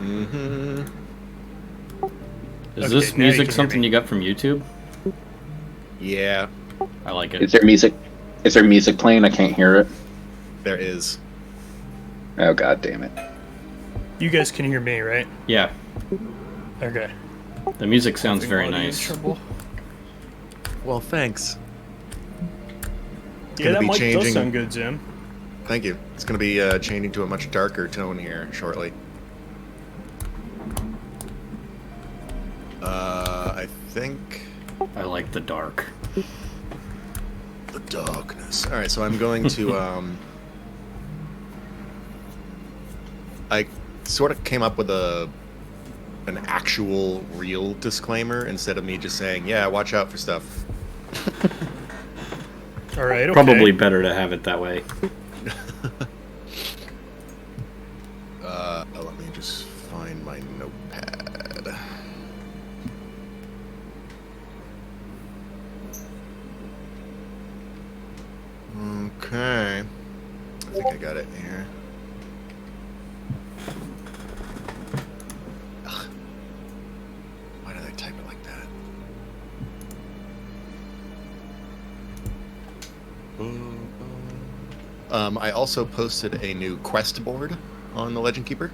Mm-hmm. Is this music something you got from YouTube? Yeah. I like it. Is there music? Is there music playing? I can't hear it. There is. Oh, god damn it. You guys can hear me, right? Yeah. Okay. The music sounds very nice. Well, thanks. Yeah, that mic changing. does sound good, Jim. Thank you. It's going to be changing to a much darker tone here shortly. I think... I like the dark. The darkness. Alright, so I'm going to, I sort of came up with an actual, real disclaimer instead of me just saying, yeah, watch out for stuff. Alright, okay. Probably better to have it that way. Let me just find my notepad. Okay. I think I got it here. Ugh. Why did I type it like that? I also posted a new quest board on the Legend Keeper.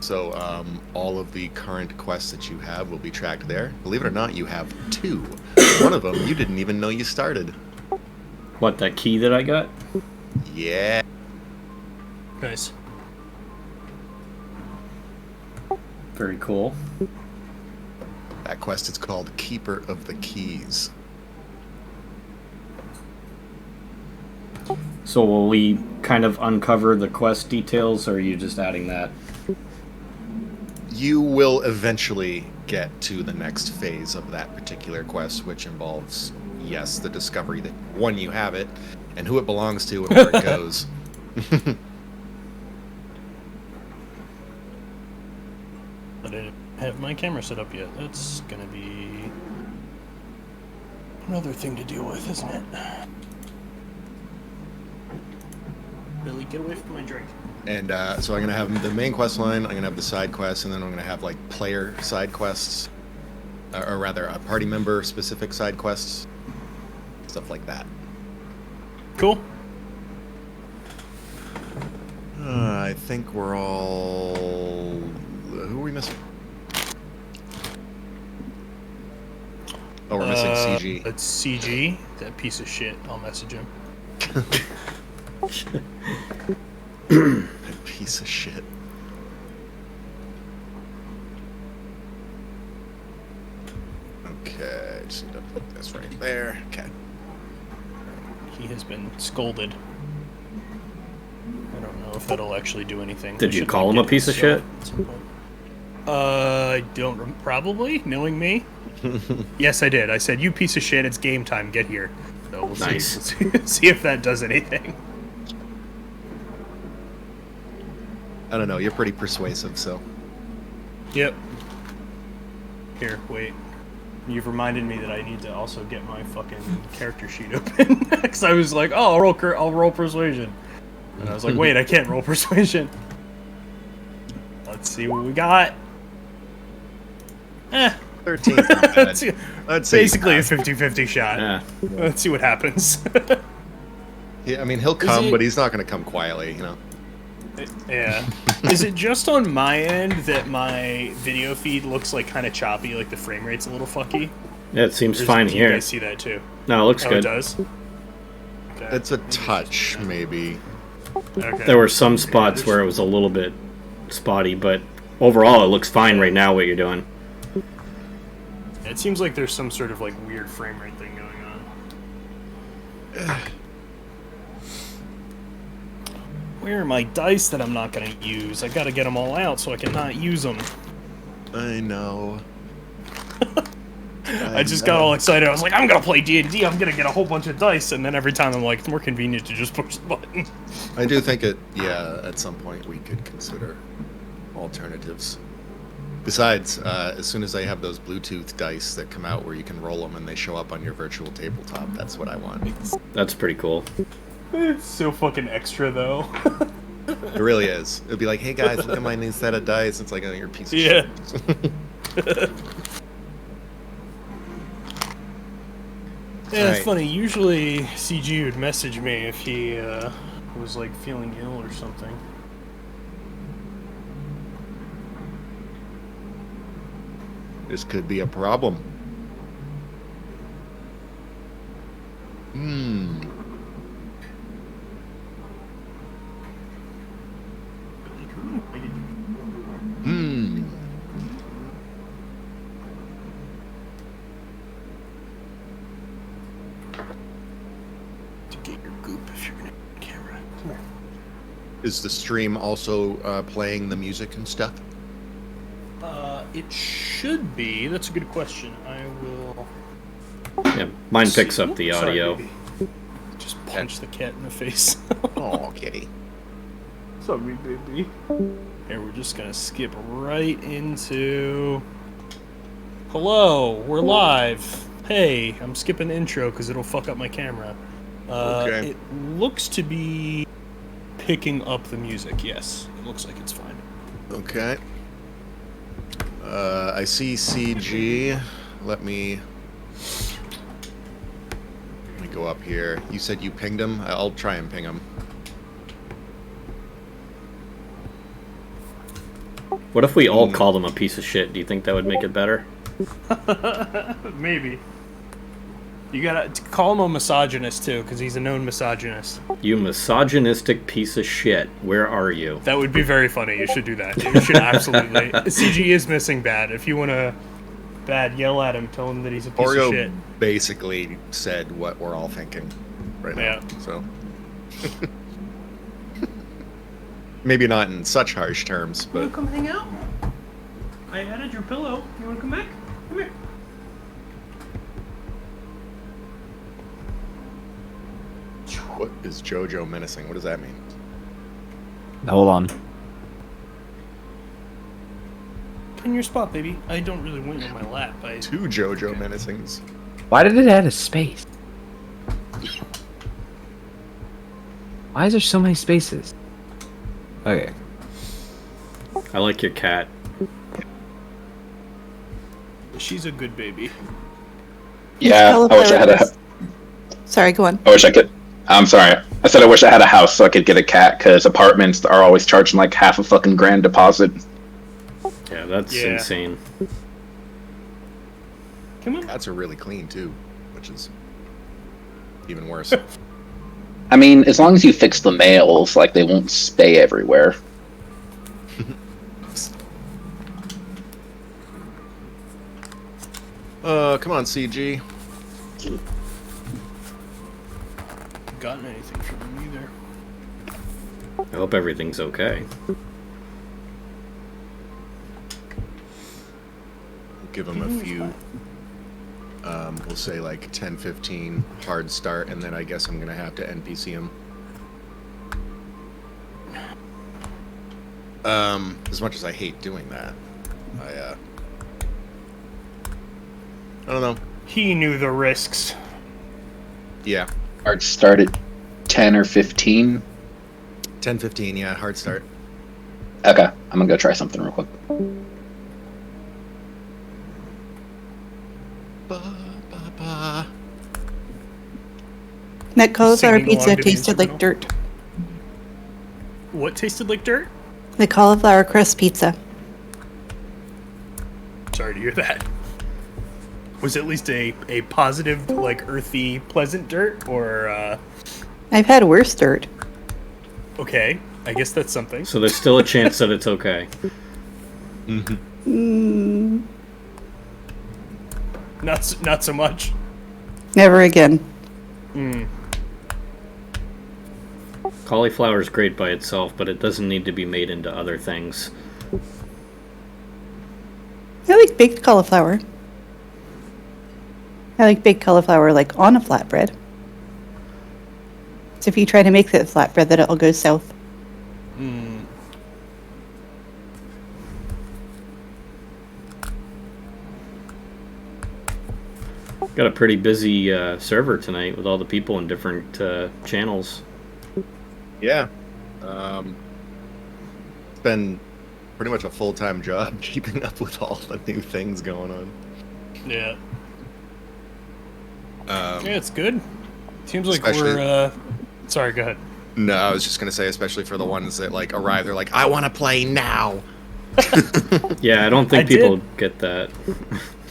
So all of the current quests that you have will be tracked there. Believe it or not, you have 2. One of them you didn't even know you started. What, that key that I got? Yeah. Nice. Very cool. That quest is called Keeper of the Keys. So will we kind of uncover the quest details, or are you just adding that? You will eventually get to the next phase of that particular quest, which involves, yes, the discovery that, one, you have it, and who it belongs to and where it goes. I didn't have my camera set up yet. That's gonna be another thing to deal with, isn't it? Billy, get away from my drink. And so I'm going to have the main quest line, I'm going to have the side quests, and then I'm going to have, like, player side quests, or rather, party member specific side quests, stuff like that. Cool. I think we're all... Who are we missing? Oh, we're missing CG. That's CG. That piece of shit. I'll message him. That piece of shit. Okay, just need to put this right there. Okay. He has been scolded. I don't know if that'll actually do anything. Did you call him a piece of shit? I don't. Probably, knowing me. Yes, I did. I said, "You piece of shit! It's game time. Get here." So we'll Nice. see if that does anything. I don't know, you're pretty persuasive, so... Yep. Here, wait. You've reminded me that I need to also get my fucking character sheet open. Because I was like, oh, I'll roll persuasion. And I was like, wait, I can't roll persuasion. Let's see what we got. 13. That's basically a 50-50 shot. Yeah. Let's see what happens. Yeah, I mean, he'll come, but he's not going to come quietly, you know? Yeah. Is it just on my end that my video feed looks like kind of choppy, like the frame rate's a little fucky? Yeah, it seems Or fine do here. You guys see that too? No, it looks Oh, good. it does? Okay. It's a touch, maybe. Okay. There were some spots where it was a little bit spotty, but overall it looks fine right now what you're doing. It seems like there's some sort of like weird frame rate thing going on. Where are my dice that I'm not going to use? I got to get them all out so I can not use them. I know. I just got all excited. I was like, I'm going to play D&D. I'm going to get a whole bunch of dice. And then every time I'm like, it's more convenient to just push the button. I do think at some point we could consider alternatives. Besides, as soon as I have those Bluetooth dice that come out where you can roll them and they show up on your virtual tabletop, that's what I want. That's pretty cool. It's so fucking extra, though. It really is. It'd be like, hey guys, look at my new set of dice. It's like, oh, you're a piece of Yeah. shit. Yeah, it's Right. funny. Usually, CG would message me if he was like feeling ill or something. This could be a problem. Hmm. Hmm. To get your goop if you're gonna camera. Come here. Is the stream also playing the music and stuff? It should be. That's a good question. I will. Yeah, mine picks see. up the Sorry, audio. baby. Just punch the cat in the face. Oh, kitty. Sorry, baby. Here, we're just gonna skip right into. Hello, we're live. Hey, I'm skipping the intro because it'll fuck up my camera. Okay. It looks to be picking up the music. Yes, it looks like it's fine. Okay. I see CG. Let me go up here. You said you pinged him? I'll try and ping him. What if we all called him a piece of shit? Do you think that would make it better? Maybe. You gotta call him a misogynist too, because he's a known misogynist. You misogynistic piece of shit. Where are you? That would be very funny. You should do that. You should absolutely. CG is missing bad. If you want to bad, yell at him. Tell him that he's a piece of shit. Oreo basically said what we're all thinking right now. Yeah. So maybe not in such harsh terms, You wanna but come hang out? I added your pillow. You wanna come back? Come here. what is JoJo menacing? What does that mean? Hold on. In your spot, baby. I don't really want you on my lap. Two JoJo menacings. Why did it add a space? Why is there so many spaces? Okay. I like your cat. She's a good baby. Yeah, I wish I had a. Sorry, go on. I wish I could. I'm sorry. I said I wish I had a house so I could get a cat because apartments are always charging like half a fucking grand deposit. Yeah, that's Yeah. insane. Come on. Cats are really clean too, which is even worse. I mean, as long as you fix the males, like they won't stay everywhere. Come on, CG. Gotten anything from him either. I hope everything's okay. Give him a few. We'll say like 10, 15 hard start, and then I guess I'm gonna have to NPC him. As much as I hate doing that, I don't know. He knew the risks. Yeah, Hard start at 10 or 15. 10, 15. Yeah, hard start. Okay, I'm gonna go try something real quick. Ba, ba, ba. That cauliflower Singing along pizza to the tasted like instrumental? dirt. What tasted like dirt? The cauliflower crust pizza. Sorry to hear that. Was it at least a positive, like earthy, pleasant dirt, or I've had worse dirt. okay? I guess that's something. So there's still a chance that it's okay. Not so much. Never again. Cauliflower is great by itself, but it doesn't need to be made into other things. I like baked cauliflower. I like baked cauliflower like on a flatbread. So if you try to make that flatbread, then it'll go south. Got a pretty busy server tonight with all the people in different channels. Yeah. been pretty much a full-time job keeping up with all the new things going on. Yeah. Yeah, it's good. Seems like especially- we're. Sorry, go ahead. No, I was just gonna say, especially for the ones that like arrive, they're like, I want to play now. Yeah, I don't think I people did- get that.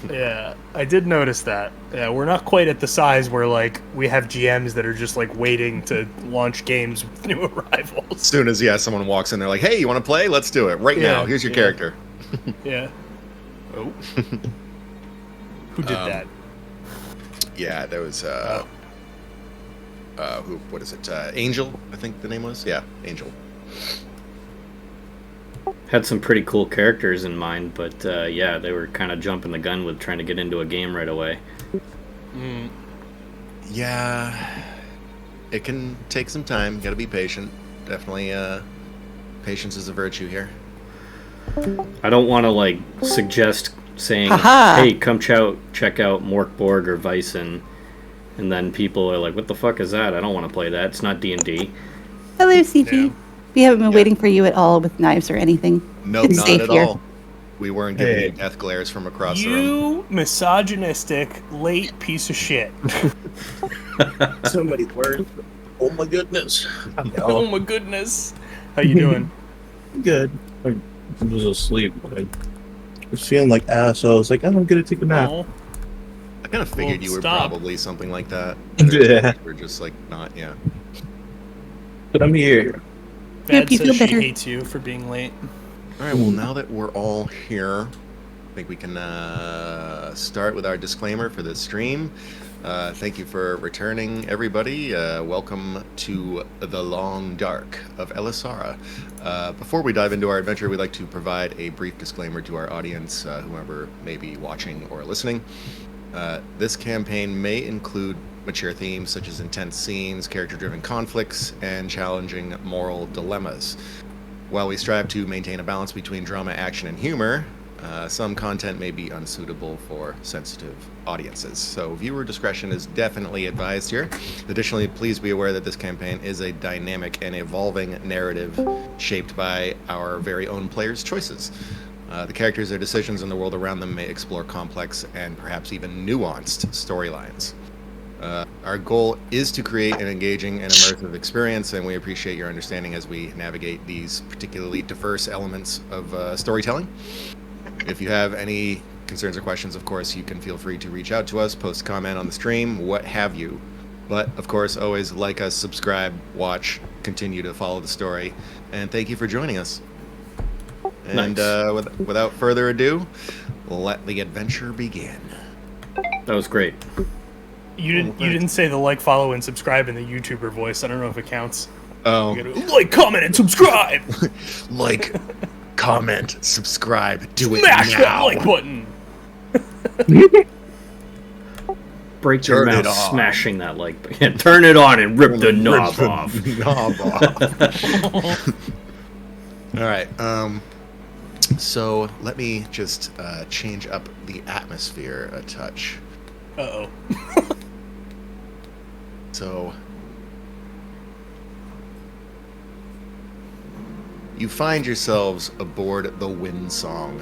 Yeah, I did notice that. Yeah, we're not quite at the size where like we have GMs that are just like waiting to launch games with new arrivals. As soon as someone walks in, they're like, hey, you want to play? Let's do it right now. Yeah, Here's your yeah. character. Yeah. Oh. Who did that? Yeah, there was who? What is it? Angel, I think the name was. Yeah, Angel. Had some pretty cool characters in mind, but yeah, they were kind of jumping the gun with trying to get into a game right away. Yeah, it can take some time. Got to be patient. Definitely, patience is a virtue here. I don't want to like suggest saying, Haha. "Hey, come check out Morkborg or Vysen," and then people are like, "What the fuck is that? I don't want to play that. It's not D&D." Hello, CP. Yeah. We haven't been Yeah. waiting for you at all with knives or anything. Nope, It's not safe at here. all. We weren't giving Hey. you death glares from across the room. You misogynistic late piece of shit. Somebody word. Oh my goodness. Oh my goodness. How you doing? Good. I was asleep. But I was feeling like ass, so I was like, I'm gonna take a nap. Oh, I kind of figured Well, you were stop. probably something like that. Yeah. We're just like not, yeah. But I'm here. Bad you says feel she better. hates you for being late. All right, well, now that we're all here, I think we can start with our disclaimer for this stream. Thank you for returning, everybody. Welcome to the Long Dark of Elyssara. Before we dive into our adventure, we'd like to provide a brief disclaimer to our audience, whoever may be watching or listening. This campaign may include mature themes such as intense scenes, character-driven conflicts, and challenging moral dilemmas. While we strive to maintain a balance between drama, action, and humor, some content may be unsuitable for sensitive audiences. So viewer discretion is definitely advised here. Additionally, please be aware that this campaign is a dynamic and evolving narrative shaped by our very own players' choices. The characters' their decisions and the world around them may explore complex and perhaps even nuanced storylines. Our goal is to create an engaging and immersive experience, and we appreciate your understanding as we navigate these particularly diverse elements of storytelling. If you have any concerns or questions, of course, you can feel free to reach out to us, post a comment on the stream, what have you. But, of course, always like us, subscribe, watch, continue to follow the story, and thank you for joining us. And Nice. without further ado, let the adventure begin. That was great. You didn't say the like, follow, and subscribe in the YouTuber voice. I don't know if it counts. Oh, You gotta like, comment, and subscribe. like, comment, subscribe, do it Smash that now. like button. Break your Turn it mouth, off. smashing that like button. Turn it on and rip the knob off. Knob off. All right. So let me just change up the atmosphere a touch. Uh-oh. So you find yourselves aboard the Windsong,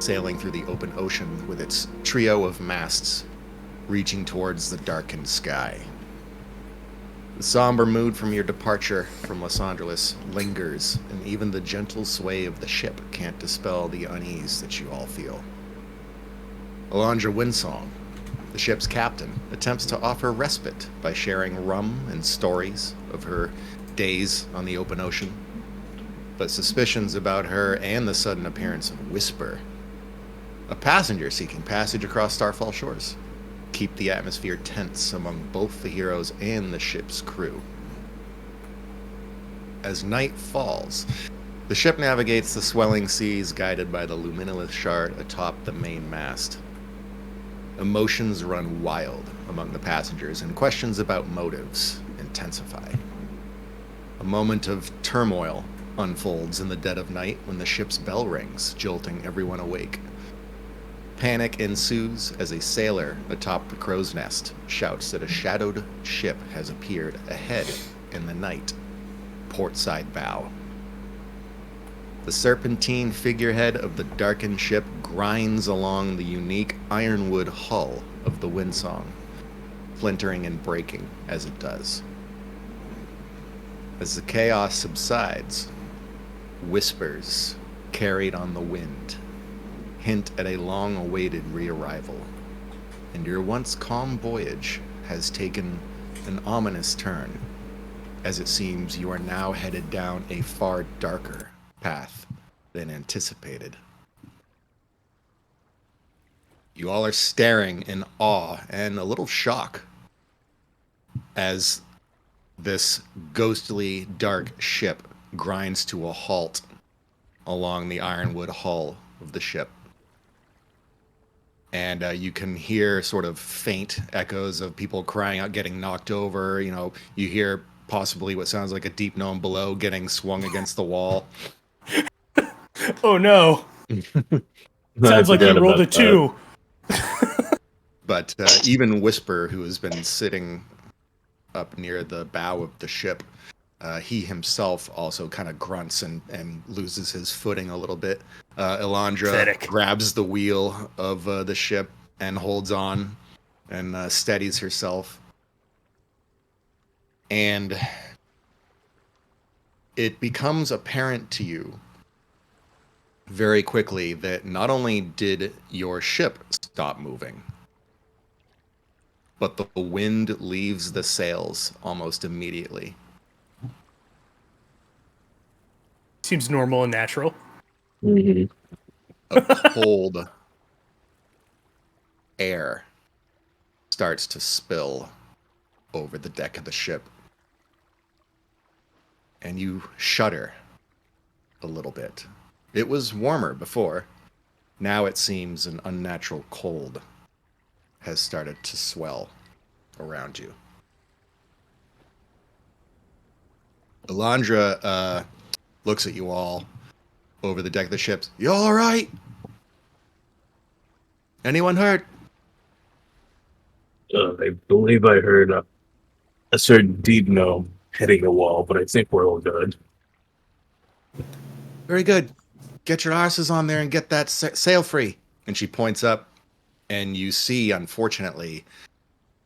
sailing through the open ocean with its trio of masts reaching towards the darkened sky. The somber mood from your departure from Los Angeles lingers, and even the gentle sway of the ship can't dispel the unease that you all feel. Alondra Windsong, the ship's captain, attempts to offer respite by sharing rum and stories of her days on the open ocean. But suspicions about her and the sudden appearance of Whisper, a passenger seeking passage across Starfall shores, keep the atmosphere tense among both the heroes and the ship's crew. As night falls, the ship navigates the swelling seas guided by the luminous shard atop the main mast. Emotions run wild among the passengers, and questions about motives intensify. A moment of turmoil unfolds in the dead of night when the ship's bell rings, jolting everyone awake. Panic ensues as a sailor atop the crow's nest shouts that a shadowed ship has appeared ahead in the night, portside bow. The serpentine figurehead of the darkened ship grinds along the unique ironwood hull of the Windsong, flintering and breaking as it does. As the chaos subsides, whispers carried on the wind hint at a long-awaited rearrival, and your once calm voyage has taken an ominous turn, as it seems you are now headed down a far darker path than anticipated. You all are staring in awe and a little shock as this ghostly dark ship grinds to a halt along the ironwood hull of the ship. And you can hear sort of faint echoes of people crying out, getting knocked over. You know, you hear possibly what sounds like a deep gnome below getting swung against the wall. Oh no! Sounds like you rolled a 2. But even Whisper, who has been sitting up near the bow of the ship, he himself also kind of grunts and loses his footing a little bit. Elandra Pathetic. grabs the wheel of the ship and holds on and steadies herself. And it becomes apparent to you very quickly that not only did your ship stop moving, but the wind leaves the sails almost immediately. Seems normal and natural. Mm-hmm. A cold air starts to spill over the deck of the ship. And you shudder a little bit. It was warmer before. Now it seems an unnatural cold has started to swell around you. Elandra looks at you all over the deck of the ship. You all right? Anyone hurt? I believe I heard a certain deep gnome hitting the wall, but I think we're all good. Very good. Get your asses on there and get that sail free. And she points up, and you see, unfortunately,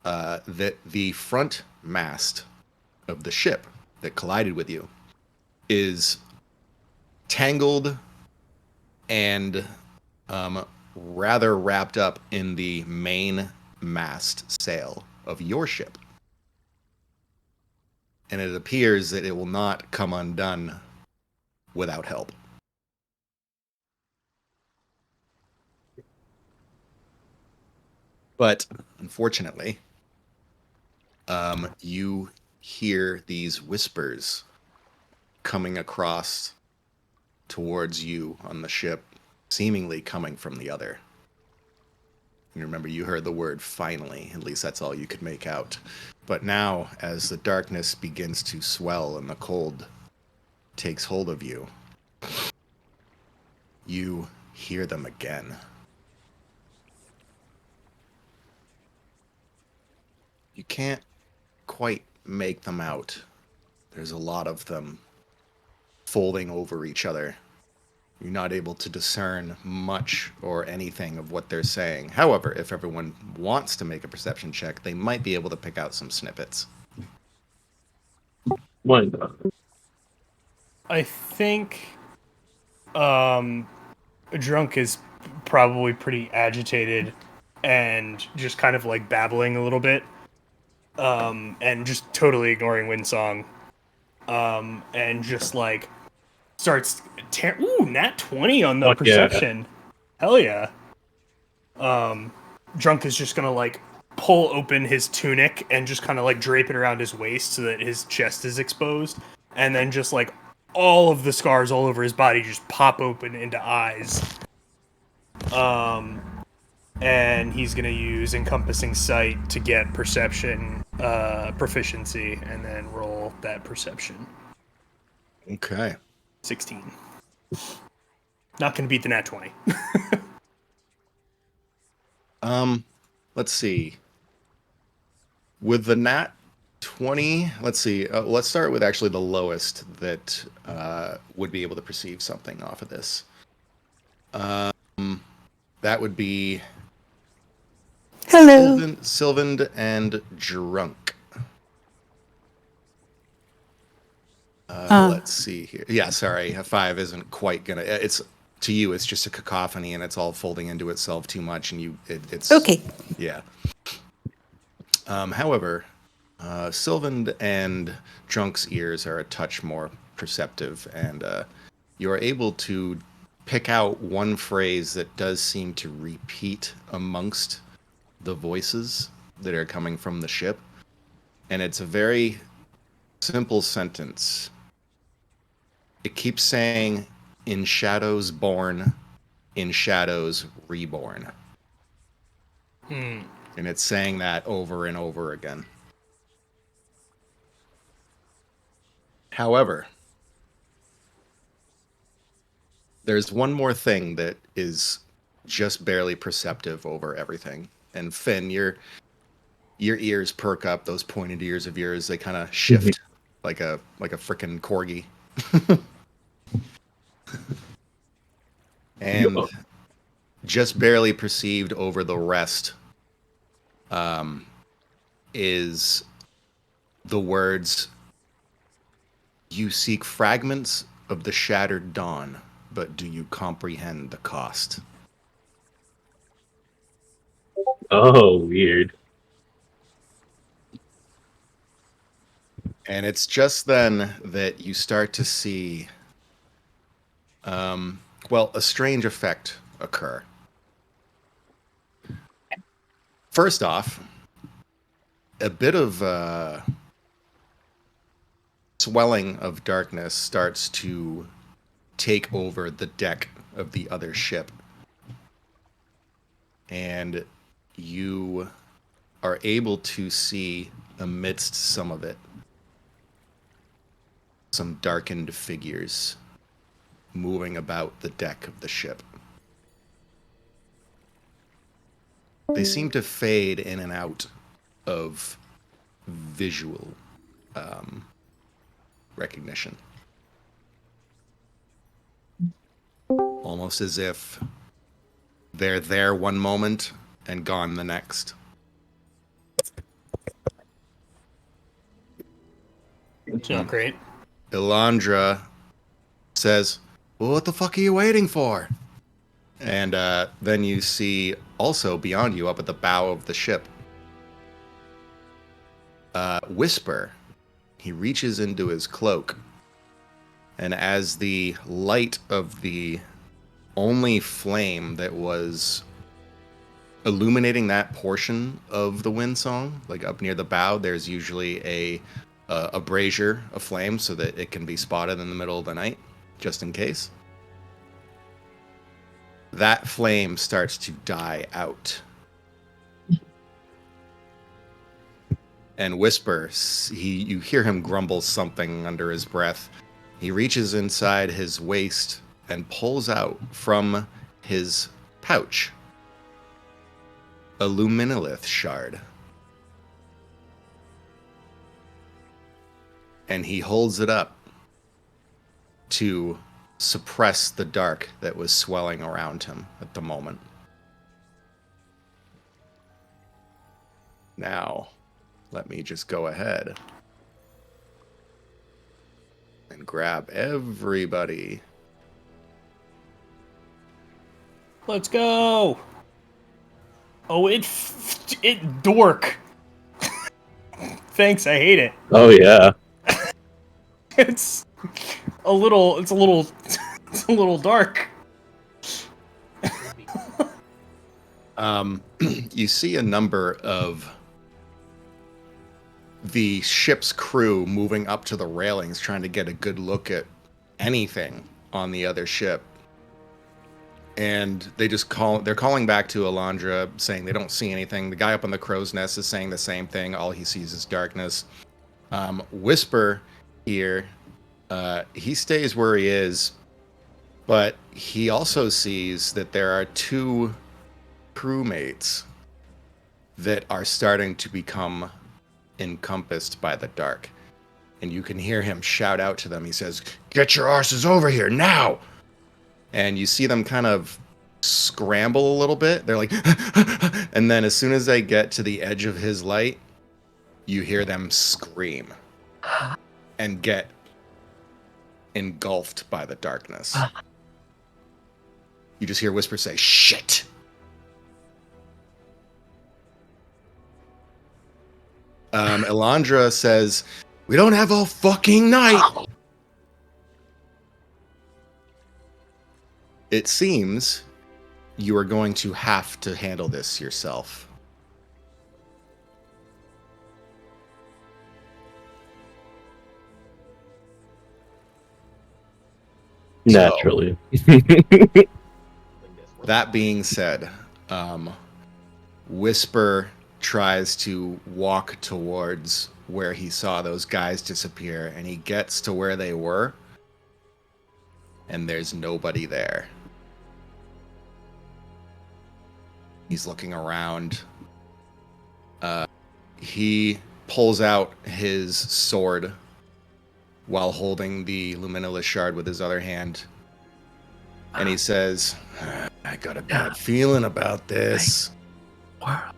that the front mast of the ship that collided with you is tangled and rather wrapped up in the main mast sail of your ship. And it appears that it will not come undone without help. But unfortunately, you hear these whispers coming across towards you on the ship, seemingly coming from the other. And remember, you heard the word finally. At least that's all you could make out. But now, as the darkness begins to swell and the cold takes hold of you, you hear them again. You can't quite make them out. There's a lot of them folding over each other. You're not able to discern much or anything of what they're saying. However, if everyone wants to make a perception check, they might be able to pick out some snippets. Why not? I think Drunk is probably pretty agitated and just kind of like babbling a little bit, and just totally ignoring Windsong, and just like starts nat 20 on the Fuck yeah. perception. Hell yeah. Drunk is just gonna like pull open his tunic and just kind of like drape it around his waist so that his chest is exposed, and then just like all of the scars all over his body just pop open into eyes. And he's gonna use encompassing sight to get perception proficiency, and then roll that perception. Okay. 16. Not gonna beat the nat 20. Let's see. With the nat 20. Let's see. Let's start with actually the lowest that would be able to perceive something off of this. That would be Hello. Sylvan and Drunk. Let's see here. Yeah, sorry. A 5 isn't quite gonna. It's to you. It's just a cacophony, and it's all folding into itself too much, and it's Okay. Yeah. However, Sylvan and Drunk's ears are a touch more perceptive, and you're able to pick out one phrase that does seem to repeat amongst the voices that are coming from the ship. And it's a very simple sentence. It keeps saying, "In shadows born, in shadows reborn." And it's saying that over and over again. However, there's one more thing that is just barely perceptive over everything. And Finn, your ears perk up, those pointed ears of yours, they kind of shift like a frickin' corgi. And just barely perceived over the rest is the words, "You seek fragments of the shattered dawn, but do you comprehend the cost?" Oh, weird. And it's just then that you start to see, a strange effect occur. First off, a bit of swelling of darkness starts to take over the deck of the other ship. And you are able to see amidst some of it some darkened figures moving about the deck of the ship. They seem to fade in and out of visual recognition. Almost as if they're there one moment and gone the next. It's not great. Elandra says, "Well, what the fuck are you waiting for?" And then you see also beyond you up at the bow of the ship, Whisper. He reaches into his cloak, and as the light of the only flame that was illuminating that portion of the windsong, like up near the bow, there's usually a brazier of flame so that it can be spotted in the middle of the night, just in case. That flame starts to die out. And Whisper, you hear him grumble something under his breath. He reaches inside his waist and pulls out from his pouch a luminolith shard. And he holds it up to suppress the dark that was swelling around him at the moment. Now, let me just go ahead and grab everybody. Let's go. Oh, it dork. Thanks, I hate it. Oh yeah. It's a little it's a little dark. You see a number of the ship's crew moving up to the railings trying to get a good look at anything on the other ship. And they're calling back to Elandra saying they don't see anything. The guy up on the crow's nest is saying the same thing. All he sees is darkness. Whisper here, he stays where he is, but he also sees that there are 2 crewmates that are starting to become encompassed by the dark. And you can hear him shout out to them. He says, "Get your arses over here now!" And you see them kind of scramble a little bit. They're like, and then as soon as they get to the edge of his light, you hear them scream and get engulfed by the darkness. You just hear Whisper say, "Shit!" Elandra says, "We don't have all fucking night." It seems you are going to have to handle this yourself. Naturally. That being said, Whisper tries to walk towards where he saw those guys disappear, and he gets to where they were, and there's nobody there. He's looking around. He pulls out his sword while holding the Luminolith shard with his other hand, and he says, "I got a bad feeling about this." World.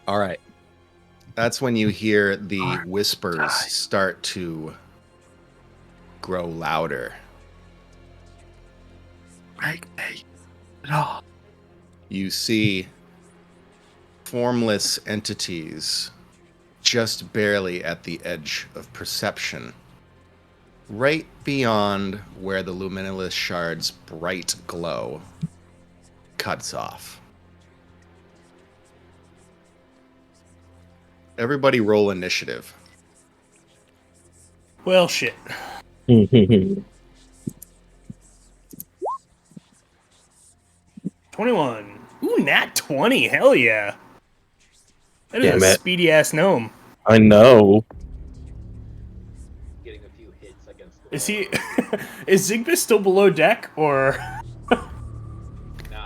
All right. That's when you hear the whispers start to grow louder. Break me. No. You see formless entities just barely at the edge of perception, right beyond where the Luminolith shard's bright glow cuts off. Everybody roll initiative. Well, shit. 21. Ooh, nat 20. Hell yeah. That is Damn a it. speedy ass gnome. I know. Getting a few hits against the Is he? Is Zigbis still below deck, or?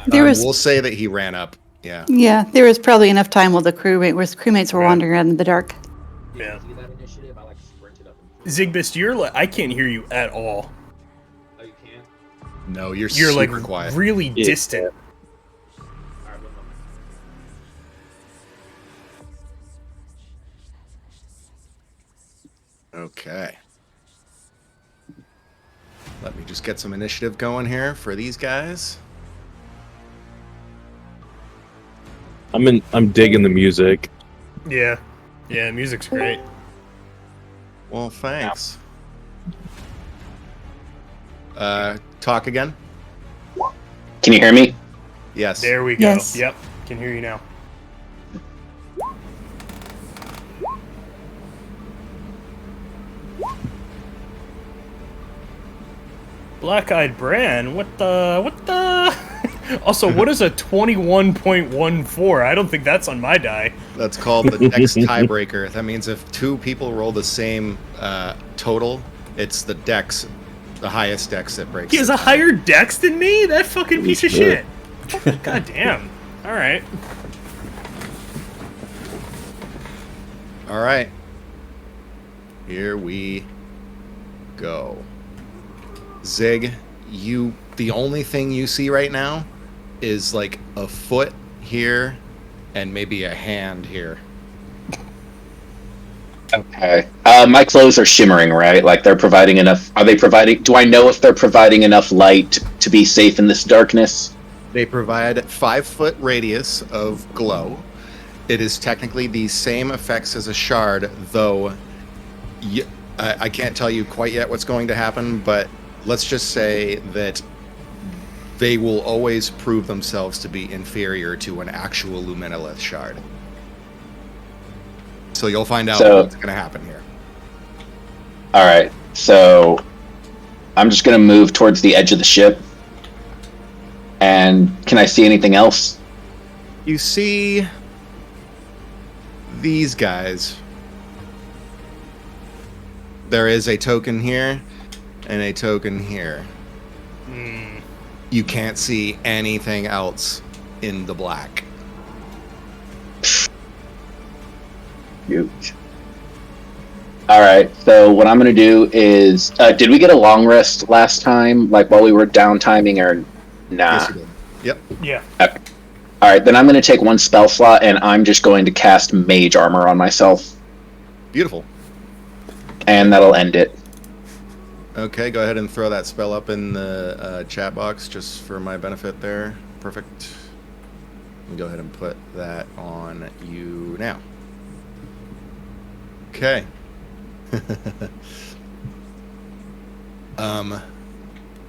There was, We'll say that he ran up. Yeah. yeah, there was probably enough time while the crewmates were wandering around in the dark. Yeah. See that initiative? I like sprinted up and Zigbis, you're like, I can't hear you at all. oh, you can't? No, you're You're super like quiet. really distant. Alright, one moment. Okay. Let me just get some initiative going here for these guys. I'm digging the music. Yeah. Yeah, music's great. Well, thanks. Talk again? Can you hear me? Yes. There we go. Yes. Yep. Can hear you now. Black-eyed Bran, what the? Also, what is a 21.14? I don't think that's on my die. That's called the dex tiebreaker. That means if two people roll the same total, it's the dex, the highest dex that breaks. He has a higher dex than me? That fucking piece of shit. shit. God damn. Alright. All right. Here we go. Zig, the only thing you see right now is like a foot here and maybe a hand here. Okay. My clothes are shimmering, right? Like they're providing enough. Are they providing? Do I know if they're providing enough light to be safe in this darkness? They provide 5-foot radius of glow. It is technically the same effects as a shard, though I can't tell you quite yet what's going to happen, but let's just say that they will always prove themselves to be inferior to an actual Luminolith shard. So you'll find out what's going to happen here. All right. So I'm just gonna move towards the edge of the ship. And can I see anything else? You see these guys. There is a token here and a token here. You can't see anything else in the black. Huge. All right. So what I'm going to do is, did we get a long rest last time, like while we were down timing, or nah? Yes, you did. Yep. Yeah. Okay. All right. Then I'm going to take one spell slot, and I'm just going to cast Mage Armor on myself, Beautiful. and that'll end it. Okay, go ahead and throw that spell up in the chat box just for my benefit there. Perfect. Go ahead and put that on you now. Okay.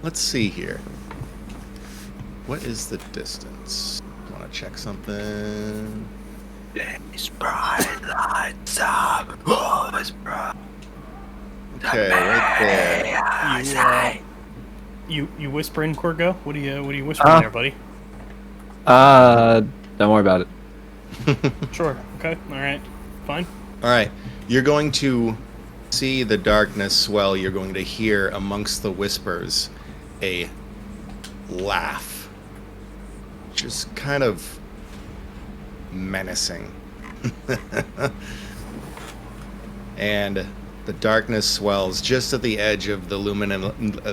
Let's see here. What is the distance? Want to check something? Okay, right there. You whispering, Corgo? What are you whispering there, buddy? Don't worry about it. Sure. Okay. All right. Fine. All right, you're going to see the darkness swell. You're going to hear amongst the whispers a laugh, just kind of menacing. And the darkness swells just at the edge of the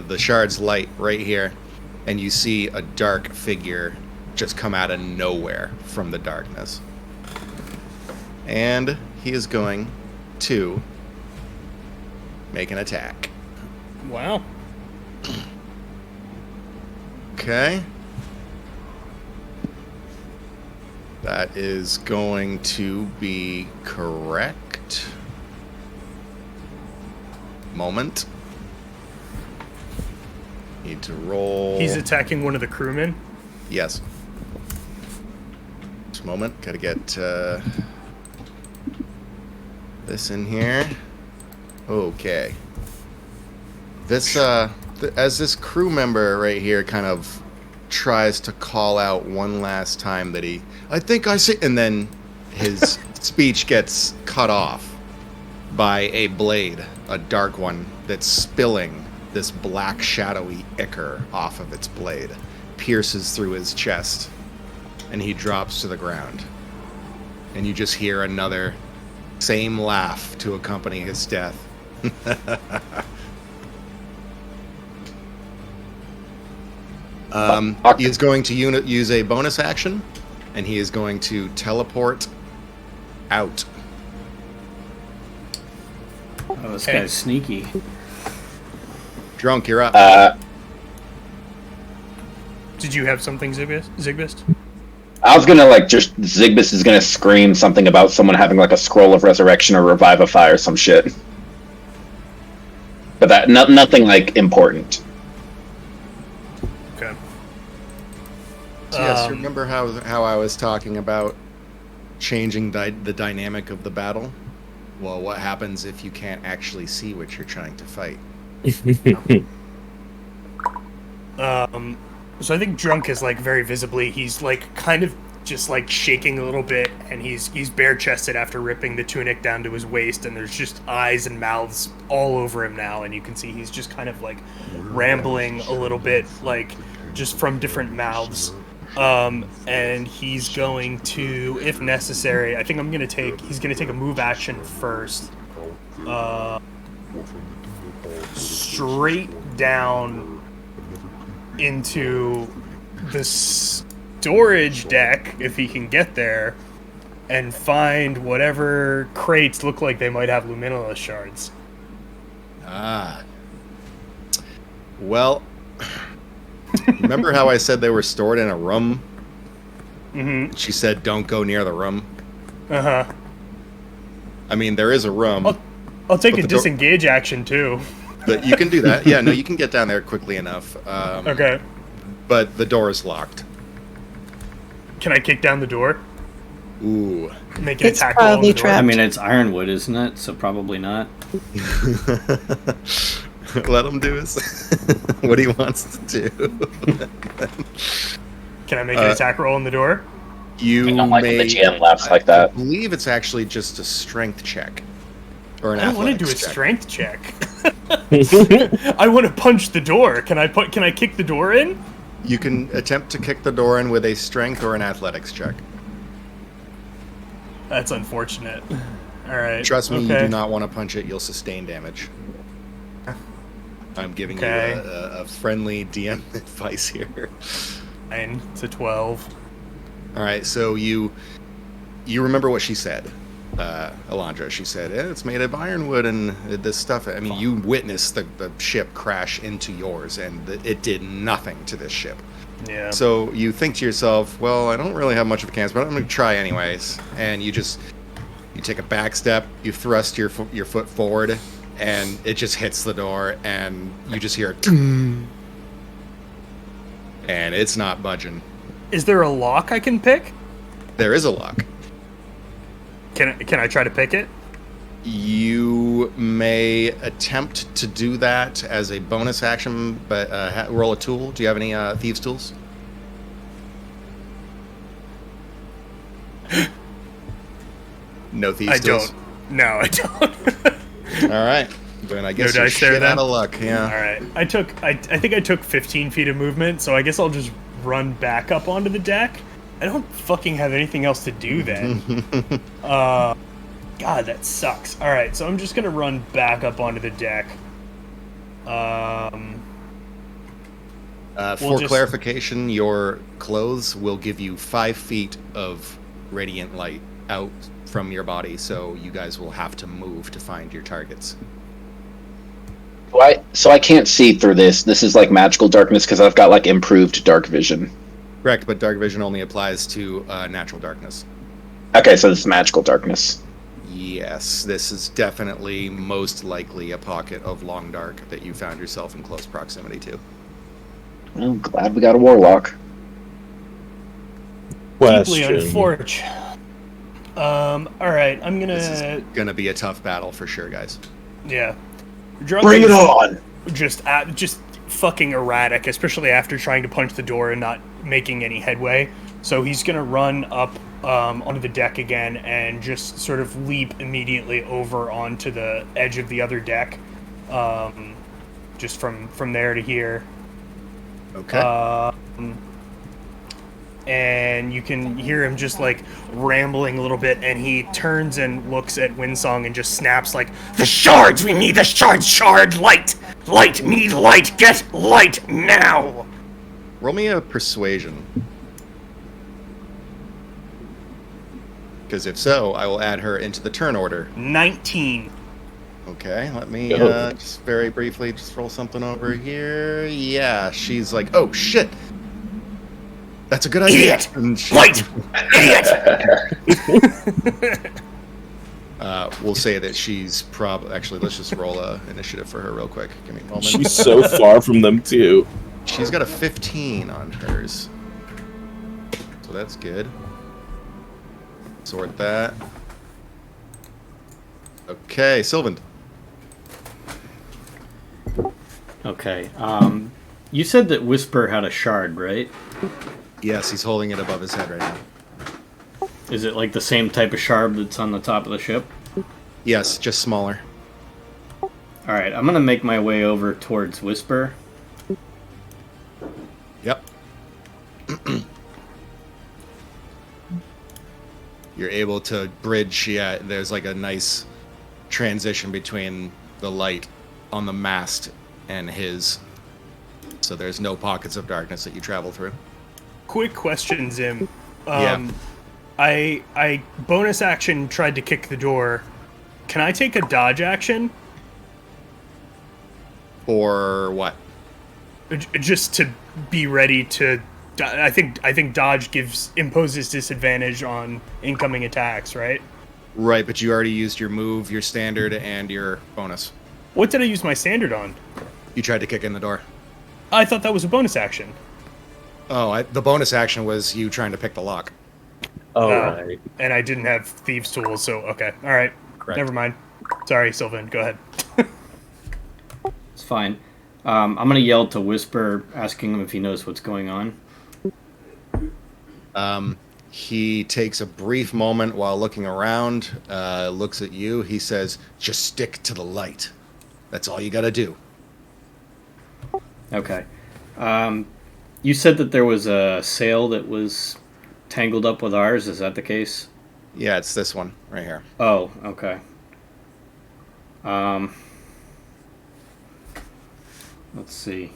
the shard's light right here, and you see a dark figure just come out of nowhere from the darkness. And he is going to make an attack. Wow. Okay. That is going to be correct. Moment. Need to roll. He's attacking one of the crewmen. Yes. Just a moment. Gotta get this in here. Okay. This as this crew member right here kind of tries to call out one last time that I think I see, and then his speech gets cut off by a blade, a dark one that's spilling this black shadowy ichor off of its blade, pierces through his chest, and he drops to the ground. And you just hear another same laugh to accompany his death. He is going to use a bonus action, and he is going to teleport out. Oh, this guy's sneaky. Drunk, you're up. Did you have something, Zigbist? I was gonna just Zigbis is gonna scream something about someone having like a scroll of resurrection or revivify or some shit. But that nothing like important. Okay. So yes, remember how I was talking about changing the dynamic of the battle? Well, what happens if you can't actually see what you're trying to fight? So I think Drunk is like very visibly, he's like kind of just like shaking a little bit, and he's bare chested after ripping the tunic down to his waist, and there's just eyes and mouths all over him now, and you can see he's just kind of like rambling a little bit, like just from different mouths. And he's going to, if necessary, I think he's gonna take a move action first. Straight down into the storage deck, if he can get there, and find whatever crates look like they might have luminous shards. Ah. Well, remember how I said they were stored in a room? Mm-hmm. She said, don't go near the room. Uh-huh. I mean, there is a room. I'll take a the disengage action, too. But you can do that. Yeah, no, you can get down there quickly enough. Okay. But the door is locked. Can I kick down the door? Ooh. Make an It's attack roll on probably the door? trapped. I mean, it's ironwood, isn't it? So probably not. Let him do what he wants to do. Can I make an attack roll on the door? You I don't like when may, the GM laughs like I that. believe it's actually just a strength check. Or an I don't want to do a athletics check. strength check. I want to punch the door. Can I kick the door in? You can attempt to kick the door in with a strength or an athletics check. That's unfortunate. All right. Trust me, you okay. do not want to punch it. You'll sustain damage. I'm giving Okay. you a friendly DM advice here. 9 to 12. All right, so you remember what she said, Alondra. She said, it's made of ironwood and this stuff. I mean, you witnessed the ship crash into yours, and it did nothing to this ship. Yeah. So you think to yourself, well, I don't really have much of a chance, but I'm going to try anyways. And you take a back step, you thrust your foot forward, and it just hits the door, and you just hear, and it's not budging. Is there a lock I can pick? There is a lock. Can I try to pick it? You may attempt to do that as a bonus action, but roll a tool. Do you have any thieves' tools? No thieves' I tools? don't. No, I don't. All right. Then I guess No you're dice there, shit then? out of luck. Yeah. All right. I think I took 15 feet of movement, so I guess I'll just run back up onto the deck. I don't fucking have anything else to do then. God, that sucks. All right, so I'm just gonna run back up onto the deck. For clarification, your clothes will give you 5 feet of radiant light out from your body, so you guys will have to move to find your targets. So I can't see through this. This is like magical darkness because I've got like improved dark vision. Correct, but dark vision only applies to natural darkness. Okay, so this is magical darkness. Yes, this is definitely most likely a pocket of long dark that you found yourself in close proximity to. Well, glad we got a warlock. Deeply Question. unfortunate. All right, I'm gonna. This is gonna be a tough battle for sure, guys. Yeah. Drunk Bring is it on! Just fucking erratic, especially after trying to punch the door and not making any headway. So he's gonna run up onto the deck again and just sort of leap immediately over onto the edge of the other deck, just from there to here. Okay. And you can hear him just like rambling a little bit, and he turns and looks at Winsong and just snaps like, "The shards! We need the shards! Shard light! Light! Need light! Get light now!" Roll me a persuasion. Because if so, I will add her into the turn order. 19. Okay, let me Go. just very briefly just roll something over here. Yeah, she's like, oh shit! That's a good idea! Idiot! And she- Light! Idiot! We'll say that she's actually, let's just roll a initiative for her real quick. Give me a moment. She's so far from them too. She's got a 15 on hers. So that's good. Sort that. Okay, Sylvan. Okay. You said that Whisper had a shard, right? Yes, he's holding it above his head right now. Is it like the same type of shard that's on the top of the ship? Yes, just smaller. Alright, I'm gonna make my way over towards Whisper. Yep. You're able to bridge, yeah, there's like a nice transition between the light on the mast and his. So there's no pockets of darkness that you travel through. Quick question, Zim. Yeah. I bonus action tried to kick the door. Can I take a dodge action? Or what? Just to be ready to. I think dodge imposes disadvantage on incoming attacks, right? Right, but you already used your move, your standard, and your bonus. What did I use my standard on? You tried to kick in the door. I thought that was a bonus action. Oh, the bonus action was you trying to pick the lock. Oh, Uh, right. And I didn't have thieves' tools, so okay. All right. Correct. Never mind. Sorry, Sylvan. Go ahead. It's fine. I'm gonna yell to Whisper, asking him if he knows what's going on. He takes a brief moment while looking around, looks at you. He says, just stick to the light. That's all you gotta do. Okay. You said that there was a sail that was tangled up with ours. Is that the case? Yeah, it's this one right here. Oh, okay. Let's see.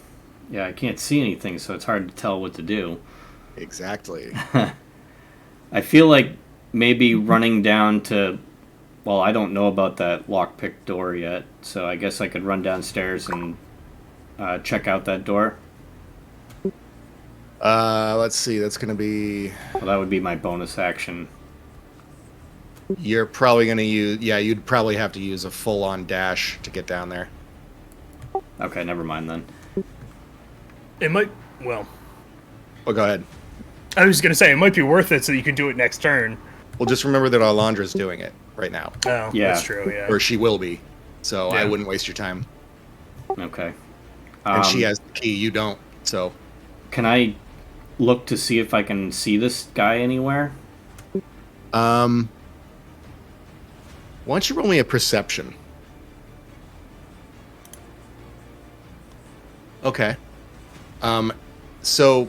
Yeah, I can't see anything, so it's hard to tell what to do. Exactly. I feel like maybe running down to. Well, I don't know about that lockpick door yet, so I guess I could run downstairs and check out that door. Let's see. That's gonna be. Well, that would be my bonus action. You're probably gonna use. Yeah, you'd probably have to use a full-on dash to get down there. Okay, never mind then. It might. Well, Well, go ahead. I was gonna say it might be worth it so you can do it next turn. Well, just remember that Alondra's doing it right now, Oh, Yeah. that's true. Yeah. or she will be. So I Yeah. wouldn't waste your time. Okay. And she has the key. You don't. So. Can I look to see if I can see this guy anywhere? Why don't you roll me a perception? Okay. So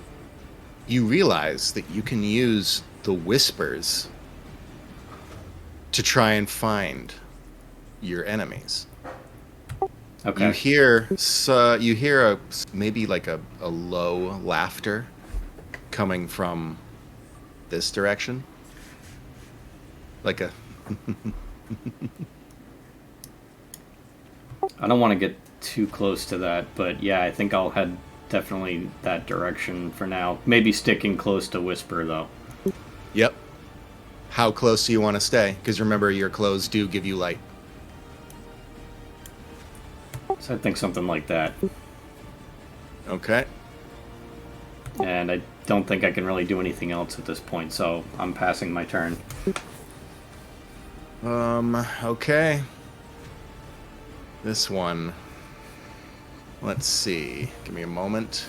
you realize that you can use the whispers to try and find your enemies. Okay. You hear maybe like a low laughter coming from this direction. Like a I don't want to get too close to that, but yeah, I think I'll head definitely that direction for now. Maybe sticking close to Whisper, though. Yep. How close do you want to stay? Because remember, your clothes do give you light. So I think something like that. Okay. And I don't think I can really do anything else at this point, so I'm passing my turn. Okay. This one. Let's see. Give me a moment.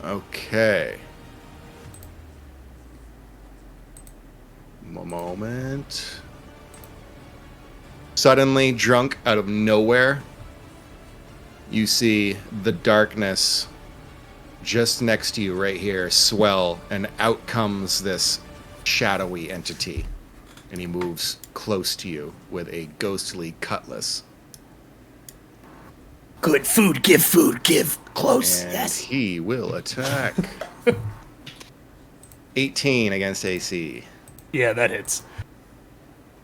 Okay. A moment. Suddenly, drunk out of nowhere, you see the darkness just next to you right here swell, and out comes this shadowy entity. And he moves close to you with a ghostly cutlass. Good food, give close. And Yes. he will attack. 18 against AC. Yeah, that hits.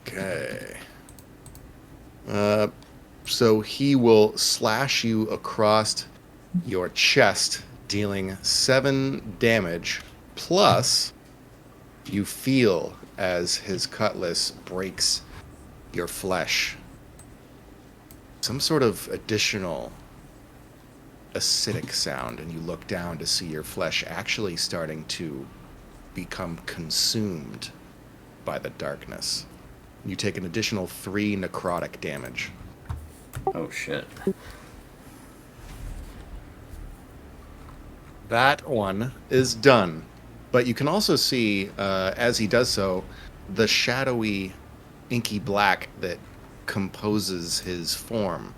Okay. So he will slash you across your chest, dealing 7 damage, plus you feel as his cutlass breaks your flesh. Some sort of additional acidic sound, and you look down to see your flesh actually starting to become consumed by the darkness. You take an additional 3 necrotic damage. Oh, shit. That one is done. But you can also see, as he does so, the shadowy, inky black that composes his form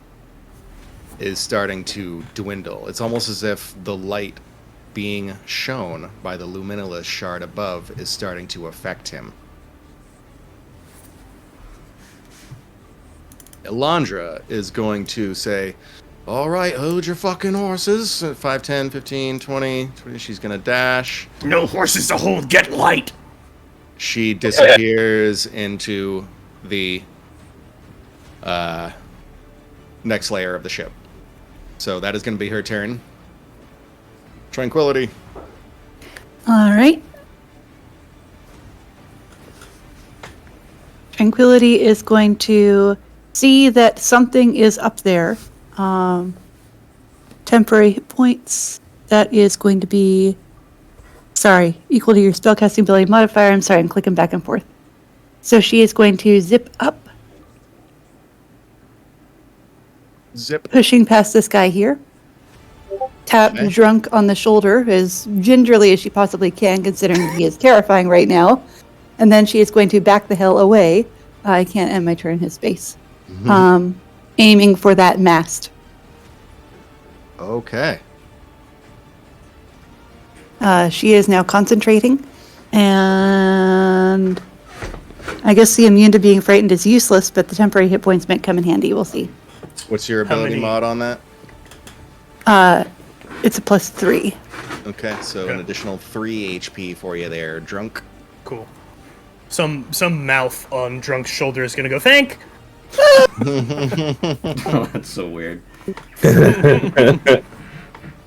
is starting to dwindle. It's almost as if the light being shown by the luminous shard above is starting to affect him. Elandra is going to say, all right, hold your fucking horses. 5, 10, 15, 20. She's going to dash. No horses to hold, get light. She disappears into the next layer of the ship. So that is going to be her turn. Tranquility. All right. Tranquility is going to see that something is up there. Temporary hit points. That is going to be, sorry, equal to your spellcasting ability modifier. I'm sorry, I'm clicking back and forth. So she is going to zip up, Zip. pushing past this guy here. Tap Okay. Drunk on the shoulder as gingerly as she possibly can, considering he is terrifying right now. And then she is going to back the hell away. I can't end my turn in his space. Aiming for that mast. Okay. She is now concentrating, and I guess the immune to being frightened is useless, but the temporary hit points might come in handy. We'll see. What's your How ability many? mod on that? It's a +3. Okay, so an Okay. additional 3 HP for you there, drunk. Cool. Some mouth on Drunk's shoulder is gonna go, thank! Oh, that's so weird.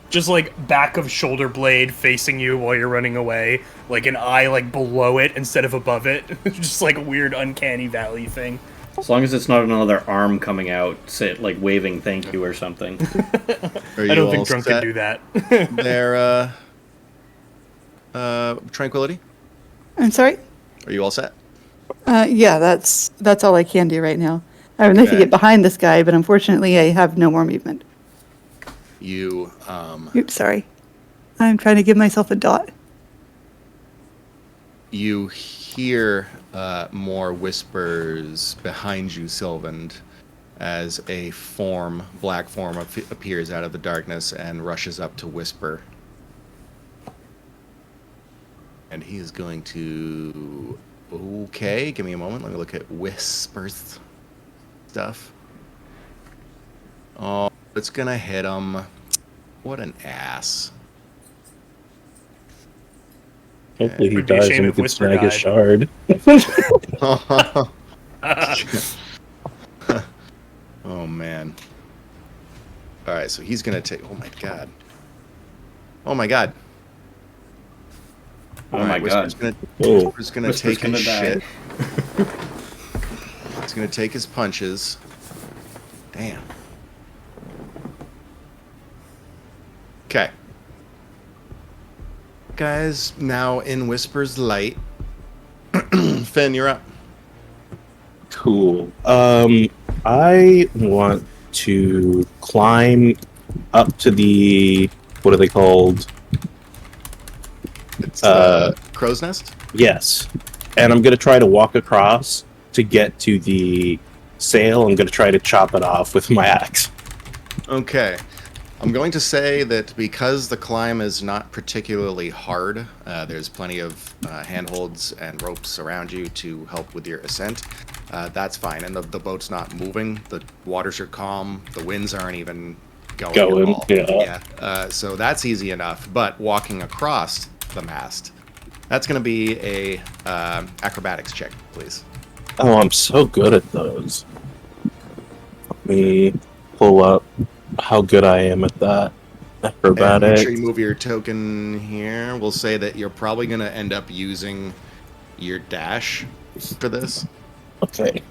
Just like back of shoulder blade facing you while you're running away. Like an eye like below it instead of above it. Just like a weird uncanny valley thing. As long as it's not another arm coming out, say, like waving thank you or something. Are I don't you all think Drunk can set do that. there, Tranquility? I'm sorry? Are you all set? Yeah, that's all I can do right now. I would like to Okay. get behind this guy, but unfortunately I have no more movement. You, Oops, sorry. I'm trying to give myself a dot. you hear more whispers behind you, Sylvan, as a black form appears out of the darkness and rushes up to whisper. And he is going to... Okay, give me a moment. Let me look at whispers stuff. Oh, it's gonna hit him. What an ass. Hopefully he Would be a dies shame and we if can Whisper snag his died. shard. Oh man. Alright, so he's gonna take... Oh my god. Oh my god. Oh Alright, my god. Whoa. Whisper's gonna Whisper's take gonna his die. shit. He's gonna take his punches. Damn. Okay. Guys, now in Whisper's light. Finn, you're up. Cool. I want to climb up to the, what are they called? It's Uh, the crow's nest. Yes. And I'm gonna try to walk across to get to the sail. I'm gonna try to chop it off with my axe. Okay. I'm going to say that because the climb is not particularly hard, there's plenty of handholds and ropes around you to help with your ascent. That's fine. And the boat's not moving. The waters are calm. The winds aren't even going at Going, all. yeah. So that's easy enough. But walking across the mast, that's going to be a acrobatics check, please. Oh, I'm so good at those. Let me pull up how good I am at that. And Acrobatics. make sure you move your token here. We'll say that you're probably going to end up using your dash for this. Okay.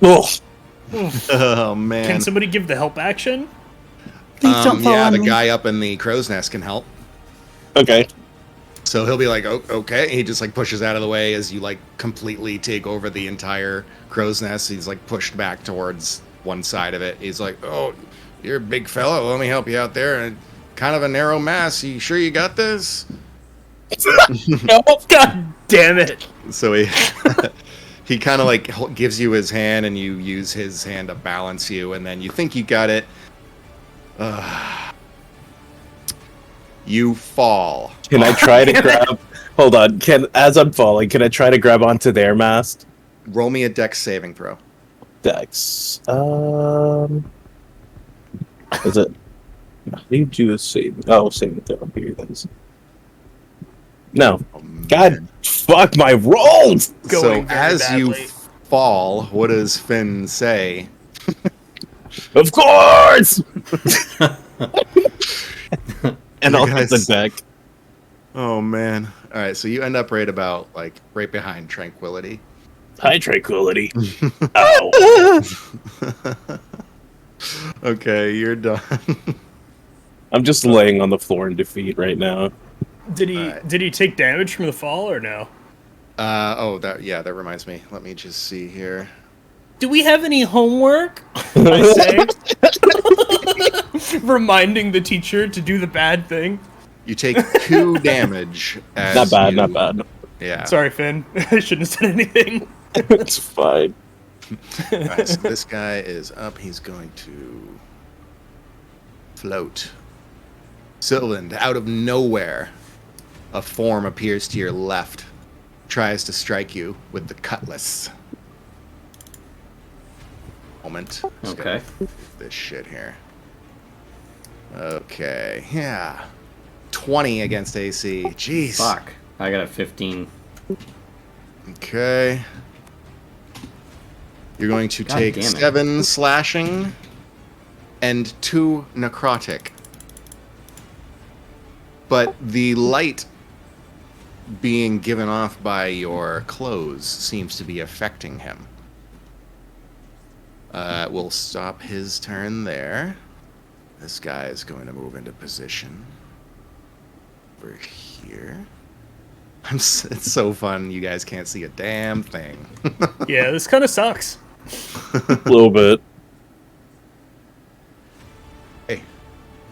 Oh, Oh man! Can somebody give the help action? Please don't fall yeah, on the me. guy up in the crow's nest can help. okay. So he'll be like, "Oh, okay." He just like pushes out of the way as you like completely take over the entire crow's nest. He's like pushed back towards one side of it. He's like, "Oh, you're a big fellow. Let me help you out there." And kind of a narrow mass. You sure you got this? God damn it! So he he kind of like gives you his hand, and you use his hand to balance you, and then you think you got it. You fall. Can I try to grab? Hold on. As I'm falling, can I try to grab onto their mast? Roll me a dex saving throw. Dex. Is it? How do you do a save? Oh, saving throw. Here it is. No. Oh, God, man. fuck my rolls. So Going very as you badly. fall, what does Finn say? Of course. And I'll hit the Guys. deck. Oh man! All right, so you end up right behind Tranquility. High tranquility. Ow. Okay, you're done. I'm just laying on the floor in defeat right now. Did he Alright. did he take damage from the fall or no? That reminds me. Let me just see here. Do we have any homework? I say. Reminding the teacher to do the bad thing. You take 2 damage. As Not bad, you- not bad. Yeah. Sorry, Finn. I shouldn't have said anything. It's fine. All right, so this guy is up. He's going to float. Sylvan, out of nowhere, a form appears to your left, tries to strike you with the cutlass. Moment. Just Okay. gotta this shit here. Okay, yeah. 20 against AC. Jeez. Fuck. I got a 15. Okay. You're going to God take damn it. 7 slashing and 2 necrotic. But the light being given off by your clothes seems to be affecting him. We'll stop his turn there. This guy is going to move into position over here. It's so fun. You guys can't see a damn thing. Yeah, this kind of sucks. A little bit. Hey,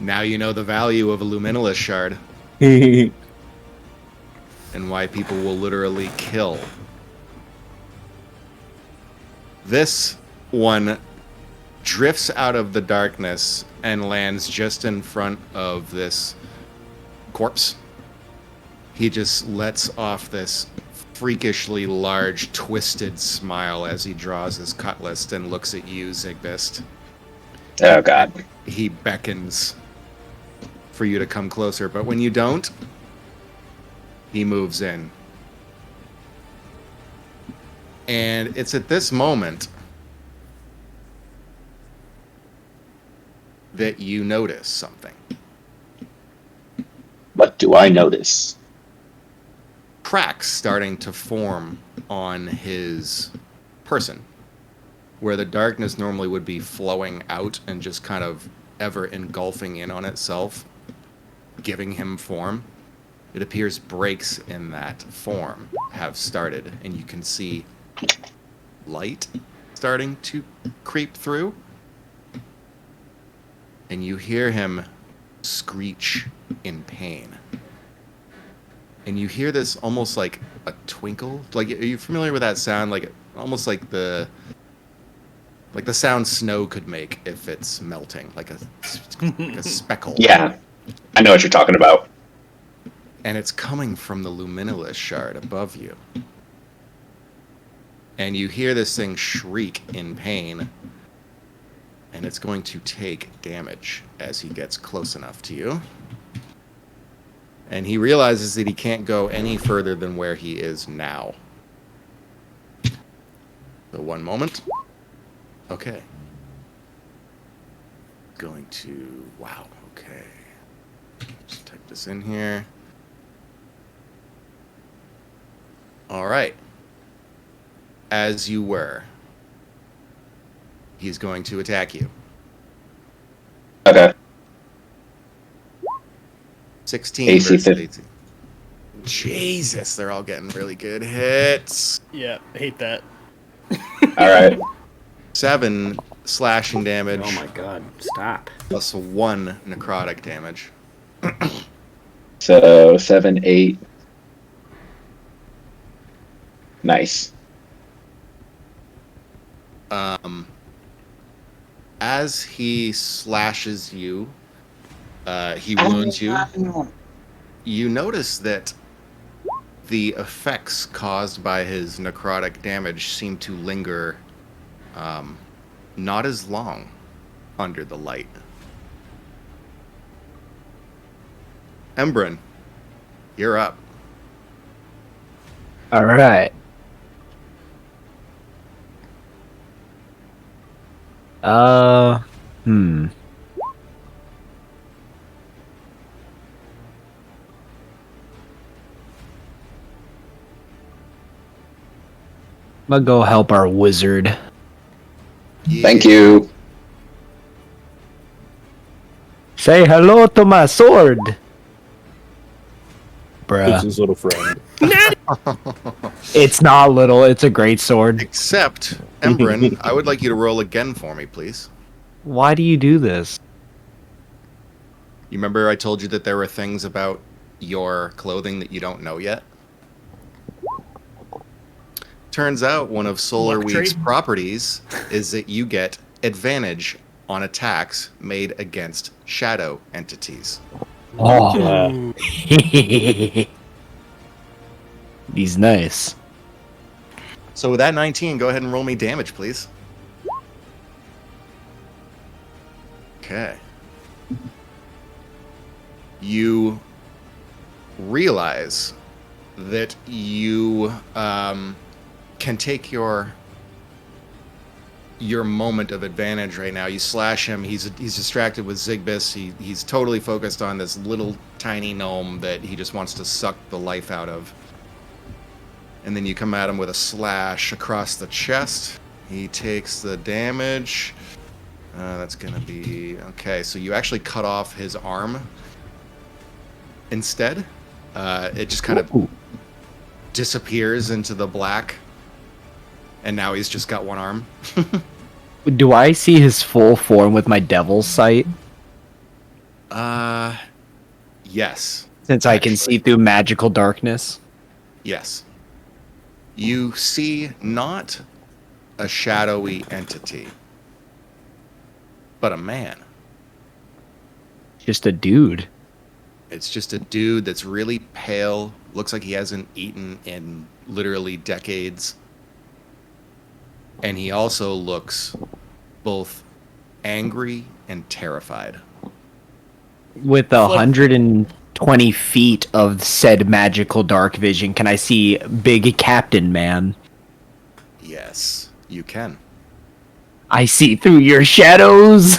now you know the value of a Luminous shard That's and why people will literally kill. This one drifts out of the darkness and lands just in front of this corpse. He just lets off this freakishly large, twisted smile as he draws his cutlass and looks at you, Zigbist. Oh god. He beckons for you to come closer, but when you don't, he moves in. And it's at this moment that you notice something. What do I notice? Cracks starting to form on his person, where the darkness normally would be flowing out and just kind of ever engulfing in on itself, giving him form. It appears breaks in that form have started, and you can see light starting to creep through. And you hear him screech in pain. And you hear this almost like a twinkle. Like, are you familiar with that sound? Like, almost like the sound snow could make if it's melting, like a speckle. Yeah, I know what you're talking about. And it's coming from the Luminous shard above you. And you hear this thing shriek in pain. And it's going to take damage as he gets close enough to you. And he realizes that he can't go any further than where he is now. So 1 moment. Okay. Going to... Wow, okay. Just type this in here. All right. As you were. He's going to attack you. Okay. 16 AC versus 50. 18. Jesus, they're all getting really good hits. Yeah, I hate that. Alright. 7 slashing damage. Oh my god. Stop. Plus 1 necrotic damage. So 7, 8. Nice. As he slashes you, he wounds you. You notice that the effects caused by his necrotic damage seem to linger not as long under the light. Embrin, you're up. All right. Hmm. I'm gonna go help our wizard. Thank you. Say hello to my sword. Bruh. his little friend. It's not little, it's a great sword. Except, Embrin, I would like you to roll again for me, please. Why do you do this? You remember I told you that there were things about your clothing that you don't know yet? Turns out one of Solar Luck Week's trade? properties is that you get advantage on attacks made against shadow entities. Oh. He's nice. So with that 19, go ahead and roll me damage, please. Okay. You realize that you can take your moment of advantage right now. You slash him. He's distracted with Zigbis. He's totally focused on this little tiny gnome that he just wants to suck the life out of. And then you come at him with a slash across the chest. He takes the damage. That's going to be... Okay, so you actually cut off his arm instead. It just kind of disappears into the black. And now he's just got one arm. Do I see his full form with my devil's sight? Yes. Since I can see through magical darkness? Yes. You see not a shadowy entity, but a man. Just a dude. It's just a dude that's really pale, looks like he hasn't eaten in literally decades. And he also looks both angry and terrified. With 120 feet of said magical dark vision, can I see Big Captain Man? Yes, you can. I see through your shadows!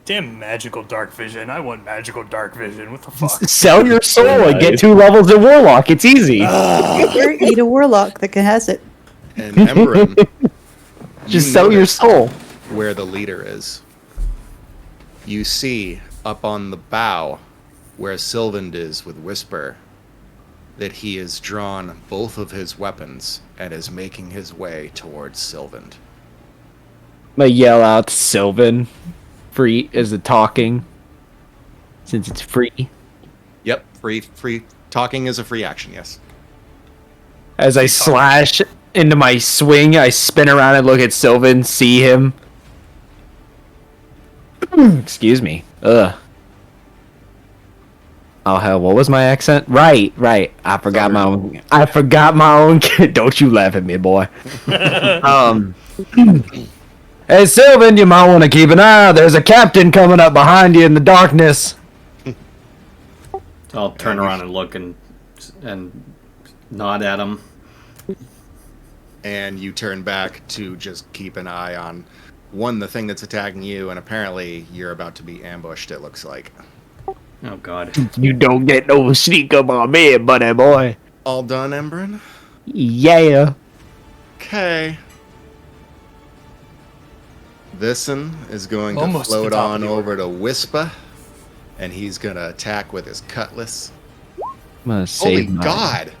Damn magical dark vision. I want magical dark vision. What the fuck? Sell your soul and get 2 levels of Warlock. It's easy. Or eat a warlock that has it. And Emberin, Just sell your soul. Where the leader is. You see up on the bow where Sylvand is with Whisper that he has drawn both of his weapons and is making his way towards Sylvand. I'm gonna yell out Sylvan. Free is the talking. Since it's free. Yep, free. Talking is a free action, yes. As I slash into my swing, I spin around and look at Sylvan, see him. Excuse me. Ugh. Oh hell, what was my accent? Right. I forgot my own. Don't you laugh at me, boy. Hey Sylvan, you might want to keep an eye out. There's a captain coming up behind you in the darkness. I'll turn around and look and nod at him. And you turn back to just keep an eye on the thing that's attacking you, and apparently you're about to be ambushed, it looks like. Oh god. You don't get no sneak up on me, buddy boy. All done, Emberin? Yeah. Okay. This'n is going to Almost float the top on of the over to Wispa, and he's going to attack with his cutlass. I'm gonna save Holy God!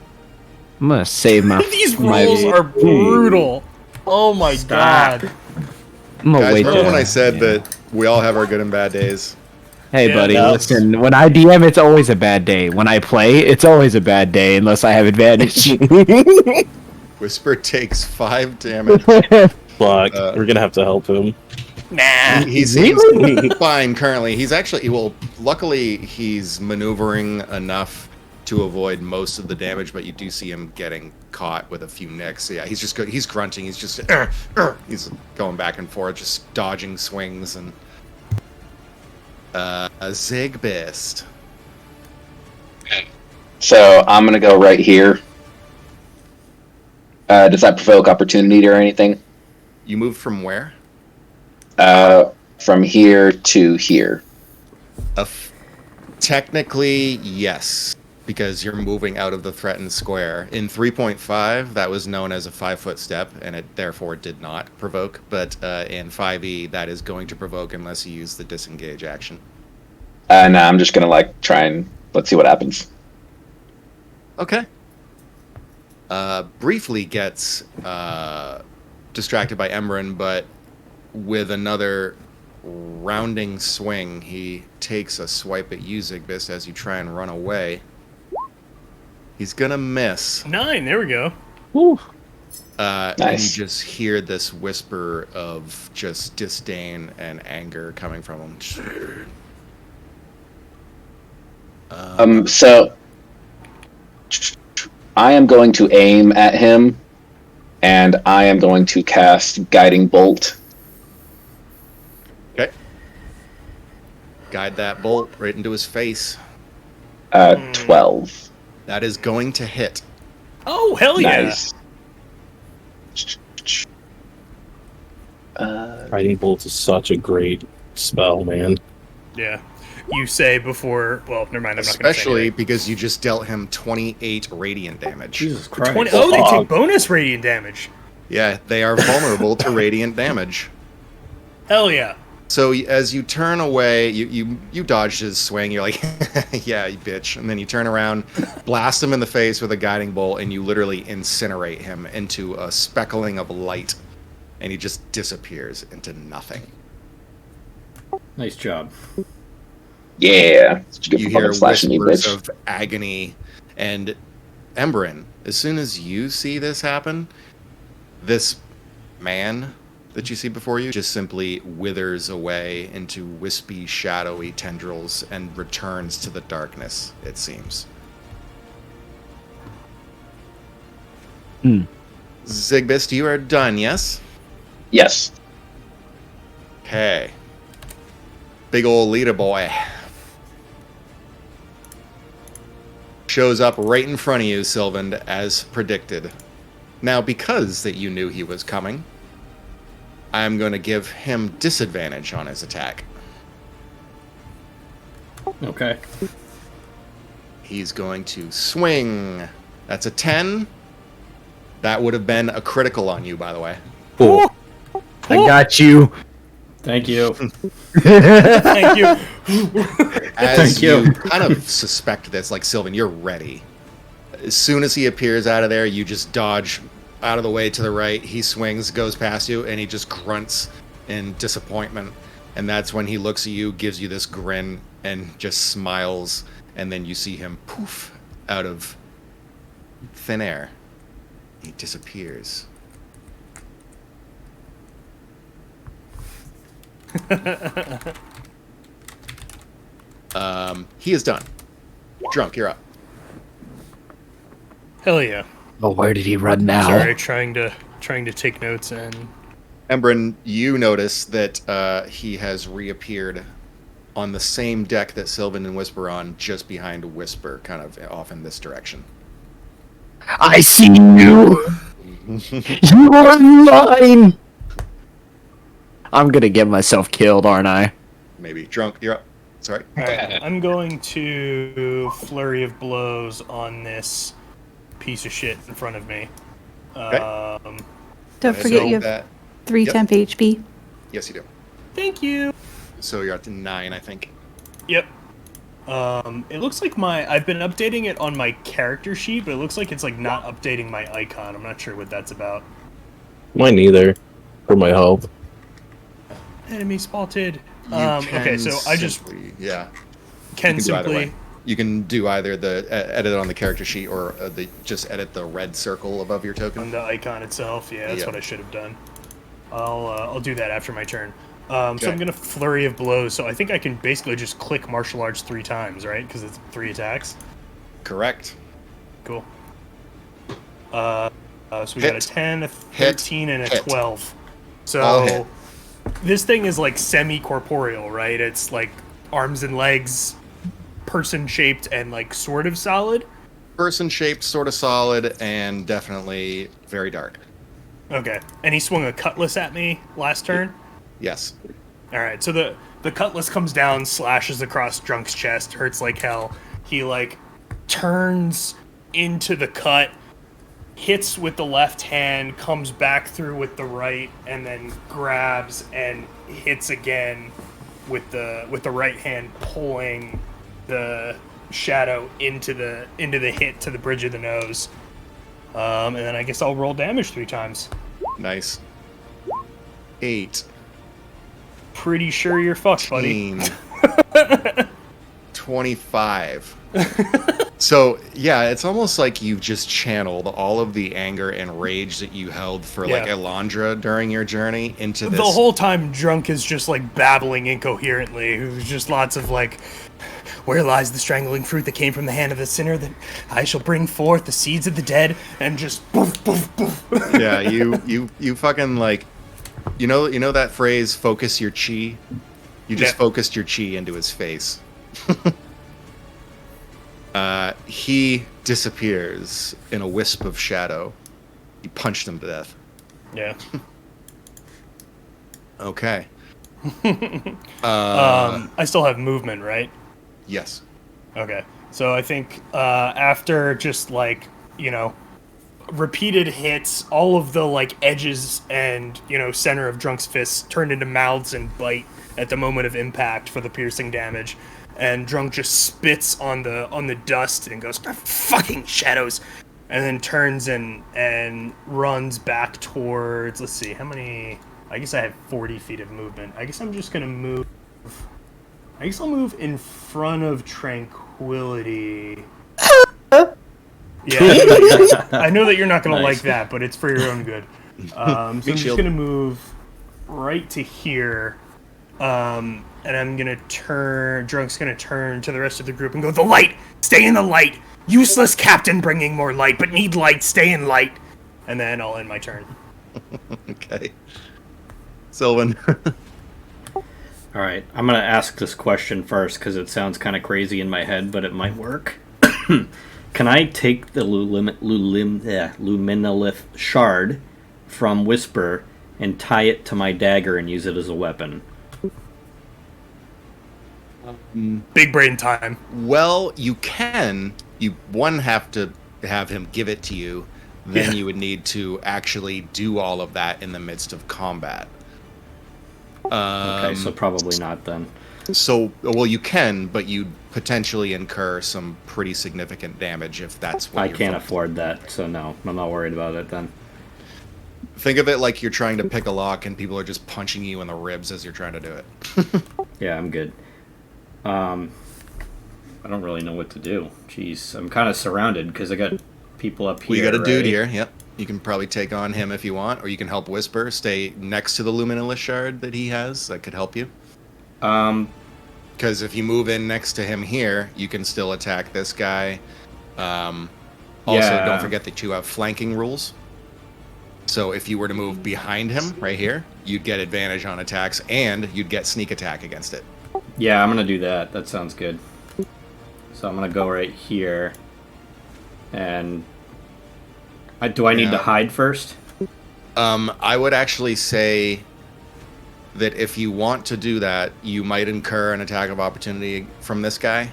I'm gonna save my. These rules are brutal. Oh my god. I'm gonna Guys, wait. remember when I said that we all have our good and bad days? Hey, Yeah, buddy, that's- listen. When I DM, it's always a bad day. When I play, it's always a bad day unless I have advantage. Whisper takes 5 damage. Fuck, we're gonna have to help him. He seems fine currently. He's actually, well, luckily he's maneuvering enough to avoid most of the damage, but you do see him getting caught with a few nicks. So yeah, he's just he's grunting. He's just he's going back and forth, just dodging swings and a Zigbist. So I'm gonna go right here. Does that provoke opportunity or anything? You moved from where? From here to here. Technically, yes, because you're moving out of the threatened square. In 3.5, that was known as a 5-foot step, and it therefore did not provoke. But in 5e, that is going to provoke unless you use the disengage action. No, I'm just gonna try and let's see what happens. Okay. Briefly gets distracted by Emran, but with another rounding swing, he takes a swipe at you, Zigbist, as you try and run away. He's gonna miss. 9, there we go. And Nice. you just hear this whisper of just disdain and anger coming from him. So I am going to aim at him, and I am going to cast Guiding Bolt. Okay. Guide that bolt right into his face. 12. That is going to hit. Oh, hell yeah. Nice. Guiding Bolt is such a great spell, man. Yeah. You say before. Well, never mind. I'm not going to say Especially anything. because you just dealt him 28 radiant damage. Jesus Christ. 20, oh, they take bonus radiant damage. Yeah, they are vulnerable to radiant damage. Hell yeah. So as you turn away, you dodge his swing. You're like, yeah, you bitch. And then you turn around, blast him in the face with a guiding bolt, and you literally incinerate him into a speckling of light. And he just disappears into nothing. Nice job. Yeah. You hear Slashing me, whispers bitch. of agony. And Emberin, as soon as you see this happen, this man that you see before you just simply withers away into wispy, shadowy tendrils and returns to the darkness, it seems. Zigbist, you are done, yes? Yes. Okay. Big ol' leader boy shows up right in front of you, Sylvan, as predicted. Now, because that you knew he was coming, I'm going to give him disadvantage on his attack. Okay. He's going to swing. That's a 10. That would have been a critical on you, by the way. Cool. I got you. Thank you. Thank you. As Thank you. you kind of suspect this, like, Sylvan, you're ready. As soon as he appears out of there, you just dodge out of the way to the right. He swings, goes past you, and he just grunts in disappointment. And that's when he looks at you, gives you this grin, and just smiles. And then you see him poof out of thin air. He disappears. He is done. Drunk, you're up. Hell yeah. Oh, where did he run now? Sorry, trying to take notes and. Embrin, you notice that he has reappeared on the same deck that Sylvan and Whisper on, just behind Whisper, kind of off in this direction. I see you. You are mine. I'm gonna get myself killed, aren't I? Maybe. Drunk, you're up. Sorry. Alright, I'm going to flurry of blows on this piece of shit in front of me. Don't forget you have that. 3 Yep. temp HP. Yes, you do. Thank you. So you're up to 9, I think. Yep. It looks like I've been updating it on my character sheet, but it looks like it's like not updating my icon. I'm not sure what that's about. Mine neither. For my health. Enemy spotted. You Okay, so I just simply, yeah. can You can do either simply. way. You can do either the edit on the character sheet or just edit the red circle above your On token. the icon itself, yeah, that's Yeah. what I should have done. I'll do that after my turn. So Okay. I'm gonna flurry of blows. So I think I can basically just click martial arts 3 times, right? Because it's 3 attacks. Correct. Cool. So we Hit. got a 10, a Hit. 13, and a Hit. 12. All hit. So this thing is like semi-corporeal, right? It's like arms and legs, person-shaped, and like sort of solid. Person shaped, sort of solid, and definitely very dark. Okay. And he swung a cutlass at me last turn. Yes. All right, so the cutlass comes down, slashes across Drunk's chest, hurts like hell. He like turns into the cut, hits with the left hand, comes back through with the right, and then grabs and hits again with the right hand, pulling the shadow into the hit to the bridge of the nose. And then I guess I'll roll damage 3 times. Nice. 8. Pretty sure you're fucked, buddy. 25. So, yeah, it's almost like you've just channeled all of the anger and rage that you held for, like, Yeah. Elandra during your journey into this. The whole time, Drunk is just like babbling incoherently. It was just lots of like, Where lies the strangling fruit that came from the hand of the sinner? That I shall bring forth the seeds of the dead and just poof, poof, poof. Yeah, you fucking like, you know that phrase, focus your chi? You just Yeah. focused your chi into his face. He disappears in a wisp of shadow. You punched him to death. Yeah. Okay. I still have movement, right? Yes. Okay. So I think after just like, repeated hits, all of the like edges and, center of Drunk's fists turned into mouths and bite at the moment of impact for the piercing damage. And Drunk just spits on the dust and goes, fucking shadows, and then turns and runs back towards, let's see, how many, I guess I have 40 feet of movement. I guess I'm just gonna move, I guess I'll move in front of Tranquility. Yeah, I know that you're not gonna Nice. like that, but it's for your own good. So I'm just shield. gonna move right to here. And I'm gonna turn. Drunk's gonna turn to the rest of the group and go, "The light! Stay in the light! Useless captain bringing more light, but need light, stay in light!" And then I'll end my turn. Okay. Sylvan. All right, I'm gonna ask this question first because it sounds kind of crazy in my head, but it might work. Can I take the Luminolith shard from Whisper and tie it to my dagger and use it as a weapon? Big brain time. Well, you can. You have to have him give it to you. Then you would need to actually do all of that in the midst of combat. Okay, so probably not then. So, well, you can, but you'd potentially incur some pretty significant damage if that's what I you're can't focused. afford that, so no, I'm not worried about it then. Think of it like you're trying to pick a lock and people are just punching you in the ribs as you're trying to do it. Yeah, I'm good. I don't really know what to do. Jeez, I'm kind of surrounded because I got people up here. Well, you got a dude right? here. Yep. You can probably take on him if you want, or you can help Whisper. Stay next to the Luminolith shard that he has. That could help you. Because if you move in next to him here, you can still attack this guy. Also, Yeah. don't forget that you have flanking rules. So if you were to move behind him right here, you'd get advantage on attacks, and you'd get sneak attack against it. Yeah, I'm gonna do that. That sounds good. So I'm gonna go right here, and do I need to Yeah. hide first? I would actually say that if you want to do that, you might incur an attack of opportunity from this guy.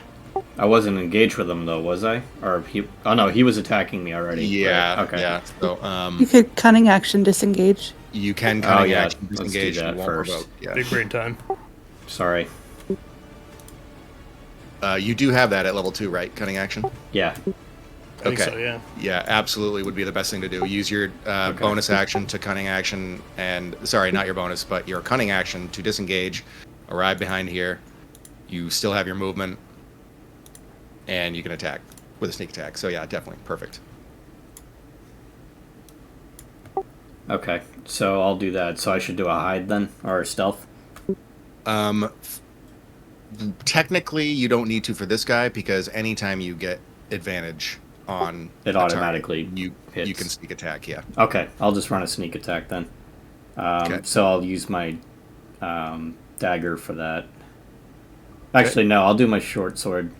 I wasn't engaged with him though, was I? Or he? Oh no, he was attacking me already. Yeah. Right, okay. Yeah. So You could cunning action disengage. you can kind of yeah, action let's do disengage. that You won't first. provoke. Yeah. Big brain time. Sorry. You do have that at level 2, right? Cunning action. Yeah. I think Okay. so, yeah. Yeah, absolutely would be the best thing to do. Use your bonus action to cunning action, and sorry, not your bonus, but your cunning action to disengage. Arrive behind here. You still have your movement, and you can attack with a sneak attack. So yeah, definitely perfect. Okay. So I'll do that. So I should do a hide then, or stealth. Technically, you don't need to for this guy because anytime you get advantage on It a target, automatically you hits. can sneak attack. Yeah. Okay, I'll just run a sneak attack then. Okay. So I'll use my dagger for that. Actually, no, I'll do my short sword.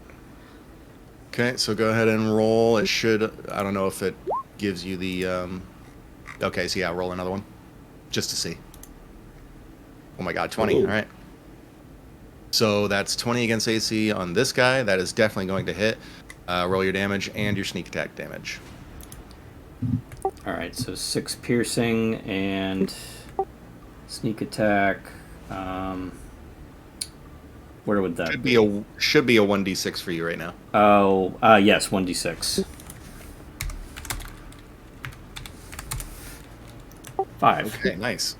Okay, so go ahead and roll. It should. I don't know if it gives you the. Okay, so yeah, roll another one, just to see. Oh my God, 20. Ooh. All right. So that's 20 against AC on this guy. That is definitely going to hit. Roll your damage and your sneak attack damage. All right, so 6 piercing and sneak attack. Where would that Should be a 1d6 for you right now. Oh, yes, 1d6. 5 Okay, nice.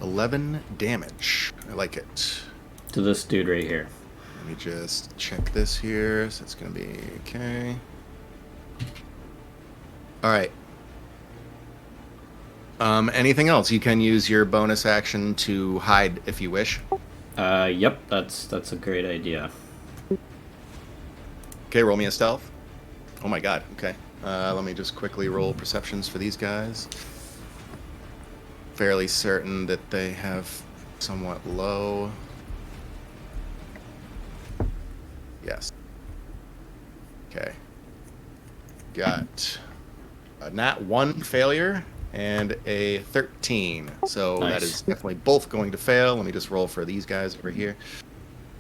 11 damage. I like it. to this dude right here. Let me just check this here. So it's going to be okay. All right. Anything else? You can use your bonus action to hide if you wish. Yep, that's a great idea. Okay, roll me a stealth. Oh my god, okay. Let me just quickly roll perceptions for these guys. Fairly certain that they have somewhat low. Yes. Okay. Got a nat 1 failure and a 13. So Nice. that is definitely both going to fail. Let me just roll for these guys over here.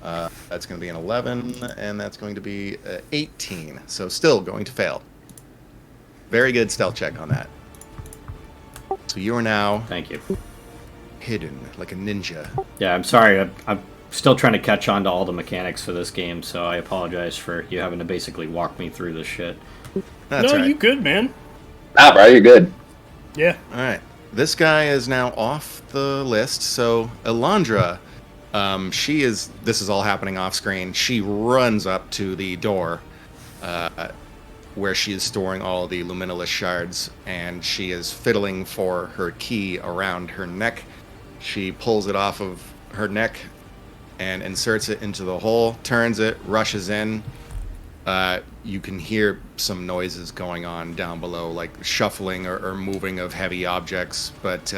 That's going to be an 11, and that's going to be 18. So still going to fail. Very good stealth check on that. So you are now Thank you. hidden like a ninja. Yeah, I'm sorry. I'm still trying to catch on to all the mechanics for this game, so I apologize for you having to basically walk me through this shit. That's no, right. you good, man. Nah, bro, you're good. Yeah. All right. This guy is now off the list. So Elandra, this is all happening off screen. She runs up to the door where she is storing all the luminolith shards, and she is fiddling for her key around her neck. She pulls it off of her neck and inserts it into the hole, turns it, rushes in. You can hear some noises going on down below, like shuffling or moving of heavy objects, but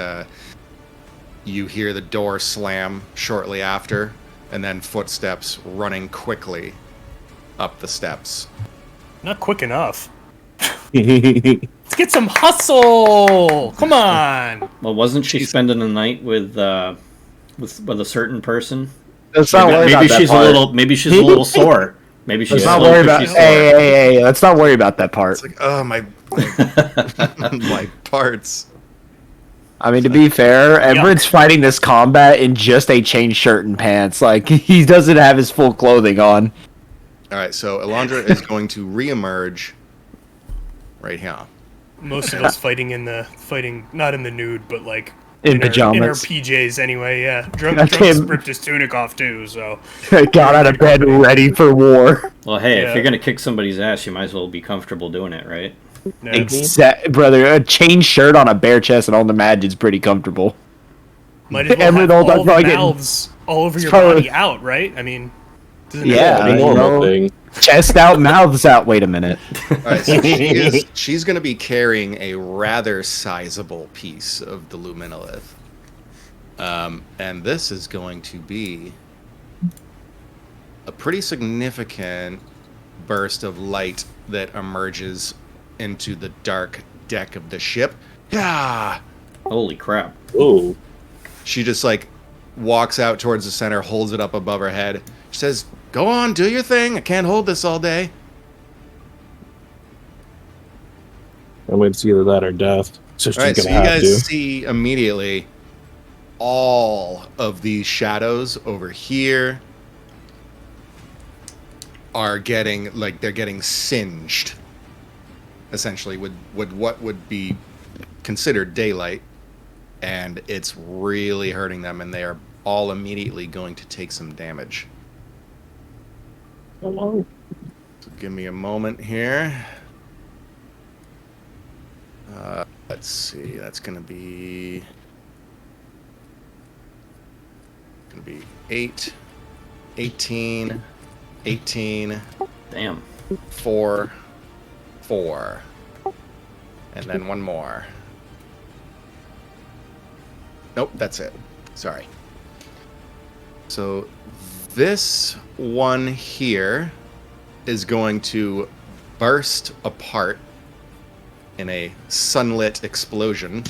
you hear the door slam shortly after, and then footsteps running quickly up the steps. Not quick enough. Let's get some hustle. Come on. Well, wasn't she spending the night with a certain person? Let's not worry about that part. Maybe she's a little sore. Maybe she's Let's not slow worry 'cause about. she's Hey, sore. hey, hey! Let's not worry about that part. It's like, oh, my my parts. I mean, to be fair, Everett's fighting this combat in just a chain shirt and pants. Like, he doesn't have his full clothing on. All right, so Elandra is going to reemerge right here. Most of us fighting not in the nude, but like In in our pajamas. PJs anyway. Yeah, Drunk him. ripped his tunic off too. So Got out of bed ready for war. Well, hey, Yeah. if you're gonna kick somebody's ass, you might as well be comfortable doing it, right? yeah, Brother, a chain shirt on a bare chest and on the mat is pretty comfortable. might as well Emerald have all all the done fucking- mouths all over your Probably- body out, right? I mean, doesn't it Yeah, Pretty you normal know, thing. chest out, mouths out. Wait a minute. All right, so she's going to be carrying a rather sizable piece of the luminolith. And this is going to be a pretty significant burst of light that emerges into the dark deck of the ship. Yeah! Holy crap! Ooh. She just like walks out towards the center, holds it up above her head. She says, "Go on, do your thing. I can't hold this all day." I'm going to see either that or death. So she's All right, going so to you have guys to. see immediately all of these shadows over here are getting they're getting singed, essentially, with what would be considered daylight, and it's really hurting them, and they are all immediately going to take some damage. So give me a moment here. Let's see. That's gonna be 8, 18, 18, Damn. 4, 4, and then one more. Nope, that's it. Sorry. So this one here is going to burst apart in a sunlit explosion.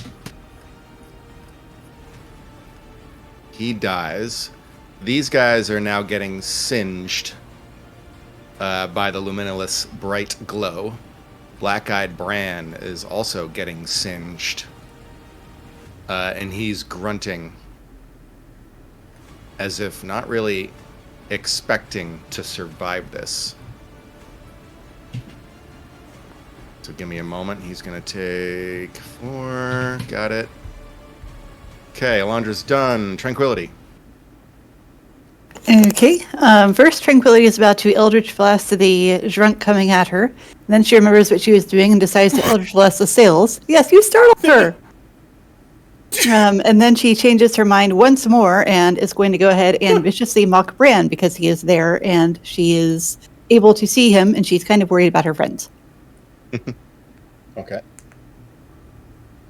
He dies. These guys are now getting singed by the luminolith's bright glow. Black-eyed Bran is also getting singed. And he's grunting as if not really expecting to survive this. So give me a moment. He's going to take 4. Got it. Okay, Elandra's done. Tranquility. Okay. First, Tranquility is about to Eldritch Blast to the drunk coming at her. Then she remembers what she was doing and decides to Eldritch Blast the sails. Yes, you startled her! And then she changes her mind once more and is going to go ahead and viciously mock Bran because he is there and she is able to see him, and she's kind of worried about her friends. Okay.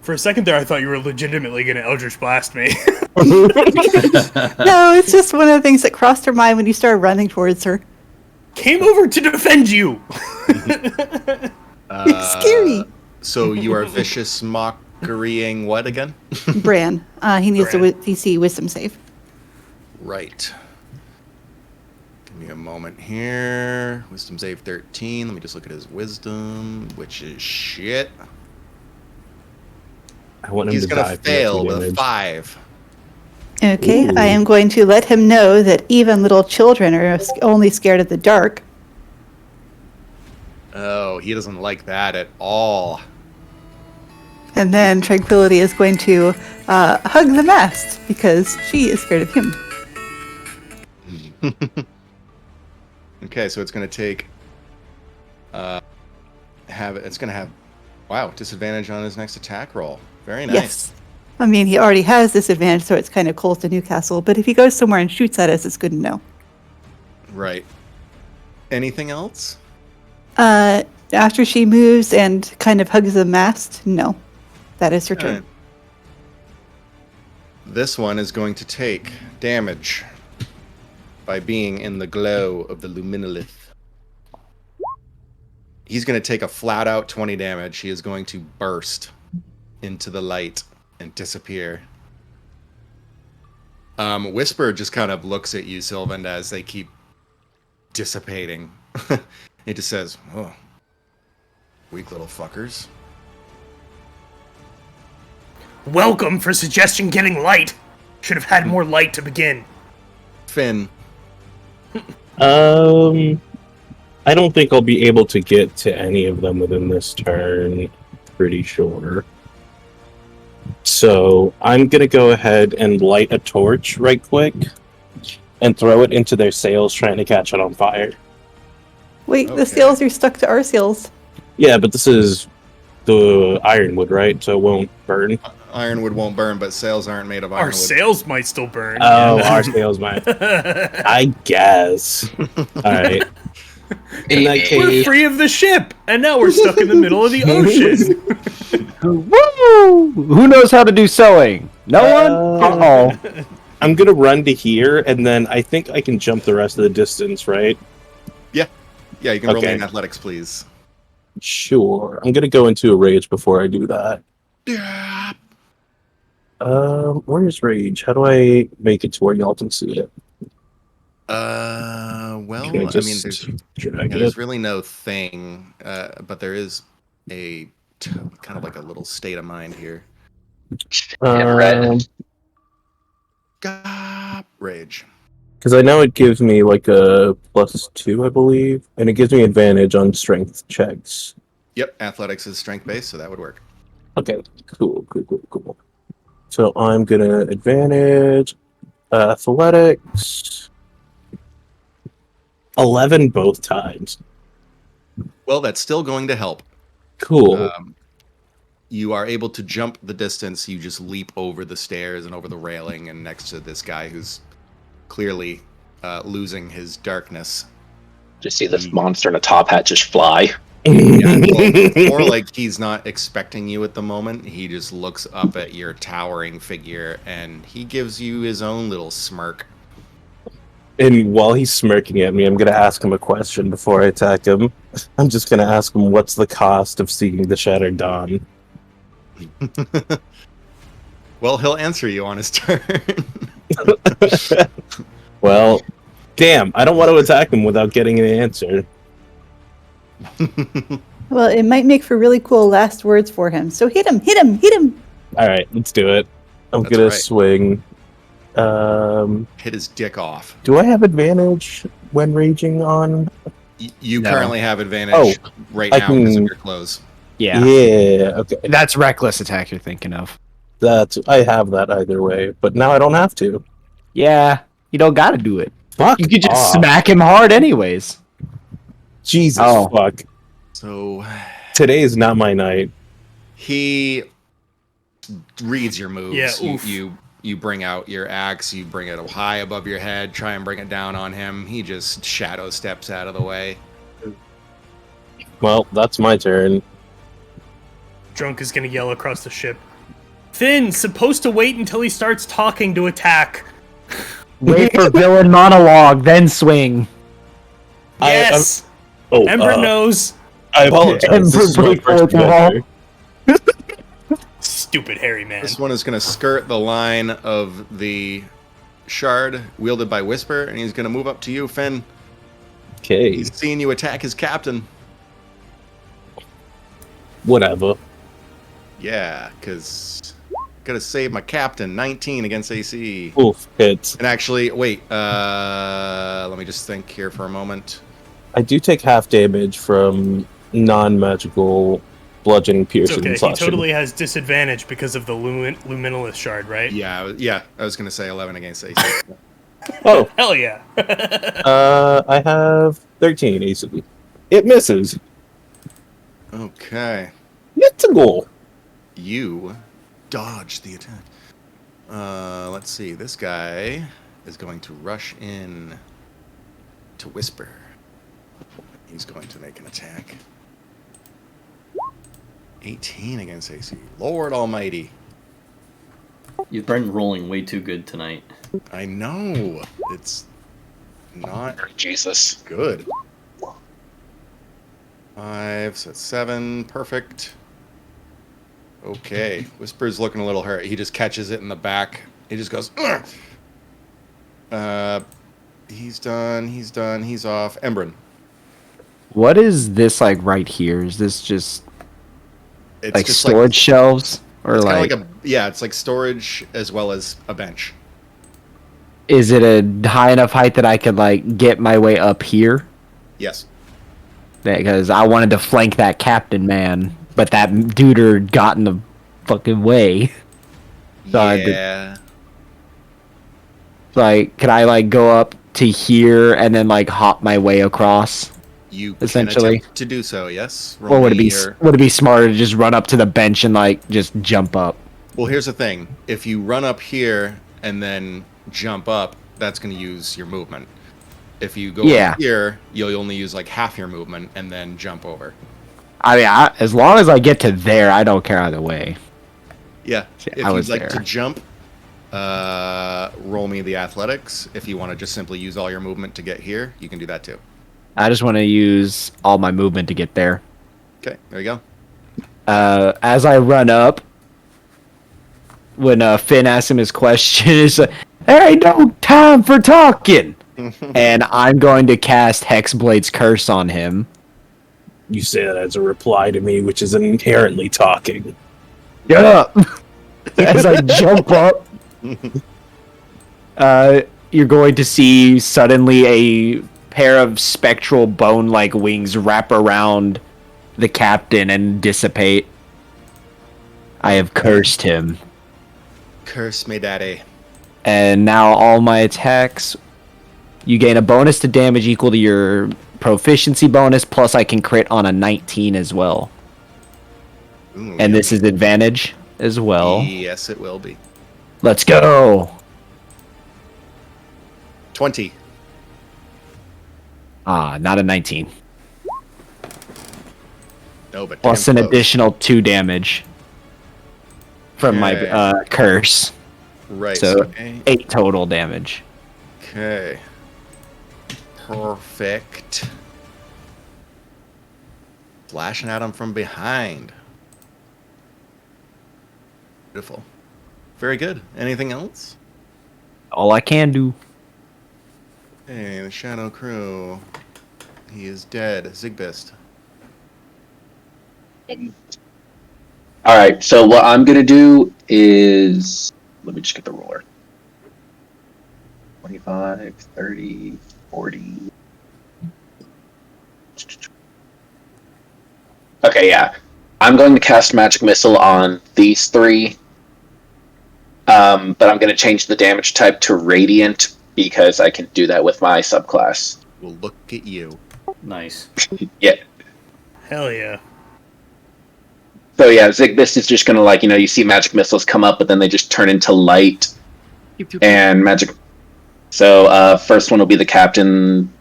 For a second there, I thought you were legitimately going to Eldritch Blast me. No, it's just one of the things that crossed her mind when you started running towards her. Came over to defend you. It's scary. So you are vicious mockerying what again? Bran. He needs Bran. a DC wisdom save. Right. Give me a moment here. Wisdom save 13. Let me just look at his wisdom, which is shit. I want him He's to gonna die for that fail two with damage. 5. Okay, Ooh. I am going to let him know that even little children are only scared of the dark. Oh, he doesn't like that at all. And then Tranquility is going to hug the mast because she is scared of him. Okay, so it's gonna take. It's gonna have. Wow, disadvantage on his next attack roll. Very nice. Yes. I mean, he already has this advantage, so it's kind of cold to Newcastle. But if he goes somewhere and shoots at us, it's good to know. Right. Anything else? After she moves and kind of hugs the mast, no. That is her turn. Alright. This one is going to take damage by being in the glow of the luminolith. He's going to take a flat out 20 damage. He is going to burst into the light and disappear. Whisper just kind of looks at you, Sylvan, as they keep dissipating. It just says, "Oh, weak little fuckers." Welcome for suggestion getting light. Should have had more light to begin. Finn, I don't think I'll be able to get to any of them within this turn. Pretty sure. So I'm gonna go ahead and light a torch right quick and throw it into their sails, trying to catch it on fire. Wait, Okay. the sails are stuck to our sails. Yeah, but this is the ironwood, right? So it won't burn. ironwood won't burn, but sails aren't made of Our ironwood. sails might still burn. Oh, our sails might. I guess. All right. In that We're case, free of the ship, and now we're stuck in the middle of the ocean. Woo! Who knows how to do sewing? No one? Uh-oh. I'm gonna run to here, and then I think I can jump the rest of the distance, right? Yeah, you can roll me Okay. in athletics, please. Sure. I'm gonna go into a rage before I do that. Yeah. Where's rage? How do I make it to where y'all can see it? Well, Can I I just mean, there's drag there's it? really no thing, but there is a kind of like a little state of mind here. Red. Rage. Because I know it gives me like a +2, I believe, and it gives me advantage on strength checks. Yep, athletics is strength based, so that would work. Okay, cool. So I'm gonna advantage athletics 11 both times. Well, that's still going to help. Cool. You are able to jump the distance. You just leap over the stairs and over the railing and next to this guy who's clearly losing his darkness. Just see this monster in a top hat just fly. Yeah, well, more like he's not expecting you at the moment. He just looks up at your towering figure and he gives you his own little smirk. And while he's smirking at me, I'm gonna ask him a question before I attack him. I'm just gonna ask him, what's the cost of seeing the Shattered Dawn? Well, he'll answer you on his turn. Well, damn, I don't want to attack him without getting an answer. Well, it might make for really cool last words for him. So hit him! Alright, let's do it. I'm That's gonna right. swing. Hit his dick off. Do I have advantage when raging on? You No. currently have advantage Oh, right I now because of can- your clothes. Yeah. Yeah, okay. That's reckless attack you're thinking of. I have that either way, but now I don't have to. Yeah. You don't gotta do it. Fuck You could just off. smack him hard anyways. Jesus Oh. fuck. So Today is not my night. he reads your moves. Yeah, you, oof. you bring out your axe, you bring it high above your head, try and bring it down on him. He just shadow steps out of the way. Well, that's my turn. Drunk is gonna yell across the ship. Finn's supposed to wait until he starts talking to attack. Wait for villain monologue, then swing. Yes! Oh, Ember knows. I apologize. This is my Break first fourth wall. adventure. Stupid hairy man. This one is going to skirt the line of the shard wielded by Whisper, and he's going to move up to you, Finn. Okay, He's seeing you attack his captain. whatever. Yeah, because gotta save my captain. 19 against AC. Oof, hits. And actually, wait. Let me just think here for a moment. I do take half damage from non-magical bludgeoning, It's piercing, okay. and He slashing. totally has disadvantage because of the Luminolith shard, right? Yeah. I was gonna say 11 against AC. Oh, Hell yeah. I have 13 AC. It misses. Okay. It's a goal. You dodge the attack. Let's see. This guy is going to rush in to Whisper. He's going to make an attack. 18 against AC. Lord Almighty. You've been rolling way too good tonight. I know. It's not Jesus. good. 5, so that's 7. Perfect. Okay. Whisper's looking a little hurt. He just catches it in the back. He just goes, "Ugh!" He's done. He's off. Embrin. What is this like right here? Is this just It's like just storage shelves? Or It's kind like, of like it's like storage as well as a bench. is it a high enough height that I could like get my way up here? Yes. Because I wanted to flank that captain man, but that duder got in the fucking way. So I had to- Yeah. Like, could I like go up to here and then like hop my way across? You Essentially. can attempt to do so. Yes. Or would it be your- smarter to just run up to the bench and like just jump up? Well, here's the thing. If you run up here and then jump up, that's going to use your movement. If you go Yeah. up here, you'll only use like half your movement and then jump over. I mean, as long as I get to there, I don't care either way. Yeah. See, If I you'd was like there. to jump, roll me the athletics. If you want to just simply use all your movement to get here, you can do that too. I just want to use all my movement to get there. Okay, there you go. As I run up, when Finn asks him his question, it's like, there ain't no time for talking. And I'm going to cast Hexblade's Curse on him. You say that as a reply to me, which is inherently talking. Get up! As I jump up, you're going to see suddenly a pair of spectral bone-like wings wrap around the captain and dissipate. I have cursed him. Curse me, daddy. And now all my attacks, you gain a bonus to damage equal to your proficiency bonus, plus I can crit on a 19 as well. Ooh, And this is advantage as well. Yes, it will be. Let's go! 20. Ah, not a 19. No, but Plus damn an close. additional 2 damage from Okay. my curse. Right. So okay. 8 total damage. Okay. Perfect. Flashing at him from behind. Beautiful. Very good. Anything else? All I can do. Hey, the Shadow Crew. He is dead. Zigbist. All right, so what I'm going to do is... Let me just get the ruler. 25, 30, 40... Okay, yeah. I'm going to cast Magic Missile on these three. But I'm going to change the damage type to Radiant because I can do that with my subclass. Well, look at you. Nice. Yeah. Hell yeah. So yeah, Zigbist is just going to you see magic missiles come up, but then they just turn into light and magic. So first one will be the captain,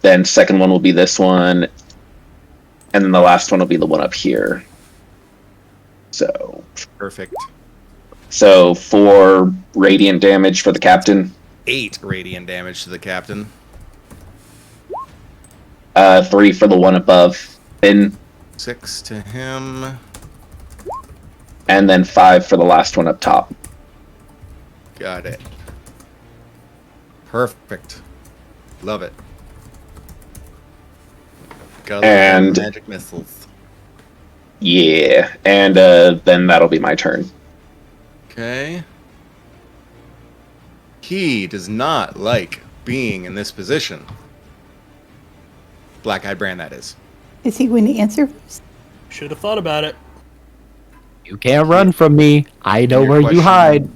then second one will be this one, And then the last one will be the one up here. So Perfect. 4 radiant damage for the captain. 8 radiant damage to the captain. 3 for the one above Finn. 6 to him. And then 5 for the last one up top. Got it. Perfect. Love it. Got And- magic missiles. Yeah, and then that'll be my turn. Okay. He does not like being in this position. Black-eyed Brand, that is. Is he going to answer first? Should have thought about it. You can't run from me. I know Your where you question- hide.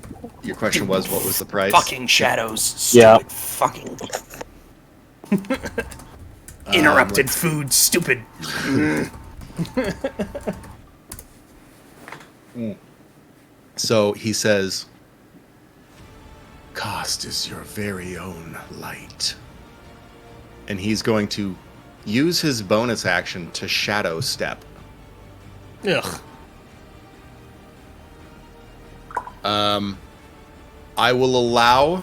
Your question was, what was the price? Fucking shadows. Stupid Yeah. fucking. Interrupted food. Stupid. So he says, cost is your very own light. And he's going to use his bonus action to shadow step. Ugh. I will allow,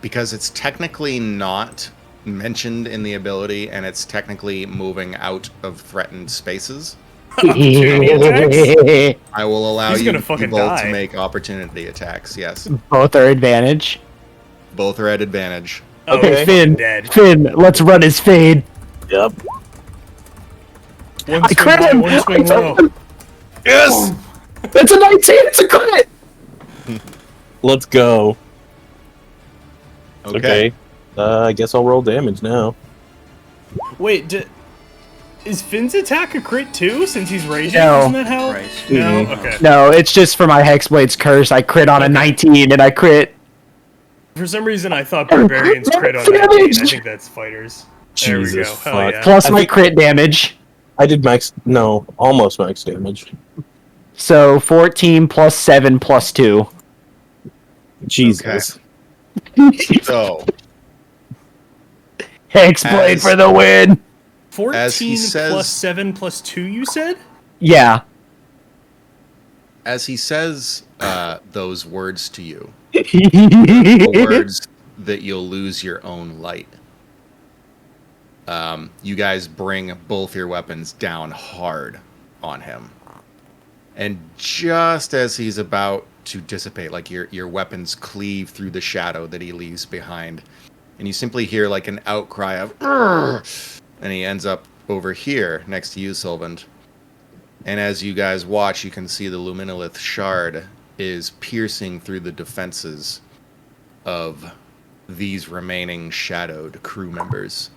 because it's technically not mentioned in the ability and it's technically moving out of threatened spaces, Opportunity attacks? I will allow He's you gonna fucking both die. to make opportunity attacks. Yes, Both are advantage. both are at advantage. Oh, Okay, he's Finn. dead. Finn, let's run his fade. Yep. One I swing crit high, him. one swing low. Yes! That's a 19. It's a crit. Let's go. Okay. Okay. I guess I'll roll damage now. Wait, is Finn's attack a crit too? Since he's raging, No. isn't that how? Christ. No. Mhm. Okay. No, it's just for my Hexblade's curse. I crit on a 19 and I crit. For some reason, I thought barbarians crit on 19. I think that's fighters. There we go. Jesus Hell fuck. yeah. Plus I my think- crit damage. I did almost max damage. So 14 plus 7 plus 2. Jesus. So, Hexblade As- for the win. 14 As he says- plus 7 plus 2, you said? Yeah. as he says those words to you, the words that you'll lose your own light, you guys bring both your weapons down hard on him. And just as he's about to dissipate, like your weapons cleave through the shadow that he leaves behind, and you simply hear like an outcry of "Urgh!" And he ends up over here next to you, Sylvand. And as you guys watch, you can see the Luminolith shard is piercing through the defenses of these remaining shadowed crew members.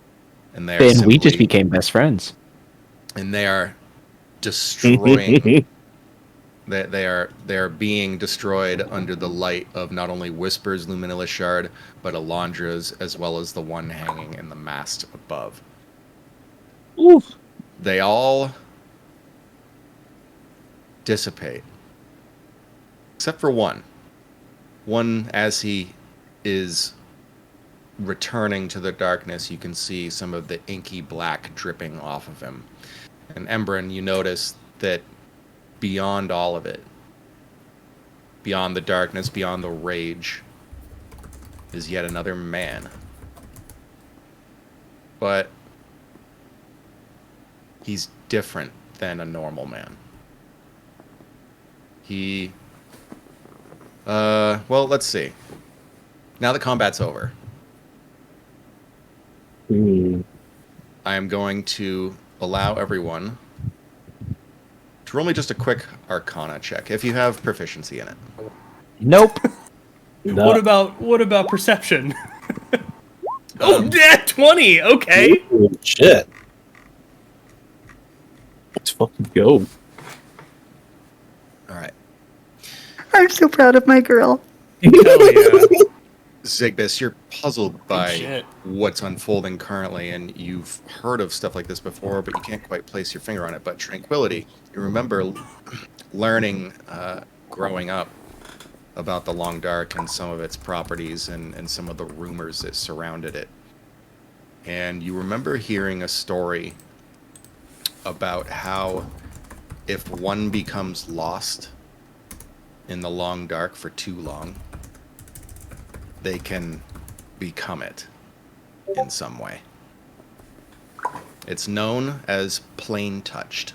And they are And we just simply- became best friends. and they are destroying they are being destroyed under the light of not only Whisper's Luminolith shard, but Alondra's, as well as the one hanging in the mast above. Oof. They all dissipate. Except for one. One, as he is returning to the darkness, you can see some of the inky black dripping off of him. And Embren, you notice that beyond all of it, beyond the darkness, beyond the rage, is yet another man. But he's different than a normal man. He... well, let's see. Now that combat's over, Hmm. I am going to allow everyone to roll me just a quick Arcana check, if you have proficiency in it. Nope. No. What about perception? Oh, yeah, 20. Okay. Ooh, shit. Let's fucking go. All right. I'm so proud of my girl. Hell yeah. Zigbis, you're puzzled by shit. what's unfolding currently, and you've heard of stuff like this before, but you can't quite place your finger on it. But tranquility, you remember learning growing up about the Long Dark and some of its properties and some of the rumors that surrounded it. And you remember hearing a story about how if one becomes lost in the long dark for too long, they can become it in some way. It's known as plain touched.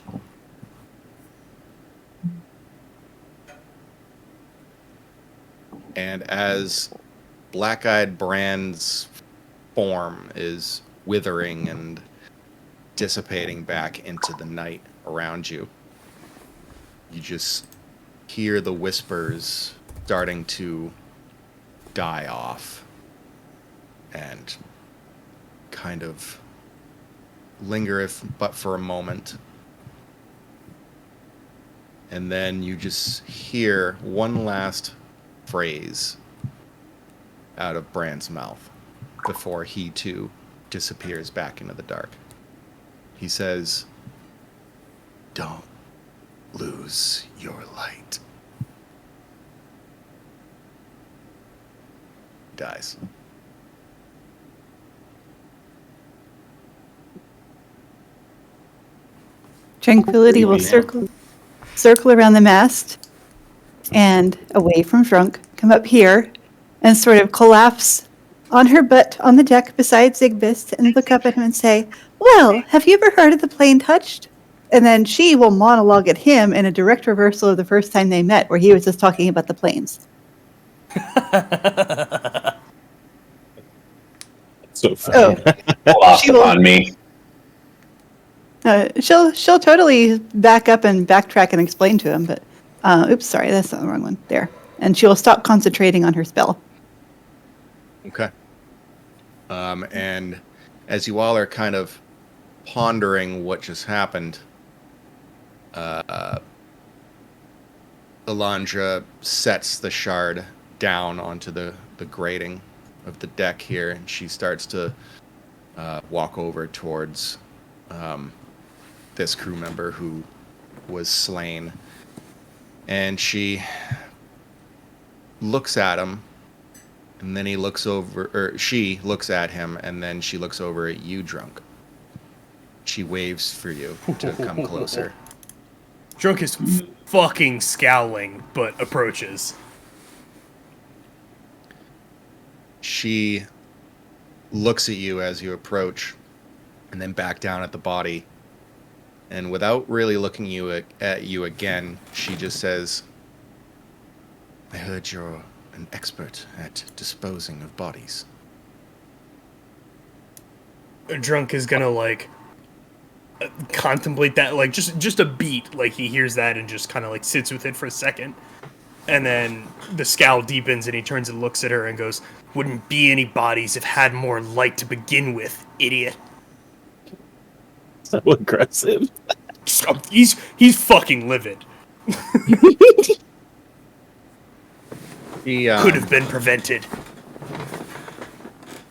And as Black-Eyed Brand's form is withering and dissipating back into the night around you, you just hear the whispers starting to die off and kind of linger, if but for a moment. And then you just hear one last phrase out of Brand's mouth before he too disappears back into the dark. He says, "Don't lose your light." Dies. Tranquility will Yeah. circle around the mast and away from Drunk, come up here and sort of collapse on her butt on the deck beside Zigbist and look up at him and say, "Well, have you ever heard of the plane touched?" And then she will monologue at him in a direct reversal of the first time they met, where he was just talking about the planes. So funny. Lost She will- upon me. She'll totally back up and backtrack and explain to him, but oops, sorry, that's not the wrong one. There. And she will stop concentrating on her spell. Okay. And as you all are kind of pondering what just happened, Alondra sets the shard down onto the grating of the deck here, and she starts to walk over towards this crew member who was slain. And she looks at him, and then he looks over, or she looks at him, and then she looks over at you, Drunk. She waves for you to come closer. Drunk is fucking scowling, but approaches. She looks at you as you approach, and then back down at the body. And without really looking at you again, she just says, "I heard you're an expert at disposing of bodies." Drunk is gonna like contemplate that, like just a beat, like he hears that and just kind of like sits with it for a second, and then the scowl deepens and he turns and looks at her and goes, "Wouldn't be any bodies if had more light to begin with, idiot." So aggressive. He's fucking livid. She, Could have been prevented.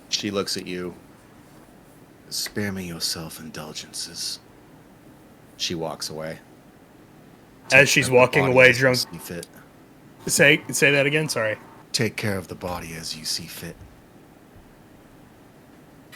she looks at you. "Spare me your self-indulgences." She walks away. As she's Take care of the walking body away, as you Drunk, see fit. say that again. Sorry. Take care of the body as you see fit.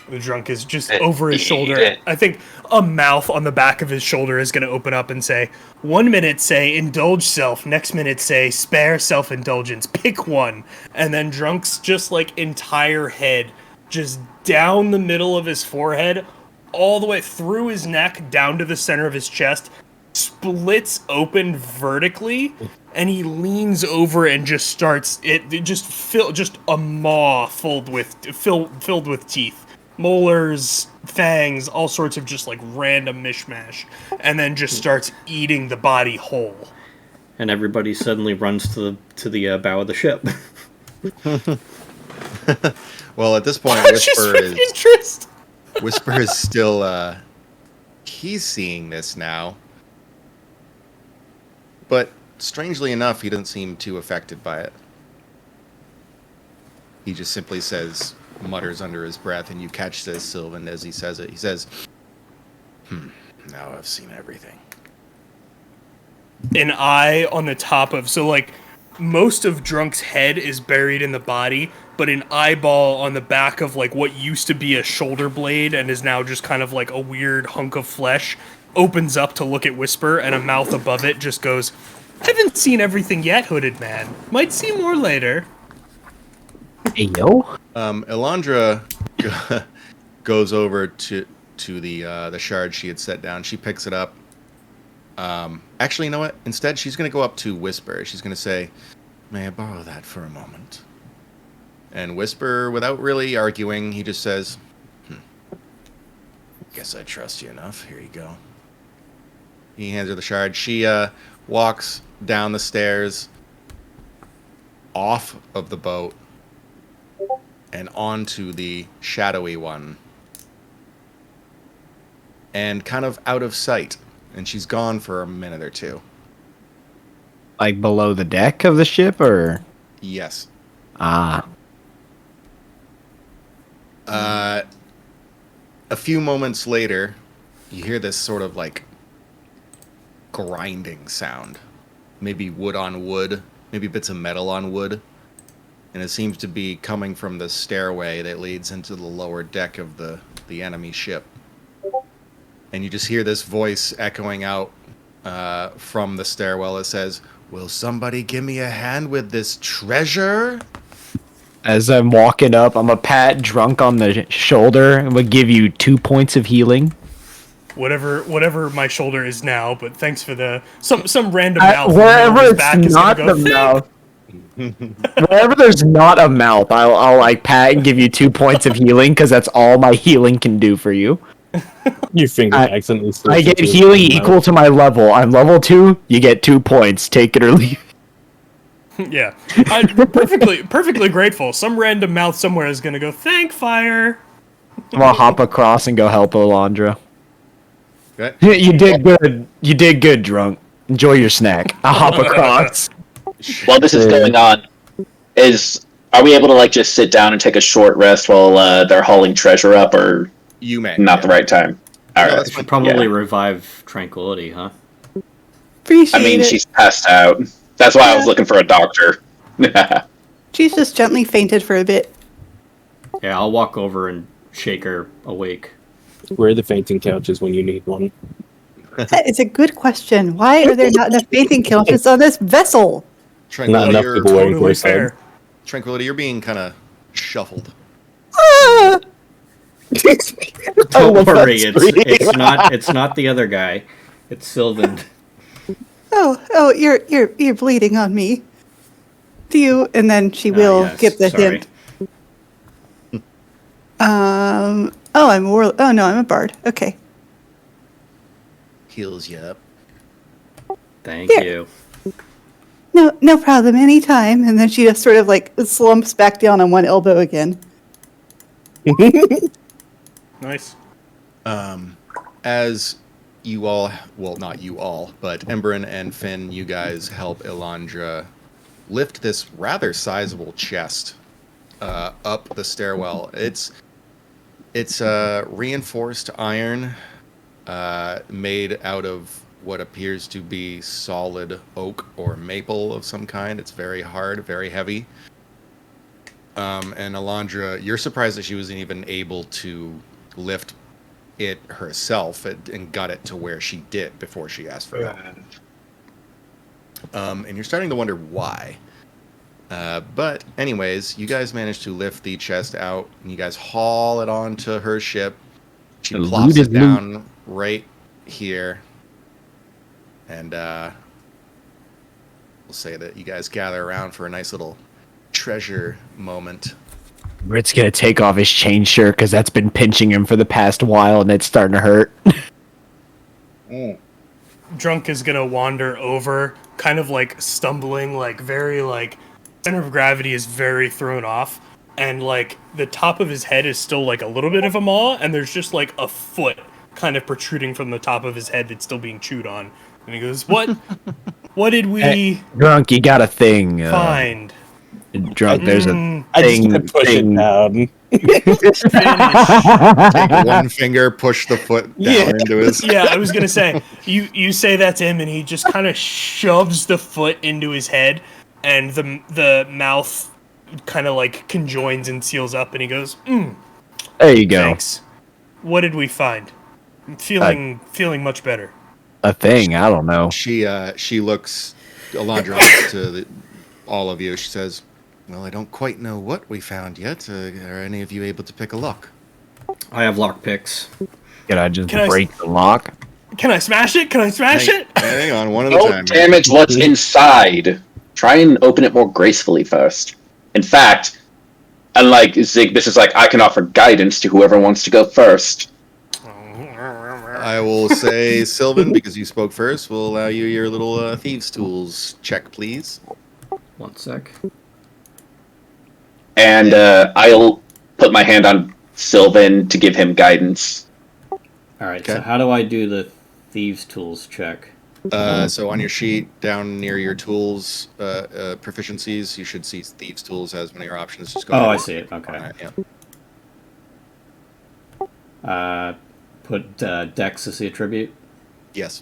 The Drunk is just over his shoulder. Yeah. I think a mouth on the back of his shoulder is going to open up and say, 1 minute say indulge self, next minute say spare self-indulgence. Pick one. And then Drunk's just like entire head, just down the middle of his forehead, all the way through his neck, down to the center of his chest, splits open vertically, and he leans over and just starts just a maw filled with teeth. Molars, fangs, all sorts of just like random mishmash, and then just starts eating the body whole. And everybody suddenly runs to the bow of the ship. Well, at this point, Just Whisper with is interest. Whisper is still he's seeing this now. But strangely enough, he doesn't seem too affected by it. He just simply mutters under his breath, and you catch this, Sylvan, as he says it. He says, "Now I've seen everything." An eye on the top of, so like most of Drunk's head is buried in the body, but an eyeball on the back of like what used to be a shoulder blade and is now just kind of like a weird hunk of flesh opens up to look at Whisper, and a mouth above it just goes, "Haven't seen everything yet, hooded man. Might see more later." Hey, yo. Elandra goes over to the shard she had set down. She picks it up. Actually, you know what? Instead, she's going to go up to Whisper. She's going to say, "May I borrow that for a moment?" And Whisper, without really arguing, he just says, "Guess I trust you enough. Here you go." He hands her the shard. She walks down the stairs, off of the boat, and onto the shadowy one. And kind of out of sight. And she's gone for a minute or two. Like below the deck of the ship, or? Yes. Ah. A few moments later, you hear this sort of like grinding sound. Maybe wood on wood, maybe bits of metal on wood. And it seems to be coming from the stairway that leads into the lower deck of the enemy ship. And you just hear this voice echoing out from the stairwell that says, "Will somebody give me a hand with this treasure?" As I'm walking up, I'm a pat Drunk on the shoulder and would give you 2 points of healing. Whatever my shoulder is now, but thanks for the some random mouth. Wherever his it's back is not gonna the go, mouth. Wherever there's not a mouth, I'll like pat and give you 2 points of healing because that's all my healing can do for you. Your finger accidentally slips I get into healing his equal mouth. to my level. I'm level 2. You get 2 points. Take it or leave. Yeah, I'm perfectly grateful. Some random mouth somewhere is gonna go, "Thank fire." I'm gonna hop across and go help Olandra. Okay. You did good. You did good, Drunk. Enjoy your snack. I'll hop across. While this is going on, are we able to like just sit down and take a short rest while they're hauling treasure up, or You may. not the right time? All No, right. that's I fine. should probably Yeah. revive Tranquility, huh? Appreciate I mean, it. she's passed out. That's why I was looking for a doctor. She's just gently fainted for a bit. Yeah, I'll walk over and shake her awake. Where are the fainting couches when you need one? That is a good question. Why are there not enough fainting couches on this vessel? Not Tranquility, enough you're, people wearing Totally close head. fair. Tranquility, you're being kind of shuffled. Ah! Don't worry, it's not the other guy. It's Sylvan. Oh, you're bleeding on me. Do you? And then she will Yes, get the sorry. hint. Oh, I'm a warlock. Oh no, I'm a bard. Okay. Heals you up. Thank Here. you. No problem. Anytime. And then she just sort of like slumps back down on one elbow again. Nice. As you all, well, not you all, but Emberin and Finn, you guys help Elandra lift this rather sizable chest up the stairwell. It's reinforced iron made out of what appears to be solid oak or maple of some kind. It's very hard, very heavy. And Elandra, you're surprised that she wasn't even able to lift it herself and got it to where she did before she asked for help. And you're starting to wonder why. But anyways, you guys managed to lift the chest out, and you guys haul it onto her ship. She The plops loot is it down right here. And we'll say that you guys gather around for a nice little treasure moment. Britt's gonna take off his chain shirt because that's been pinching him for the past while and it's starting to hurt. Drunk is gonna wander over, kind of like stumbling, like very like center of gravity is very thrown off, and like the top of his head is still like a little bit of a maw, and there's just like a foot kind of protruding from the top of his head that's still being chewed on. And he goes, "What? What did we Hey, Drunk, you got a thing. find?" Drunk, there's a I just thing. gotta push it down. Take one finger, push the foot down into his. Yeah, I was gonna say you say that to him, and he just kind of shoves the foot into his head, and the mouth kind of like conjoins and seals up, and he goes, There you go. "Thanks. What did we find?" I'm feeling much better. A thing, I don't know. She looks, Alondra looks to all of you. She says, "Well, I don't quite know what we found yet. Are any of you able to pick a lock?" I have lock picks. Can I just Can I- break the lock? Can I smash it? Can I smash it? Hang on, one at a Don't time. damage what's inside. Try and open it more gracefully first. In fact, unlike Zig, this is like I can offer guidance to whoever wants to go first. I will say, Sylvan, because you spoke first, will allow you your little thieves' tools check, please. 1 sec. And I'll put my hand on Sylvan to give him guidance. All right. Okay. So how do I do the thieves' tools check? So on your sheet, down near your tools proficiencies, you should see thieves' tools as one of your options. Just go Oh, ahead. I see it. Okay. Alright, yeah. Put Dex as the attribute. Yes.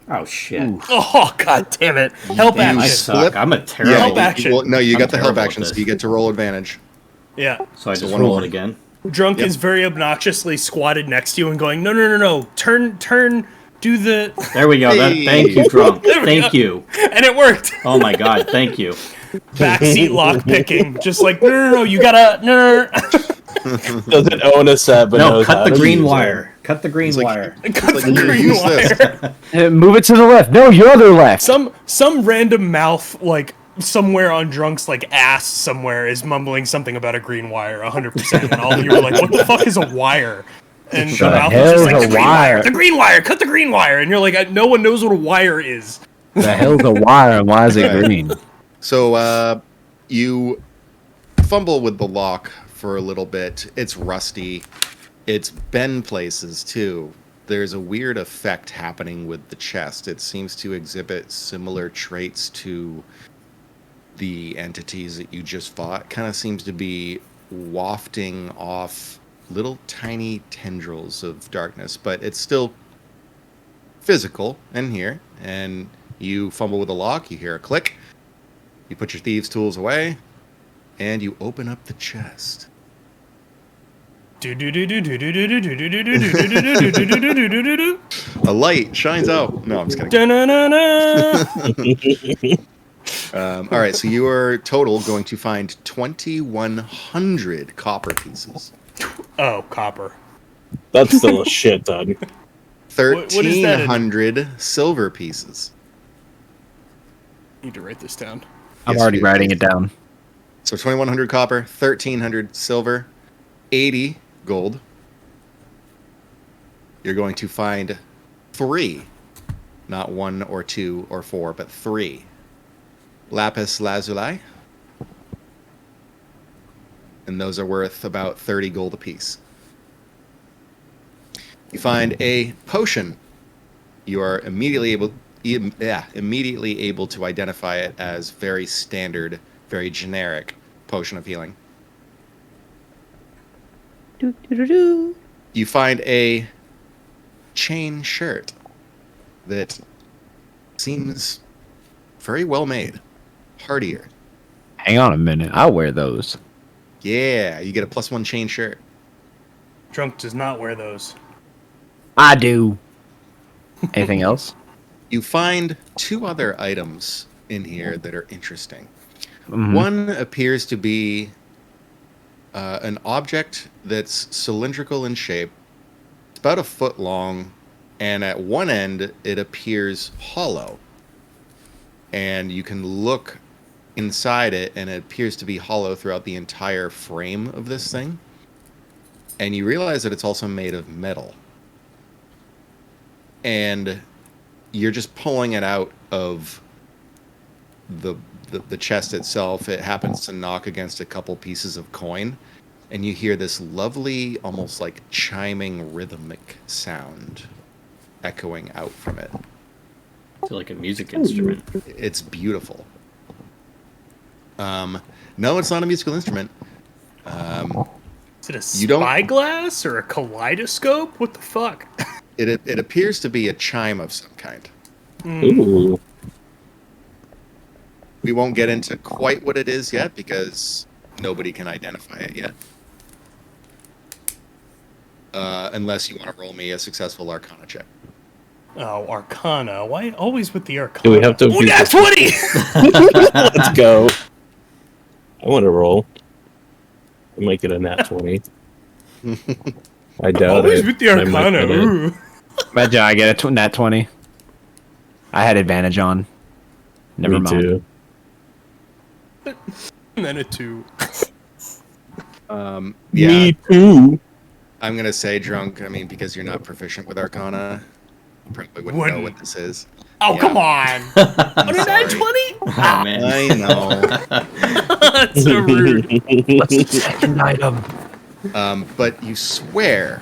Oh shit! Oh god damn it! Help Damn, I action. suck. I'm a terrible. Help action. Well, no, you I'm got the help terrible at action, so this. you get to roll advantage. Yeah. So I So just one roll more. it again. Drunk Yep. is very obnoxiously squatted next to you and going, no, turn, do the, There we go. Hey. Thank you, drunk. There we Thank go. you. and it worked. Oh my god. Thank you. Backseat lock picking, just like no, you gotta no. Doesn't own a set, but No, knows how cut the to green use it. wire. Cut the green like- wire. Cut like the you green use this. wire. Move it to the left. No, your other left. Some random mouth like somewhere on Drunk's like ass somewhere is mumbling something about a green wire 100%, and all of you are like, what the fuck is a wire? And the mouth is hell just is like a the green wire?" wire, the green wire, cut the green wire, and you're like, no one knows what a wire is. The hell's a wire and why is it green? So you fumble with the lock for a little bit. It's rusty. It's bent places too. There's a weird effect happening with the chest. It seems to exhibit similar traits to the entities that you just fought. Kind of seems to be wafting off little tiny tendrils of darkness, but it's still physical in here. And you fumble with the lock, you hear a click, you put your thieves' tools away, and you open up the chest. A light shines out. No, I'm just kidding. All right, so you are total going to find 2,100 copper pieces, Oh, copper. That's still a shit ton. What is that in- 1,300 silver pieces. Need to write this down. I'm Yes, already you do. writing it down. So 2,100 copper, 1,300 silver, 80 gold. You're going to find 3, not 1 or 2 or 4, but 3 lapis lazuli, and those are worth about 30 gold apiece. You find a potion. You are immediately able to identify it as very standard, very generic potion of healing. You find a chain shirt that seems very well made, hardier. Hang on a minute. I'll wear those. Yeah, you get a +1 chain shirt. Drunk does not wear those. I do. Anything else? You find 2 other items in here that are interesting. Mhm. One appears to be an object that's cylindrical in shape. It's about a foot long, and at one end it appears hollow. And you can look inside it, and it appears to be hollow throughout the entire frame of this thing. And you realize that it's also made of metal. And you're just pulling it out of the chest itself. It happens to knock against a couple pieces of coin, and you hear this lovely, almost like chiming rhythmic sound echoing out from it. It's like a music instrument. It's beautiful. No, it's not a musical instrument. Is it a You don't- spyglass or a kaleidoscope? What the fuck? It appears to be a chime of some kind. Ooh. We won't get into quite what it is yet because nobody can identify it yet. unless you want to roll me a successful Arcana check. Oh, Arcana. Why always with the Arcana? Do we have to? Oh, nat 20! Let's go. I want to roll. I might get a nat 20. I doubt Always it. with the I might Arcana. get it. Ooh. Imagine I get a nat 20. I had advantage on. Never Me mind. too. And then a 2. Yeah, Me too. I'm gonna say drunk. I mean, because you're not proficient with Arcana, you probably wouldn't know Wouldn't. what this is. Oh, Yeah. come on. I'm What a sorry. nat 20? Oh, man. I know. That's so rude. What's the second item? But you swear,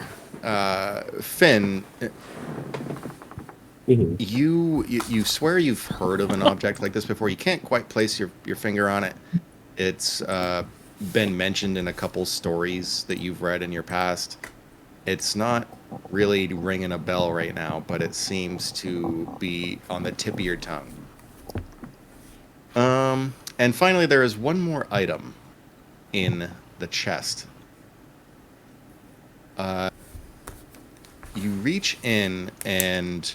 Finn, Mhm. you swear you've heard of an object like this before. You can't quite place your finger on it. It's been mentioned in a couple stories that you've read in your past. It's not really ringing a bell right now, but it seems to be on the tip of your tongue. And finally, there is one more item in the chest. You reach in and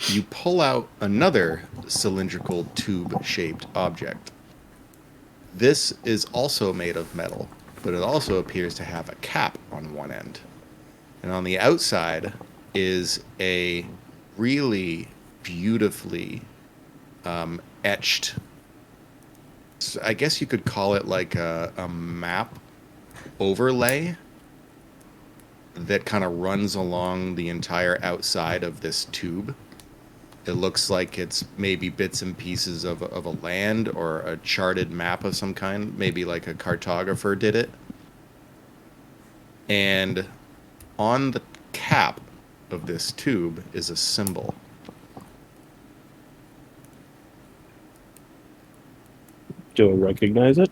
you pull out another cylindrical tube-shaped object. This is also made of metal, but it also appears to have a cap on one end. And on the outside is a really beautifully etched, I guess you could call it like a map overlay that kind of runs along the entire outside of this tube. It looks like it's maybe bits and pieces of a land or a charted map of some kind. Maybe like a cartographer did it. And on the cap of this tube is a symbol. Do I recognize it?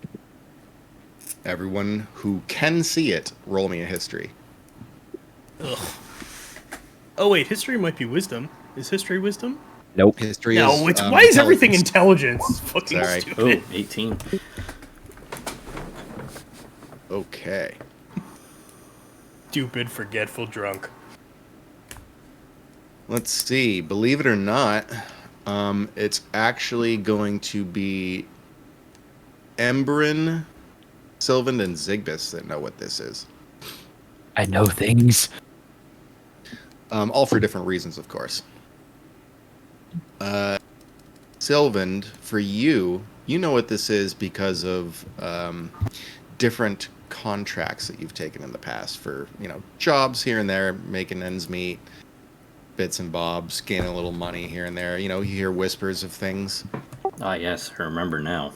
Everyone who can see it, roll me a history. Ugh. Oh, wait. History might be wisdom. Is history wisdom? Nope. History No, is it's why is everything intelligence. intelligence? It's fucking Sorry. stupid. Oh, 18. Okay. Stupid, forgetful, drunk. Let's see. Believe it or not, it's actually going to be Emberin, Sylvan, and Zigbis that know what this is. I know things. All for different reasons, of course. Sylvan, for you, you know what this is because of different contracts that you've taken in the past for, jobs here and there, making ends meet, bits and bobs, gaining a little money here and there. You hear whispers of things. Ah, yes, I remember now.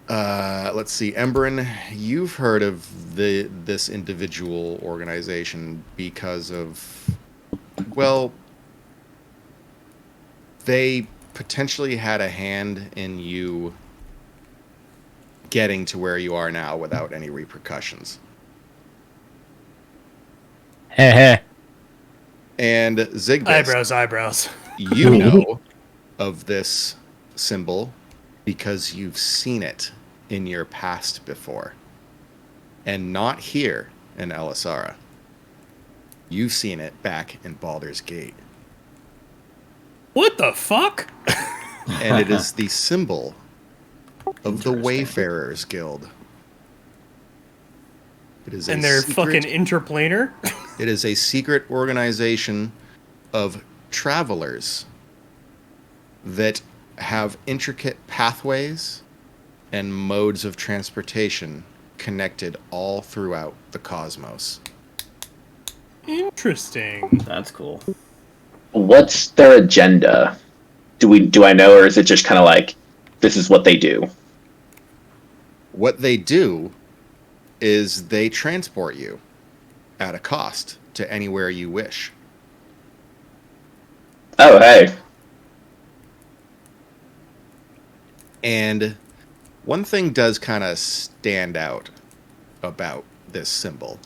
Let's see, Emberin, you've heard of this individual organization because of, well, they potentially had a hand in you getting to where you are now without any repercussions. Heh heh. And Zigbis, Eyebrows. you know of this symbol because you've seen it in your past before. And not here in Elyssara. You've seen it back in Baldur's Gate. What the fuck? And it is the symbol of the Wayfarers Guild. It is And a they're secret, fucking interplanar? It is a secret organization of travelers that have intricate pathways and modes of transportation connected all throughout the cosmos. Interesting. That's cool. What's their agenda? Do I know, or is it just kind of like this is what they do? What they do is they transport you at a cost to anywhere you wish. Oh, hey. And one thing does kind of stand out about this symbol.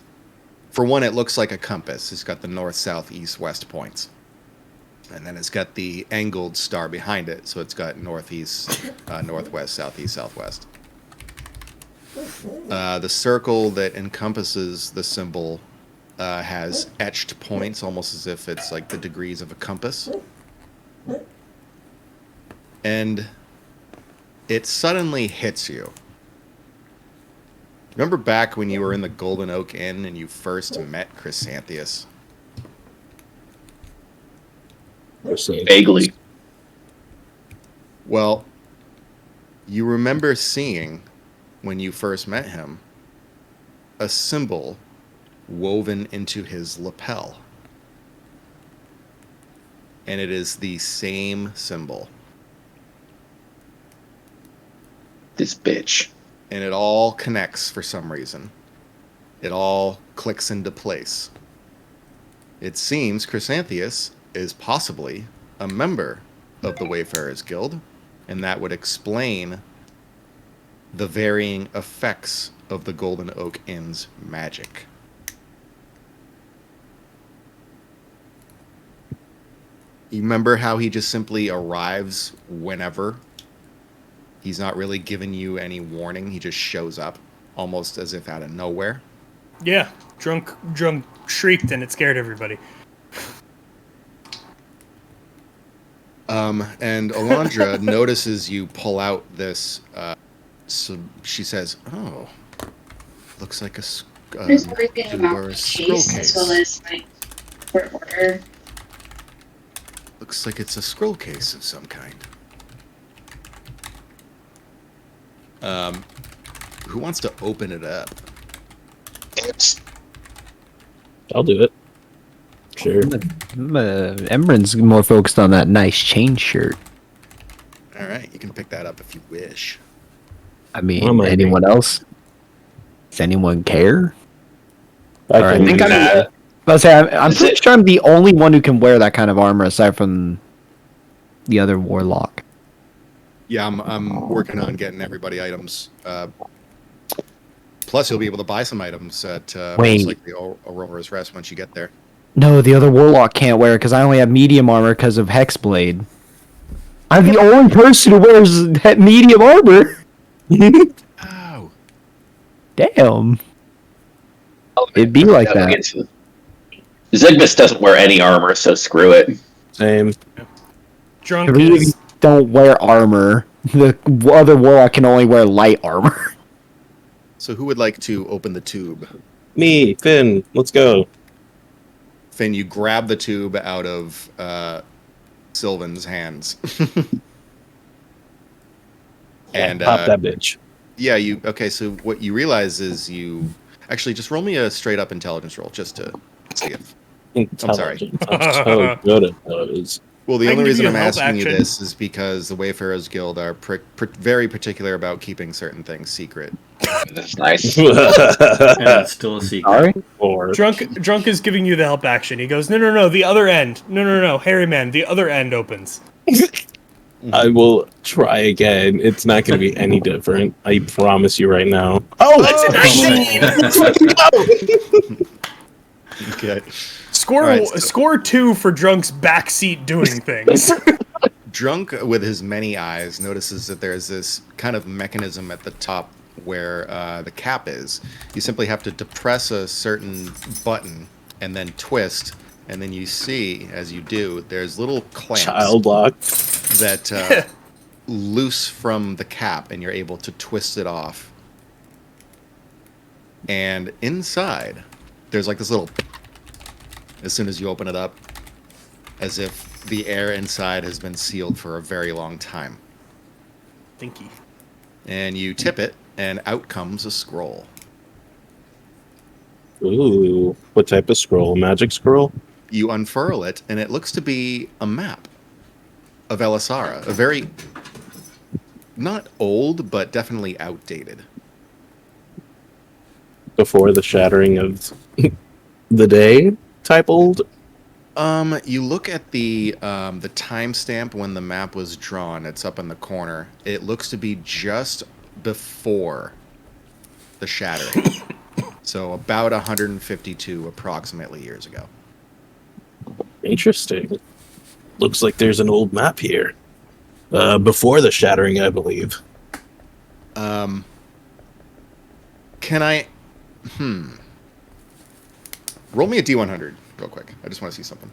For one, it looks like a compass. It's got the north, south, east, west points. And then it's got the angled star behind it. So it's got northeast, northwest, southeast, southwest. The circle that encompasses the symbol has etched points, almost as if it's like the degrees of a compass. And it suddenly hits you. Remember back when you were in the Golden Oak Inn and you first met Chrysanthus? Vaguely. Well, you remember seeing, when you first met him, a symbol woven into his lapel. And it is the same symbol. This bitch. And it all connects for some reason. It all clicks into place. It seems Chrysanthus is possibly a member of the Wayfarers Guild, and that would explain the varying effects of the Golden Oak Inn's magic. You remember how he just simply arrives whenever? He's not really giving you any warning. He just shows up, almost as if out of nowhere. Yeah, drunk shrieked and it scared everybody. And Alondra notices you pull out this. So she says, "Oh, looks like a There's everything tube about or the a scroll case as well as like court order. Looks like it's a scroll case of some kind." Who wants to open it up? I'll do it. Sure. Emran's more focused on that nice chain shirt. All right, you can pick that up if you wish. I mean, Well, maybe. anyone else? Does anyone care? I think do I'm- that. Let's say I'm pretty sure I'm the only one who can wear that kind of armor aside from the other warlock. Yeah, I'm working on getting everybody items. Plus, you'll be able to buy some items at Wait. most likely Aurora's Rest once you get there. No, the other warlock can't wear it because I only have medium armor because of Hexblade. I'm the only person who wears that medium armor. Oh. Damn. It'd be like that. Zygmus doesn't wear any armor, so screw it. Same. Drunk Three of you is don't wear armor. The other warlock can only wear light armor. So who would like to open the tube? Me, Finn, let's go. Finn, you grab the tube out of Sylvan's hands. And Pop that bitch. yeah, okay, so what you realize is you actually just roll me a straight up intelligence roll just to see if Intelligent. I'm so good at those. Well, the I only can give reason you I'm a help asking you action. this is because the Wayfarers Guild are very particular about keeping certain things secret. That's nice. And it's still a secret. Sorry? Or drunk is giving you the help action. He goes, no, the other end. No, Harry man, the other end opens. I will try again. It's not going to be any different. I promise you right now. Oh, that's a 19! Okay. Score All right, so- score 2 for Drunk's backseat doing things. Drunk, with his many eyes, notices that there's this kind of mechanism at the top where the cap is. You simply have to depress a certain button and then twist, and then you see, as you do, there's little clamps Child lock. that loose from the cap, and you're able to twist it off. And inside, there's like this little... as soon as you open it up, as if the air inside has been sealed for a very long time. Thinky. And you tip it, and out comes a scroll. Ooh. What type of scroll? Magic scroll? You unfurl it, and it looks to be a map of Elyssara. A very... not old, but definitely outdated. Before the shattering of the day? Type old? You look at the timestamp when the map was drawn. It's up in the corner. It looks to be just before the shattering. So about 152 approximately years ago. Interesting. Looks like there's an old map here. Before the shattering, I believe. Can I... Roll me a D100 real quick. I just want to see something.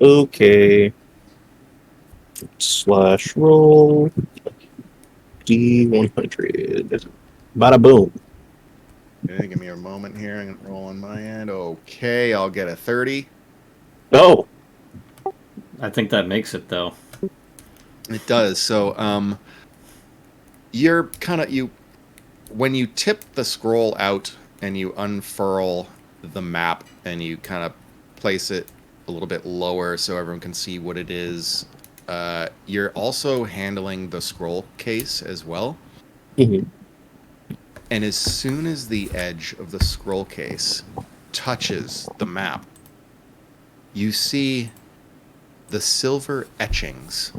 Okay. Slash roll D100. Bada boom. Okay, give me a moment here. I'm going to roll on my end. Okay, I'll get a 30. Oh, I think that makes it though. It does. So, you're kind of... When you tip the scroll out and you unfurl the map and you kind of place it a little bit lower so everyone can see what it is, you're also handling the scroll case as well. Mhm. And as soon as the edge of the scroll case touches the map, you see the silver etchings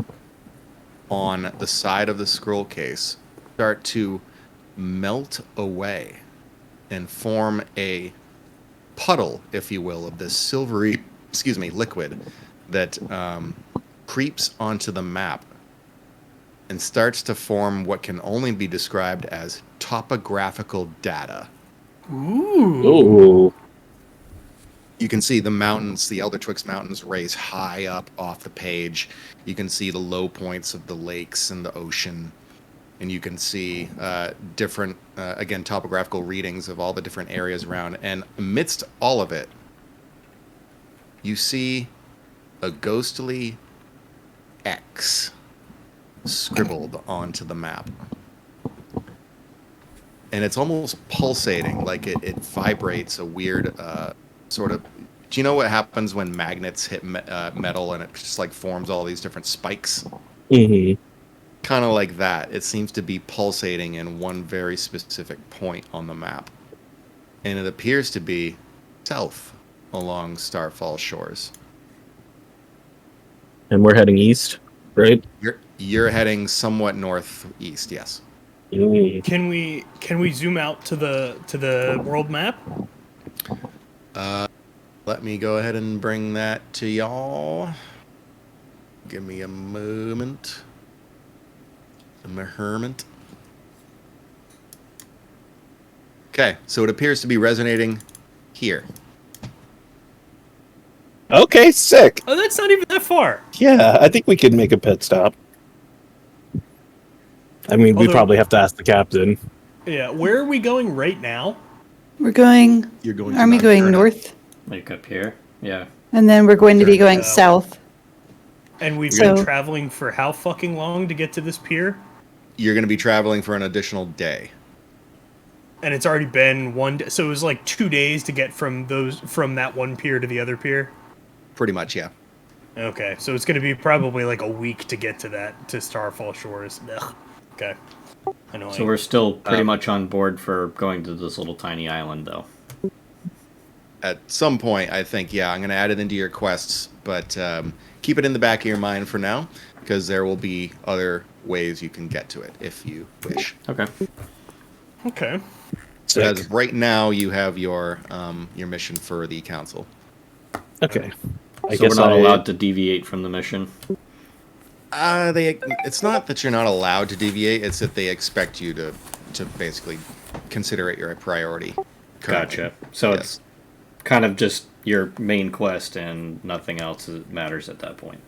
on the side of the scroll case start to melt away and form a puddle, if you will, of this silvery, liquid that creeps onto the map and starts to form what can only be described as topographical data. Ooh. You can see the mountains, the Eldertwixt Mountains, raise high up off the page. You can see the low points of the lakes and the ocean. And you can see different, again, topographical readings of all the different areas around. And amidst all of it, you see a ghostly X scribbled onto the map. And it's almost pulsating, like it vibrates a weird sort of... Do you know what happens when magnets hit metal and it just like forms all these different spikes? Mm-hmm. Kind of like that. It seems to be pulsating in one very specific point on the map. And it appears to be south along Starfall shores. And we're heading east, right? You're heading somewhat northeast, yes. Mm. Can we zoom out to the world map? Let me go ahead and bring that to y'all. Give me a moment. I'm a hermit. Okay, so it appears to be resonating here. Okay, sick. Oh, that's not even that far. Yeah, I think we could make a pit stop. I mean, we Although- probably have to ask the captain. Yeah, where are we going right now? We're going. You're going to Aren't we going Nocturna. north? Like up here. Yeah. And then we're going to be going No. south. And we've So- been traveling for how fucking long to get to this pier? You're going to be traveling for an additional day. And it's already been one day, so it was like 2 days to get from that one pier to the other pier. Pretty much, yeah. Okay, so it's going to be probably like a week to get to Starfall Shores. Ugh. Okay. Annoying. So we're still pretty much on board for going to this little tiny island, though. At some point, I think, yeah, I'm going to add it into your quests, but keep it in the back of your mind for now, because there will be other ways you can get to it if you wish. Okay. Okay. So as of right now, you have your mission for the council. Okay. So we're not allowed to deviate from the mission. It's not that you're not allowed to deviate; it's that they expect you to basically consider it your priority. Currently. Gotcha. So Yes. it's kind of just your main quest and nothing else matters at that point.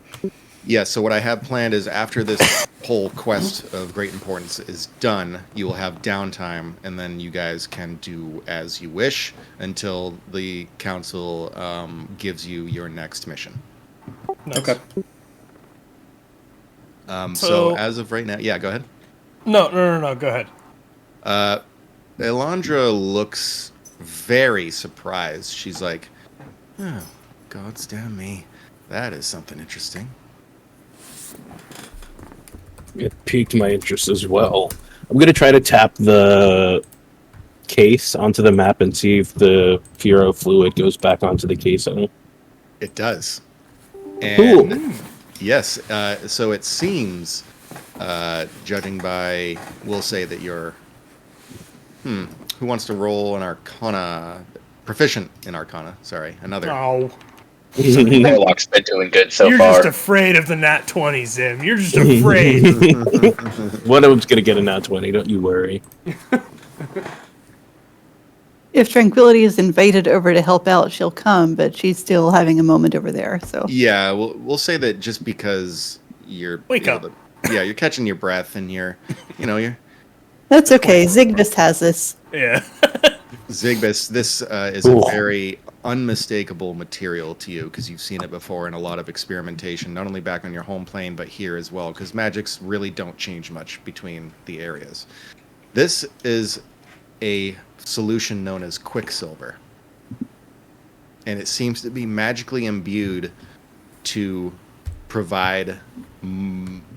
Yeah, so what I have planned is after this whole quest of great importance is done, you will have downtime, and then you guys can do as you wish until the council gives you your next mission. Nice. Okay. So So- as of right now, yeah, go ahead. No, go ahead. Elandra looks very surprised. She's like, oh, gods damn me. That is something interesting. It piqued my interest as well. I'm going to try to tap the case onto the map and see if the Furo fluid goes back onto the casing. It does. Cool. And yes, so it seems, judging by, we'll say that you're, who wants to roll an Arcana, proficient in Arcana, sorry, another. Oh, Warlock's been doing good so you're far. just afraid of the Nat 20, Zim. You're just afraid. One of them's going to get a nat 20, don't you worry. If Tranquility is invited over to help out, she'll come, but she's still having a moment over there. So Yeah, we'll say that just because you're Wake you know, up. you're catching your breath and you're that's okay. Zigbus has this. Yeah. Zigbus. This is Ooh. a very unmistakable material to you because you've seen it before in a lot of experimentation, not only back on your home plane but here as well. Because magics really don't change much between the areas. This is a solution known as Quicksilver, and it seems to be magically imbued to provide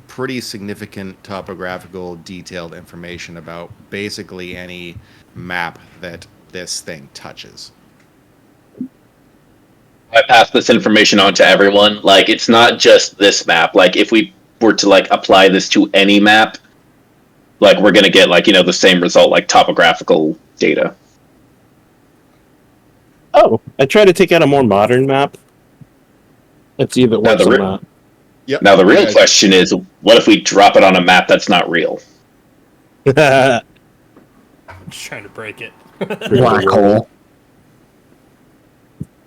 pretty significant topographical detailed information about basically any map that this thing touches. I pass this information on to everyone. Like, it's not just this map. Like, if we were to like apply this to any map, like we're gonna get like the same result, like topographical data. Oh, I tried to take out a more modern map. Let's see if it Now works the or re- not. Yep. Now the real Guys- question is, what if we drop it on a map that's not real? I'm just trying to break it. Black hole.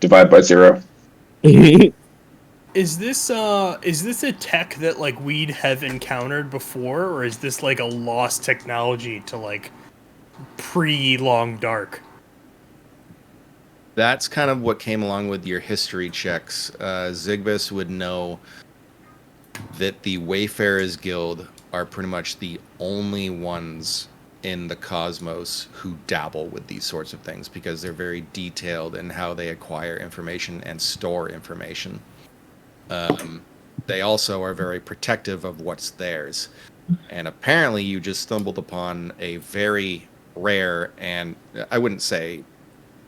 Divide by 0. Is this a tech that like we'd have encountered before, or is this like a lost technology to like pre-Long Dark? That's kind of what came along with your history checks. Zigbus would know that the Wayfarers Guild are pretty much the only ones in the cosmos who dabble with these sorts of things because they're very detailed in how they acquire information and store information. They also are very protective of what's theirs. And apparently you just stumbled upon a very rare and, I wouldn't say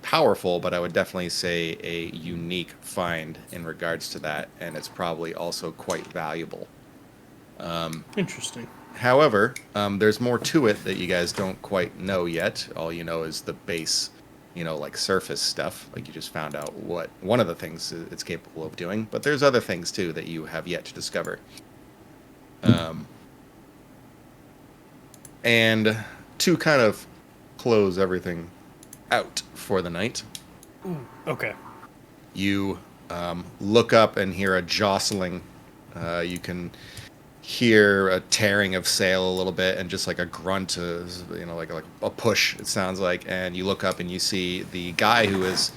powerful, but I would definitely say a unique find in regards to that, and it's probably also quite valuable. Interesting. However, there's more to it that you guys don't quite know yet. All you know is the base, like surface stuff. Like you just found out what one of the things it's capable of doing, but there's other things too that you have yet to discover. And to kind of close everything out for the night, Okay. you look up and hear a jostling. You can hear a tearing of sail a little bit and just like a grunt, like a push, it sounds like. And you look up and you see the guy who is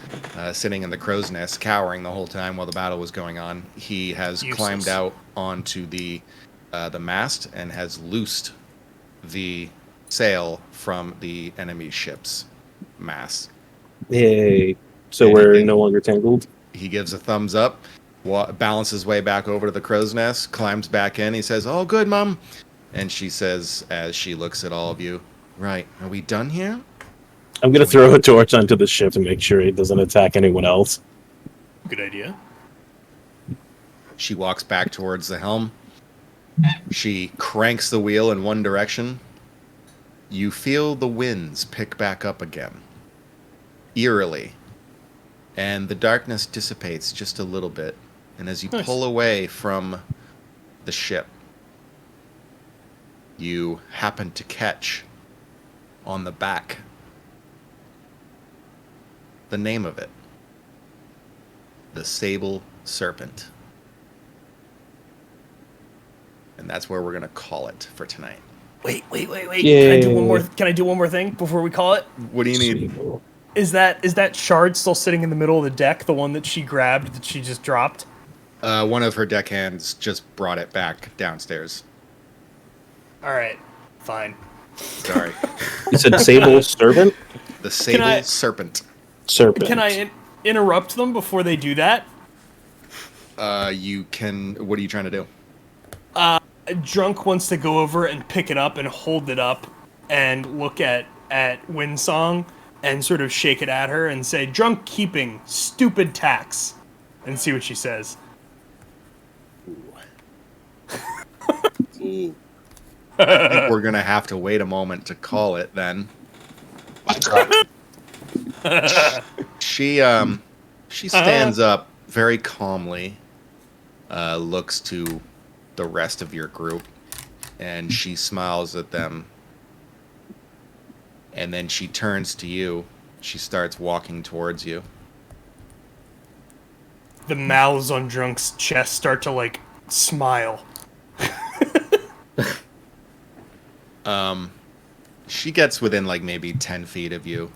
sitting in the crow's nest, cowering the whole time while the battle was going on. He has Useless. climbed out onto the mast and has loosed the sail from the enemy ship's mast. Yay. So we're no longer tangled? He gives a thumbs up, balances his way back over to the crow's nest, climbs back in. He says, "All good, Mum." And she says, as she looks at all of you, "Right, are we done here?" I'm going to throw a torch onto the ship to make sure it doesn't attack anyone else. Good idea. She walks back towards the helm. She cranks the wheel in one direction. You feel the winds pick back up again, eerily. And the darkness dissipates just a little bit. And as you pull away from the ship, you happen to catch on the back the name of it: the Sable Serpent. And that's where we're going to call it for tonight. Wait. Yay. Can I do one more thing before we call it? What do you need? Is that shard still sitting in the middle of the deck, the one that she grabbed that she just dropped? One of her deckhands just brought it back downstairs. All right. Fine. Sorry. You said Sable Serpent? The Sable I- Serpent. Serpent. Can I interrupt them before they do that? You can... What are you trying to do? Drunk wants to go over and pick it up and hold it up and look at Windsong and sort of shake it at her and say, "Drunk keeping, stupid tax," and see what she says. I think we're gonna have to wait a moment to call it then. She stands up very calmly, looks to the rest of your group, and she smiles at them. And then she turns to you She starts walking towards you. The mouths on Drunk's chest start to, like, smile. She gets within, like, maybe 10 feet of you.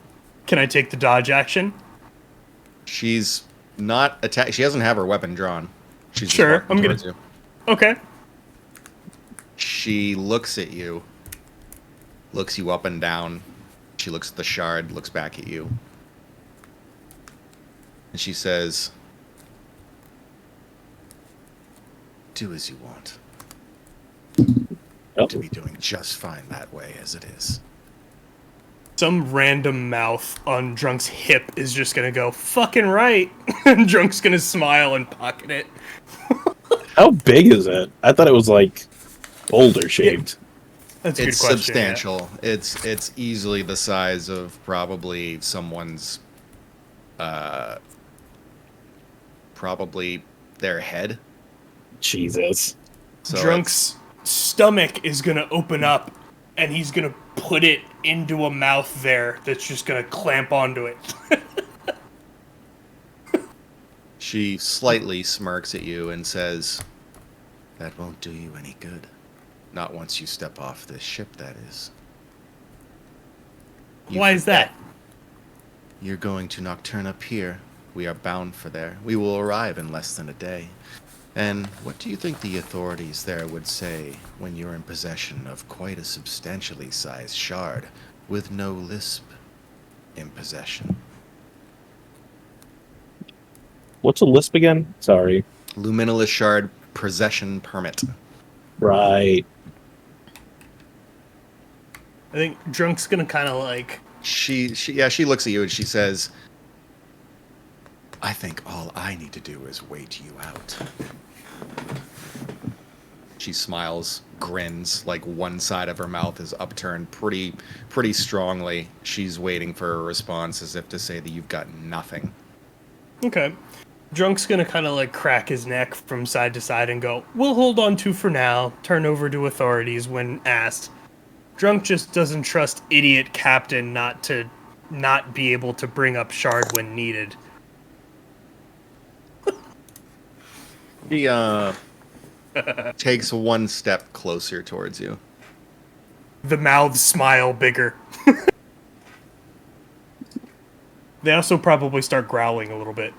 Can I take the dodge action? She's not attack. She doesn't have her weapon drawn. She's just Sure, walking I'm gonna- towards you. Okay. She looks at you. Looks you up and down. She looks at the shard, looks back at you. And she says, "Do as you want. Oh. To be doing just fine that way as it is." Some random mouth on Drunk's hip is just gonna go, fucking right. And Drunk's gonna smile and pocket it. How big is it? I thought it was like boulder shaped. That's a It's good question. substantial. It's easily the size of probably someone's, probably their head. Jesus. So Drunk's stomach is gonna open up, and he's gonna put it into a mouth there that's just gonna clamp onto it. she slightly smirks at you and says, "That won't do you any good. Not once you step off this ship, that is." You Why is that? You're going to Nocturna Pier. We are bound for there. We will arrive in less than a day. And what do you think the authorities there would say when you're in possession of quite a substantially sized shard with no lisp in possession? What's a lisp again? Sorry. Luminoless shard possession permit. Right. I think Drunk's gonna kind of like, She looks at you and she says, "I think all I need to do is wait you out." She smiles, grins, like one side of her mouth is upturned pretty strongly. She's waiting for a response as if to say that you've got nothing. okay. Drunk's gonna kind of like crack his neck from side to side and go, we'll hold on to for now, turn over to authorities when asked. Drunk just doesn't trust idiot captain not to not be able to bring up shard when needed. She takes one step closer towards you. The mouths smile bigger. They also probably start growling a little bit.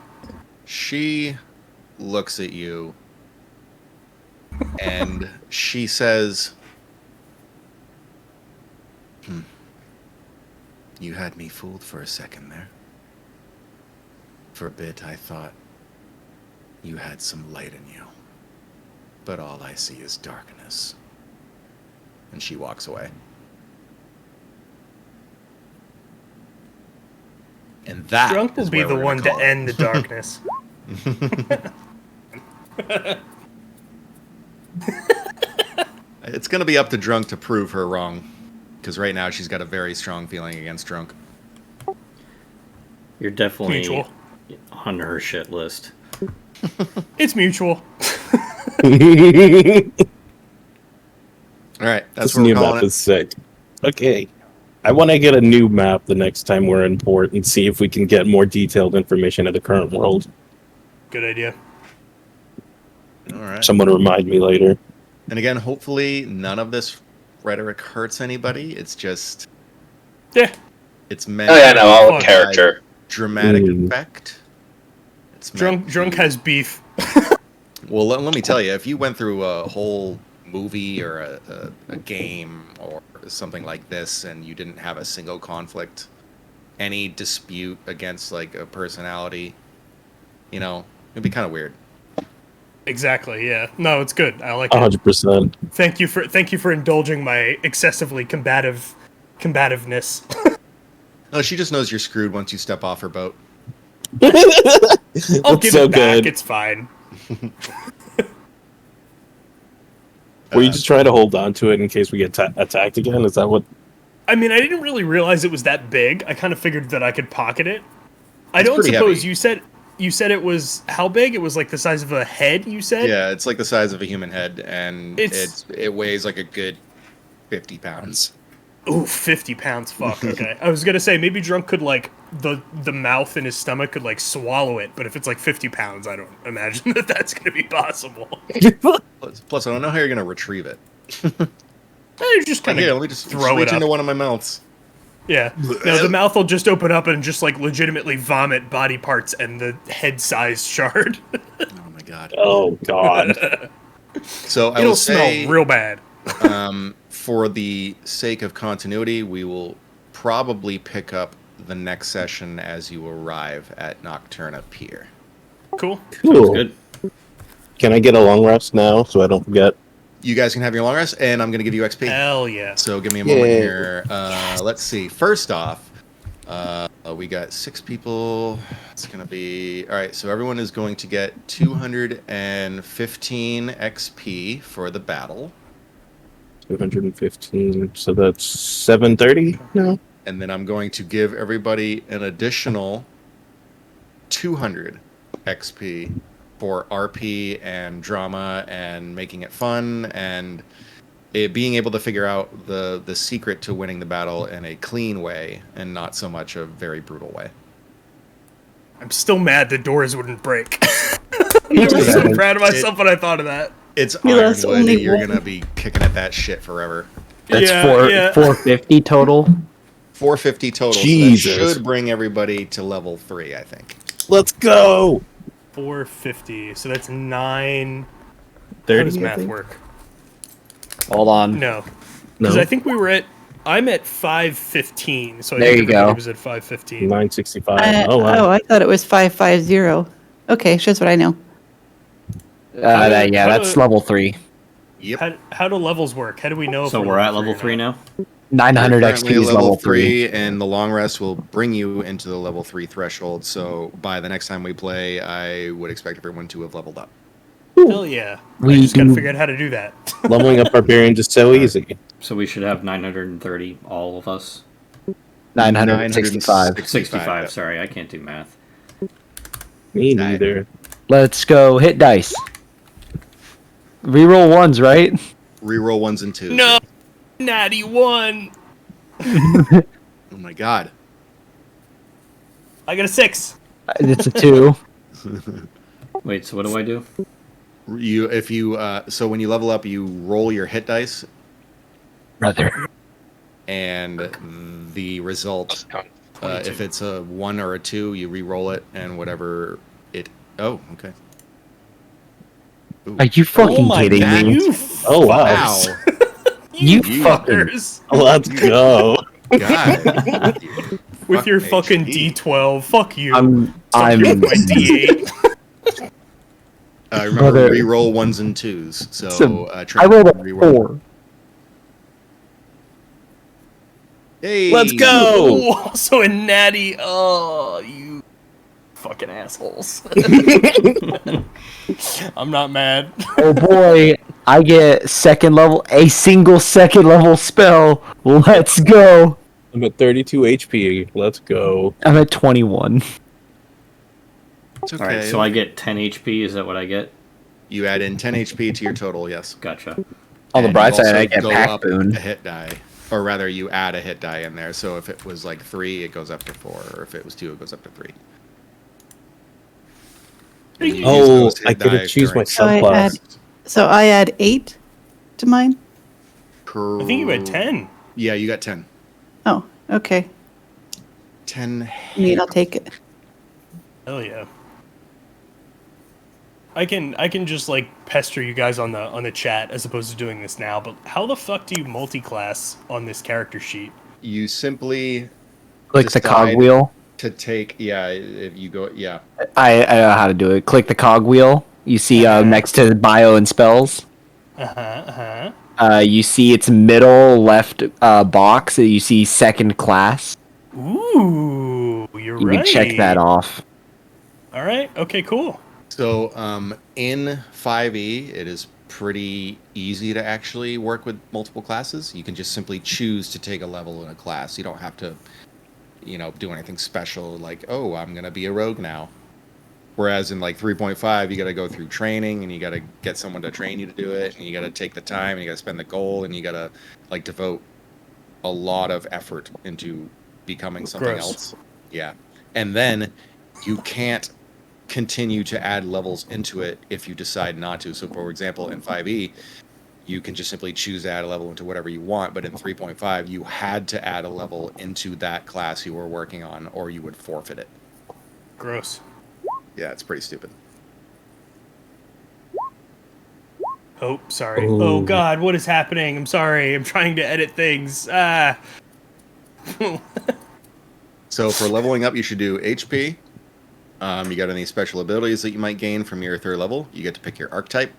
She looks at you and she says, "You had me fooled for a second there. For a bit I thought you had some light in you. But all I see is darkness." And she walks away. And that Drunk will is be where the we're gonna one to call it. end the darkness. It's going to be up to Drunk to prove her wrong. Because right now she's got a very strong feeling against Drunk. You're definitely Mutual. on her shit list. It's mutual. All right, that's This what new we're calling map it. is sick. Okay. I want to get a new map the next time we're in port and see if we can get more detailed information of the current world. Good idea. All right. Someone remind me later. And again, hopefully none of this rhetoric hurts anybody. It's just, Yeah. it's meant Oh yeah, no, all Fuck. in character. dramatic Mm. effect. It's meant Drunk to- has beef. Well, let me tell you, if you went through a whole movie or a game or something like this and you didn't have a single conflict, any dispute against like a personality, you know, it'd be kind of weird. Exactly, yeah. No, it's good. I like it. 100%. Thank you for indulging my excessively combativeness. No, she just knows you're screwed once you step off her boat. I'll That's give so it back. good. It's fine. Were you just trying to hold on to it in case we get attacked again? Is that what? I mean, I didn't really realize it was that big. I kind of figured that I could pocket it. I It's don't pretty suppose heavy. you said it was how big? It was like the size of a head, you said? Yeah, it's like the size of a human head, and It's- it weighs like a good 50 pounds. Ooh, 50 pounds. Fuck. Okay. I was gonna say maybe Drunk could like the mouth in his stomach could like swallow it, but if it's like 50 pounds, I don't imagine that that's going to be possible. Plus, I don't know how you're gonna retrieve it. You just Like, kind here, of let me just throw reach it up. into one of my mouths. Yeah. No, the mouth will just open up and just like legitimately vomit body parts and the head-sized shard. Oh my god. Oh god. So I It'll will say, smell real bad. for the sake of continuity, we will probably pick up the next session as you arrive at Nocturna Pier. Cool. Cool. Good. Can I get a long rest now so I don't forget? You guys can have your long rest, and I'm going to give you XP. Hell yeah. So give me a moment Yay. here. Let's see. First off, we got 6 people. It's going to be... All right, so everyone is going to get 215 XP for the battle. 215. So that's 730 now? And then I'm going to give everybody an additional 200 XP for RP and drama and making it fun and being able to figure out the secret to winning the battle in a clean way and not so much a very brutal way. I'm still mad the doors wouldn't break. I was so proud of myself when I thought of that. It's You lost Ironwood. only You're one. going to be kicking at that shit forever. That's Yeah. 450 total. 450 total. Jesus. So that should bring everybody to level 3, I think. Let's go! 450. So that's 9. How 30, does I math think? work? Hold on. No. No. Because I think we were at... I'm at 515, so I There think you everybody go. was at 515. 965. Oh, wow. I thought it was 550. Okay, shows what I know. How That's do- level 3. Yep. How do levels work? How do we know if So we're at level 3 or not? now? 900 You're XP currently is level 3. and the long rest will bring you into the level 3 threshold. So by the next time we play, I would expect everyone to have leveled up. Hell yeah. I We just gotta do- figure out how to do that. Leveling up barbarians is so easy. So we should have 930, all of us. 965. 65, yep. sorry, I can't do math. Me neither. Let's go hit dice. Reroll ones, right? Reroll 1s and 2s. No! Natty 1! Oh my god. I got a 6. It's a 2. Wait, so what do I do? So when you level up, you roll your hit dice, Brother. and the result, if it's a 1 or a 2, you re-roll it, and whatever it... Oh, okay. Ooh. Are you fucking kidding God. me? You Oh, wow. Wow. You You fucking... fuckers! Let's go. God. With your fucking HP. D12. Fuck you. I'm With my D8. Remember, Brother. re-roll 1s and 2s. So, So, try I rolled a re-roll. 4. Hey! Let's go! Oh, also a natty. Oh, you fucking assholes. I'm not mad. Oh boy, I get a single second level spell. Let's go. I'm at 32 HP. Let's go. I'm at 21. It's okay. Alright, so I get 10 HP, is that what I get? You add in 10 HP to your total, yes. Gotcha. On the And bright you side, also I get go pack up boon. a hit die. Or rather, you add a hit die in there. So if it was like 3, it goes up to 4. Or if it was 2, it goes up to 3. And you use Oh, those hit I could die choose my during- So I add- subclass. So I add 8 to mine? I think you had 10. Yeah, you got 10. Oh, okay. 10. Neat, I'll take it. Hell yeah. I can just like pester you guys on the chat as opposed to doing this now, but how the fuck do you multi-class on this character sheet? You simply Click the decide cogwheel. to take, yeah, if you go, yeah. I know how to do it. Click the cogwheel. You see next to bio and spells. You see its middle left box. You see second class. Ooh, you're You right. can check that off. All right. Okay. Cool. So in 5e, it is pretty easy to actually work with multiple classes. You can just simply choose to take a level in a class. You don't have to, do anything special like, oh, I'm going to be a rogue now. Whereas in like 3.5, you got to go through training and you got to get someone to train you to do it. And you got to take the time and you got to spend the goal and you got to like devote a lot of effort into becoming something Gross. else. Yeah. And then you can't continue to add levels into it if you decide not to. So, for example, in 5e, you can just simply choose to add a level into whatever you want. But in 3.5, you had to add a level into that class you were working on, or you would forfeit it. Gross. Yeah, it's pretty stupid. Oh, sorry. Oh. Oh God, what is happening? I'm sorry. I'm trying to edit things. Ah. So for leveling up, you should do HP. You got any special abilities that you might gain from your 3rd level? You get to pick your archetype.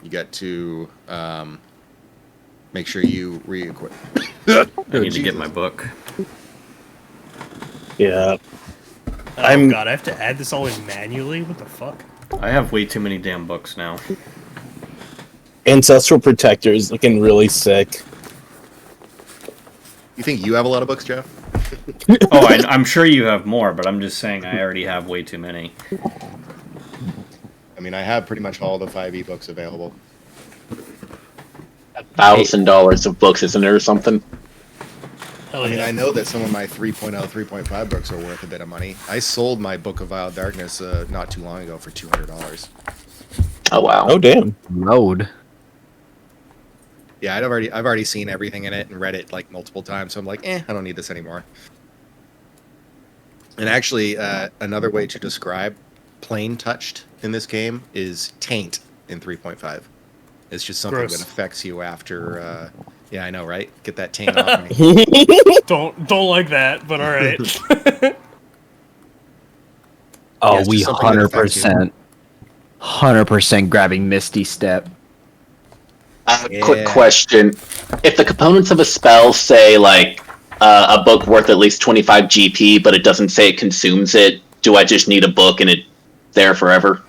You get to make sure you re-equip. I need to get my book. Yeah. Oh God, I have to add this all in manually. What the fuck? I have way too many damn books now. Ancestral Protector is looking really sick. You think you have a lot of books, Jeff? Oh, I'm sure you have more, but I'm just saying I already have way too many. I mean, I have pretty much all the 5e books available. $1,000 of books, isn't there, or something? Hell I mean, yeah. I know that some of my 3.0, 3.5 books are worth a bit of money. I sold my Book of Vile Darkness not too long ago for $200. Oh wow. Oh damn. Road. Yeah, I've already seen everything in it and read it like multiple times, so I'm like, I don't need this anymore. And actually, another way to describe plain touched in this game is taint in 3.5. It's just something Gross. that affects you after. Yeah, I know, right? Get that taint off me. Don't like that, but all right. Oh, Yeah, it's we just something that affects you. 100% grabbing Misty Step. Quick Yeah. question: if the components of a spell say like a book worth at least 25 GP, but it doesn't say it consumes it, do I just need a book and it there forever?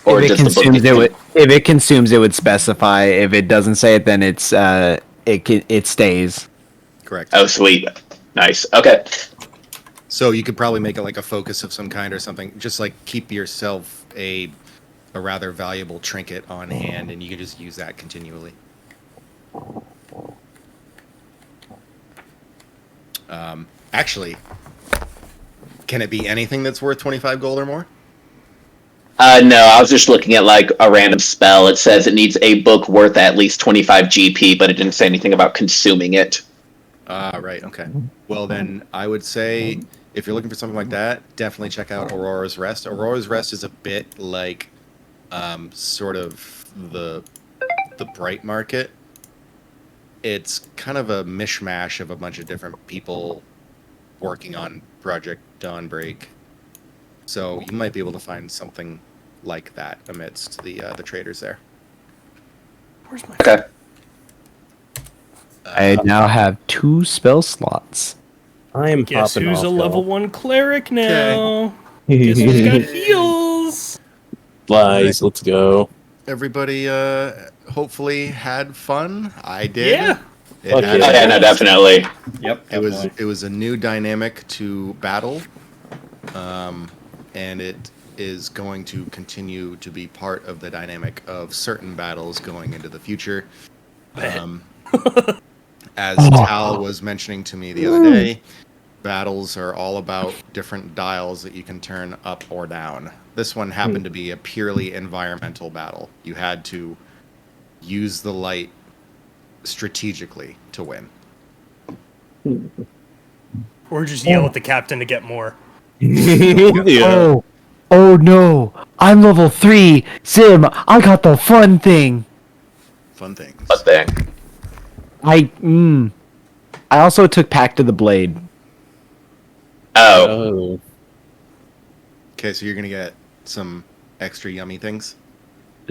Or If it does the book consumes get it, if it consumes, it would specify. If it doesn't say it, then it stays. Correct. Oh, sweet, nice. Okay. So you could probably make it like a focus of some kind or something. Just like keep yourself a rather valuable trinket on hand, and you can just use that continually. Actually, can it be anything that's worth 25 gold or more? No, I was just looking at like a random spell. It says it needs a book worth at least 25 GP, but it didn't say anything about consuming it. Right, okay. Well, then I would say if you're looking for something like that, definitely check out Aurora's Rest. Aurora's Rest is a bit like sort of the Bright Market. It's kind of a mishmash of a bunch of different people working on Project Dawnbreak. So you might be able to find something like that amidst the traders there. Where's my? Okay. I now have 2 spell slots. I am Guess popping who's off, a level 1 cleric now? y'all. Guess who's got heals? Lies, let's go. Everybody hopefully had fun. I did. Yeah. It Fuck had Oh, a yeah, no, blast. definitely. Yep. It was a new dynamic to battle, and it is going to continue to be part of the dynamic of certain battles going into the future. As Tal was mentioning to me the other day, battles are all about different dials that you can turn up or down. This one happened to be a purely environmental battle. You had to use the light strategically to win. Or just yell at the captain to get more. Yeah. Oh no! I'm level 3! Sim, I got the fun thing! Fun things. But then, I also took Pact of the Blade. oh, Oh. Okay, so you're gonna get some extra yummy things.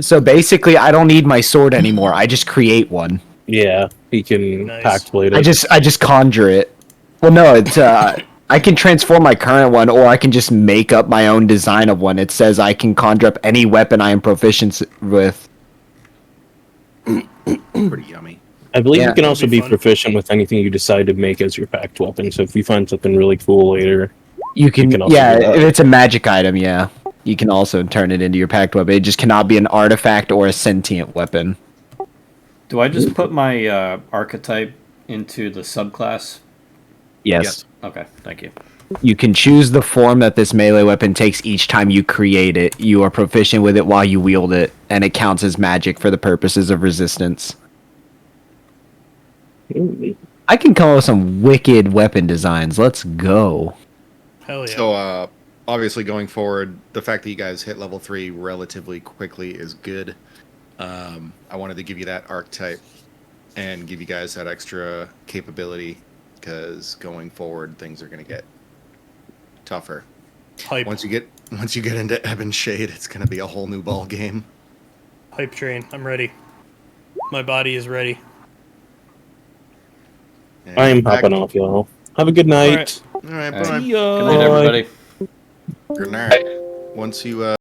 So basically, I don't need my sword anymore. I just create one. Yeah, he can Nice. pact blade it. I just conjure it. Well, no, it's I can transform my current one, or I can just make up my own design of one. It says I can conjure up any weapon I am proficient with. Pretty yummy. I believe Yeah. you can also That'd be be fun. proficient with anything you decide to make as your pact weapon. So if you find something really cool later, You can can also yeah, do that. if it's a magic item, yeah. You can also turn it into your pact weapon. It just cannot be an artifact or a sentient weapon. Do I just put my archetype into the subclass? Yes. Yes. Okay, thank you. You can choose the form that this melee weapon takes each time you create it. You are proficient with it while you wield it, and it counts as magic for the purposes of resistance. I can come up with some wicked weapon designs. Let's go. Hell yeah. So, obviously, going forward, the fact that you guys hit level 3 relatively quickly is good. I wanted to give you that archetype and give you guys that extra capability, because going forward, things are going to get tougher. Hype. Once you get into Ebon Shade, it's going to be a whole new ball game. Hype train. I'm ready. My body is ready. And I am back- hopping off, y'all. Have a good night. All right, All right. bye. Good night, everybody. Good night. Once you